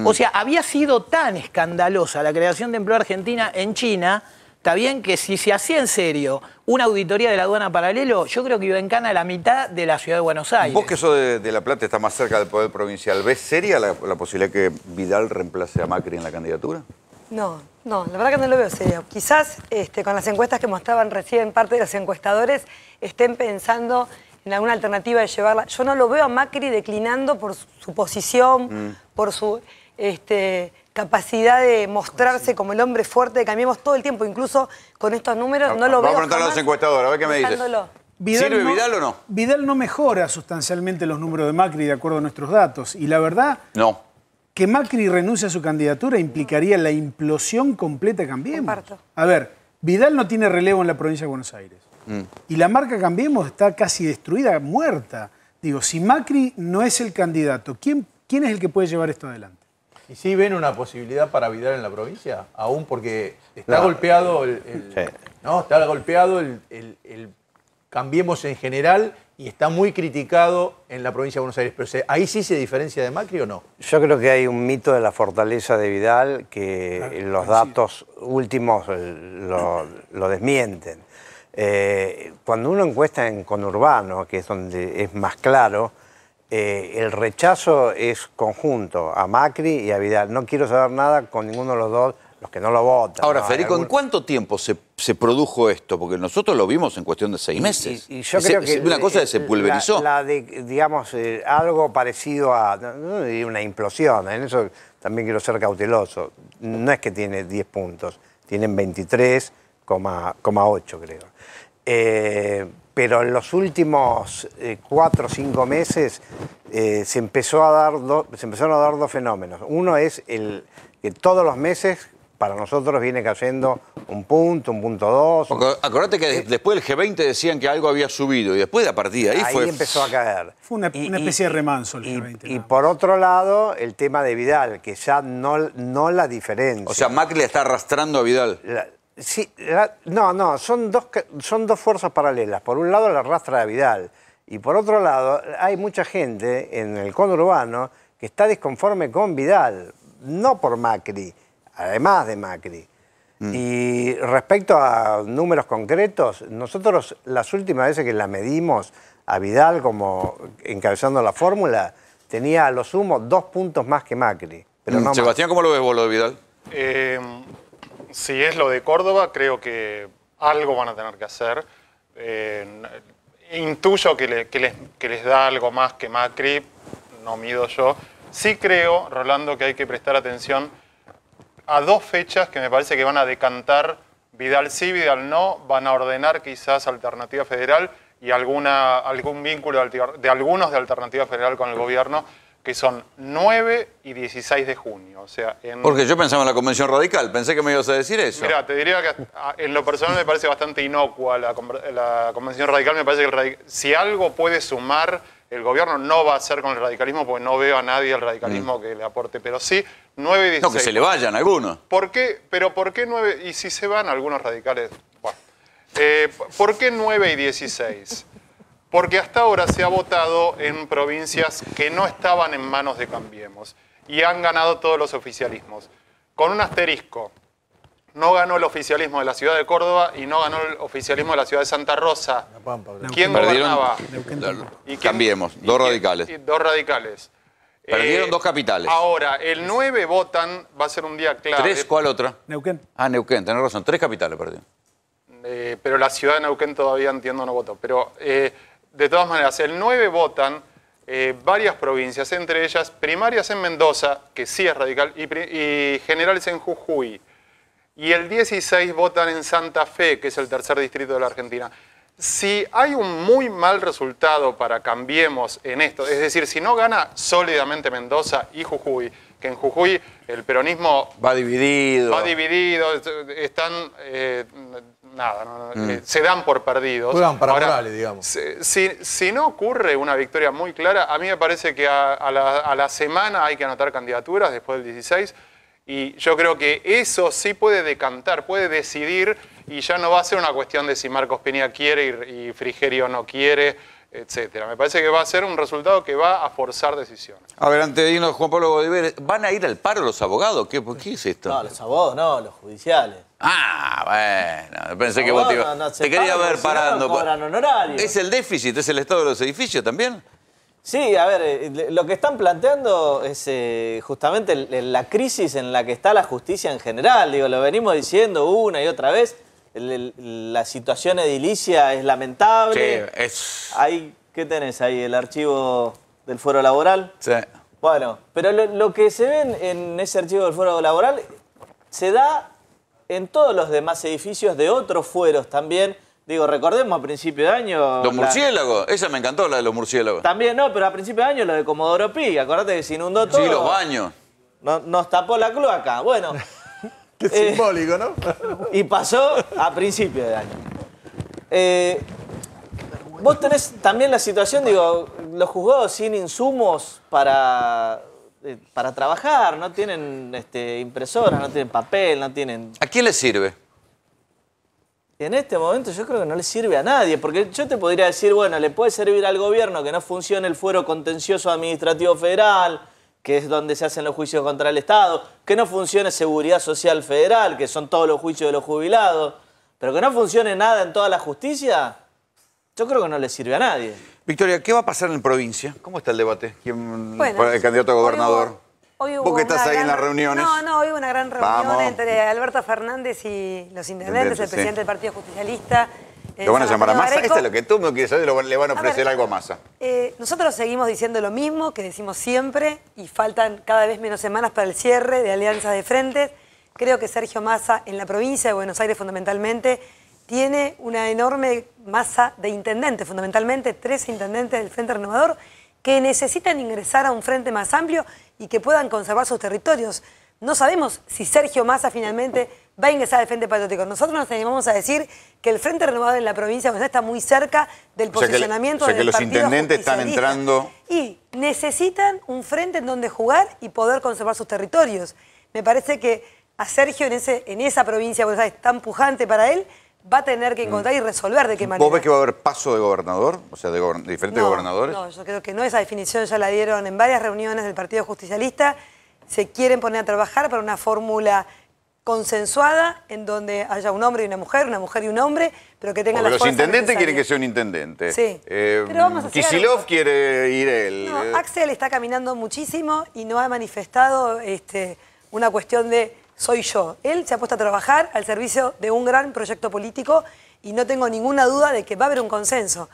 O sea, había sido tan escandalosa la creación de empleo argentina en China, está bien que si se hacía en serio una auditoría de la aduana paralelo, yo creo que iba en cana la mitad de la ciudad de Buenos Aires. Vos que sos de La Plata, está más cerca del poder provincial, ¿ves seria la posibilidad que Vidal reemplace a Macri en la candidatura? No, la verdad que no lo veo serio. Quizás con las encuestas que mostraban recién parte de los encuestadores estén pensando en alguna alternativa de llevarla. Yo no lo veo a Macri declinando por su posición, por su capacidad de mostrarse como el hombre fuerte de Cambiemos todo el tiempo, incluso con estos números, no lo veo. Vamos a preguntarle a los encuestadores, a ver qué me dices. ¿Sirve Vidal o no? Vidal no mejora sustancialmente los números de Macri de acuerdo a nuestros datos. Y la verdad, que Macri renuncie a su candidatura implicaría la implosión completa de Cambiemos. Comparto. A ver, Vidal no tiene relevo en la provincia de Buenos Aires. Y la marca Cambiemos está casi destruida, muerta. Digo, si Macri no es el candidato, ¿quién es el que puede llevar esto adelante? ¿Y sí ven una posibilidad para Vidal en la provincia? Aún porque está golpeado está golpeado el Cambiemos en general y está muy criticado en la provincia de Buenos Aires. Pero ¿ahí sí se diferencia de Macri o no? Yo creo que hay un mito de la fortaleza de Vidal que los datos últimos lo desmienten. Cuando uno encuesta en conurbano, que es donde es más claro, el rechazo es conjunto a Macri y a Vidal. No quiero saber nada con ninguno de los dos, los que no lo votan. Ahora, ¿no? Federico, ¿en cuánto tiempo se produjo esto? Porque nosotros lo vimos en cuestión de 6 meses. Y yo creo que una cosa se pulverizó. Digamos, algo parecido a no diría una implosión. En eso también quiero ser cauteloso. No es que tiene 10 puntos, tienen 23,8 creo. Pero en los últimos 4 o 5 meses se empezaron a dar dos fenómenos. Uno es que todos los meses para nosotros viene cayendo un punto 2. Porque acordate que después del G20 decían que algo había subido y después a partir de ahí empezó a caer. Fue una especie de remanso el G20. Y por otro lado, el tema de Vidal, que ya no la diferencia. O sea, Macri le está arrastrando a Vidal. Son dos fuerzas paralelas. Por un lado, la arrastra a Vidal. Y por otro lado, hay mucha gente en el conurbano que está disconforme con Vidal, no por Macri, además de Macri. Y respecto a números concretos, nosotros las últimas veces que la medimos a Vidal como encabezando la fórmula, tenía a lo sumo 2 puntos más que Macri. Pero no Sebastián, ¿cómo lo ves vos lo de Vidal? Si es lo de Córdoba, creo que algo van a tener que hacer. Intuyo que les da algo más que Macri, no mido yo. Sí creo, Rolando, que hay que prestar atención a 2 fechas que me parece que van a decantar Vidal sí, Vidal no, van a ordenar quizás Alternativa Federal y algún vínculo de algunos de Alternativa Federal con el gobierno, que son 9 y 16 de junio. O sea, porque yo pensaba en la Convención Radical, pensé que me ibas a decir eso. Mira, te diría que en lo personal me parece bastante inocua la Convención Radical. Me parece que si algo puede sumar el gobierno, no va a ser con el radicalismo, porque no veo a nadie al radicalismo que le aporte, pero sí 9 y 16. No, que se le vayan algunos. ¿Por qué? Pero ¿por qué 9? Y si se van algunos radicales, bueno. ¿Por qué 9 y 16? Porque hasta ahora se ha votado en provincias que no estaban en manos de Cambiemos y han ganado todos los oficialismos. Con un asterisco, no ganó el oficialismo de la ciudad de Córdoba y no ganó el oficialismo de la ciudad de Santa Rosa. ¿Quién gobernaba? Cambiemos, 2 radicales. 2 radicales. Perdieron 2 capitales. Ahora, el 9 votan, va a ser un día clave. 3, ¿cuál otra? Neuquén. Ah, Neuquén, tenés razón, 3 capitales perdieron. Pero la ciudad de Neuquén todavía, entiendo, no votó. Pero de todas maneras, el 9 votan varias provincias, entre ellas primarias en Mendoza, que sí es radical, y generales en Jujuy. Y el 16 votan en Santa Fe, que es el 3er distrito de la Argentina. Si hay un muy mal resultado para Cambiemos en esto, es decir, si no gana sólidamente Mendoza y Jujuy, que en Jujuy el peronismo va dividido, están, se dan por perdidos. Juegan para Morales, digamos. Si no ocurre una victoria muy clara, a mí me parece que a la semana hay que anotar candidaturas después del 16. Y yo creo que eso sí puede decantar, puede decidir, y ya no va a ser una cuestión de si Marcos Peña quiere y Frigerio no quiere, etcétera. Me parece que va a ser un resultado que va a forzar decisiones. A ver, antes de irnos, Juan Pablo Godiver, ¿van a ir al paro los abogados? ¿Qué es esto? No, los abogados no, los judiciales. Ah, bueno, pensé que vos te quería ver parando. Cobran honorarios. ¿Es el déficit, es el estado de los edificios también? Sí, a ver, lo que están planteando es justamente la crisis en la que está la justicia en general. Digo, lo venimos diciendo una y otra vez. La situación edilicia es lamentable. Sí, ¿Qué tenés ahí? ¿El archivo del fuero laboral? Sí. Bueno, pero lo que se ve en ese archivo del fuero laboral se da en todos los demás edificios de otros fueros también. Digo, recordemos a principio de año... Los murciélagos, esa me encantó, la de los murciélagos. También no, pero a principio de año lo de Comodoro Pi, acordate que se inundó todo. Sí, los baños. Nos tapó la cloaca, bueno. Qué simbólico, ¿no? Y pasó a principio de año. Vos tenés también la situación, digo, los juzgados sin insumos para trabajar, no tienen impresoras, no tienen papel, no tienen... ¿A quién les sirve? En este momento yo creo que no le sirve a nadie, porque yo te podría decir, bueno, le puede servir al gobierno que no funcione el fuero contencioso administrativo federal, que es donde se hacen los juicios contra el Estado, que no funcione Seguridad Social Federal, que son todos los juicios de los jubilados, pero que no funcione nada en toda la justicia, Yo creo que no le sirve a nadie. Victoria, ¿qué va a pasar en provincia? ¿Cómo está el debate? ¿Quién Bueno, el candidato a gobernador? Hoy hubo ¿Vos que estás una ahí en gran- las reuniones? No, hoy hubo una gran reunión Vamos. entre Alberto Fernández y los intendentes, el Sí. presidente del Partido Justicialista. ¿Lo van a llamar a Massa? Areco. Esto es lo que tú me quieres saber, le van a ofrecer ver, algo a Massa. Nosotros seguimos diciendo lo mismo que decimos siempre y faltan cada vez menos semanas para el cierre de alianzas de frentes. Creo que Sergio Massa en la provincia de Buenos Aires fundamentalmente tiene una enorme masa de intendentes, fundamentalmente 13 intendentes del Frente Renovador que necesitan ingresar a un frente más amplio y que puedan conservar sus territorios. No sabemos si Sergio Massa finalmente va a ingresar al Frente Patriótico. Nosotros nos animamos a decir que el Frente Renovador en la provincia de Buenos Aires está muy cerca del posicionamiento o sea que del los Partido intendentes están Justicialista. entrando. Y necesitan un frente en donde jugar y poder conservar sus territorios. Me parece que a Sergio en esa provincia de Buenos Aires tan pujante para él, va a tener que encontrar y resolver de qué manera. ¿Vos ves que va a haber paso de gobernador? O sea, de diferentes gobernadores. No, yo creo que no. Esa definición ya la dieron en varias reuniones del Partido Justicialista. Se quieren poner a trabajar para una fórmula consensuada en donde haya un hombre y una mujer y un hombre, pero que tengan Porque las los fuerzas intendentes necesarias. quieren que sea un intendente. Sí. Pero vamos a hacer Kicillof algo. quiere ir él. No, Axel está caminando muchísimo y no ha manifestado una cuestión de soy yo. Él se ha puesto a trabajar al servicio de un gran proyecto político y no tengo ninguna duda de que va a haber un consenso.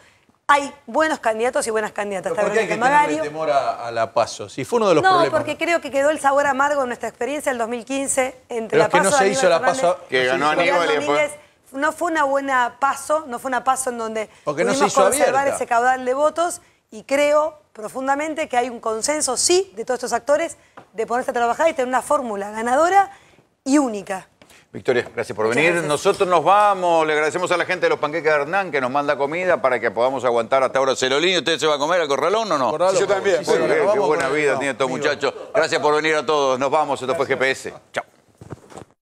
Hay buenos candidatos y buenas candidatas. ¿Por qué hay que Verónica tenerle Magario. temor a la PASO? Si fue uno de los No, problemas. porque creo que quedó el sabor amargo en nuestra experiencia del 2015 entre Pero la es que PASO no se de hizo la Aníbal PASO. Fernández Que ganó Aníbal y después. Domínguez. No fue una buena PASO, no fue una PASO en donde Porque no se pudimos hizo conservar abierta. ese caudal de votos y creo profundamente que hay un consenso, sí, de todos estos actores, de ponerse a trabajar y tener una fórmula ganadora y única. Victoria, gracias por Muchas venir. gracias. Nosotros nos vamos. Le agradecemos a la gente de los panqueques de Hernán que nos manda comida para que podamos aguantar hasta ahora Celolín. ¿Usted se va a comer al corralón o no? Corralón. Yo también. Muy bien, qué Vamos buena con el- vida tienen estos muchachos. Gracias por venir a todos. Nos vamos. Esto fue GPS. Chao.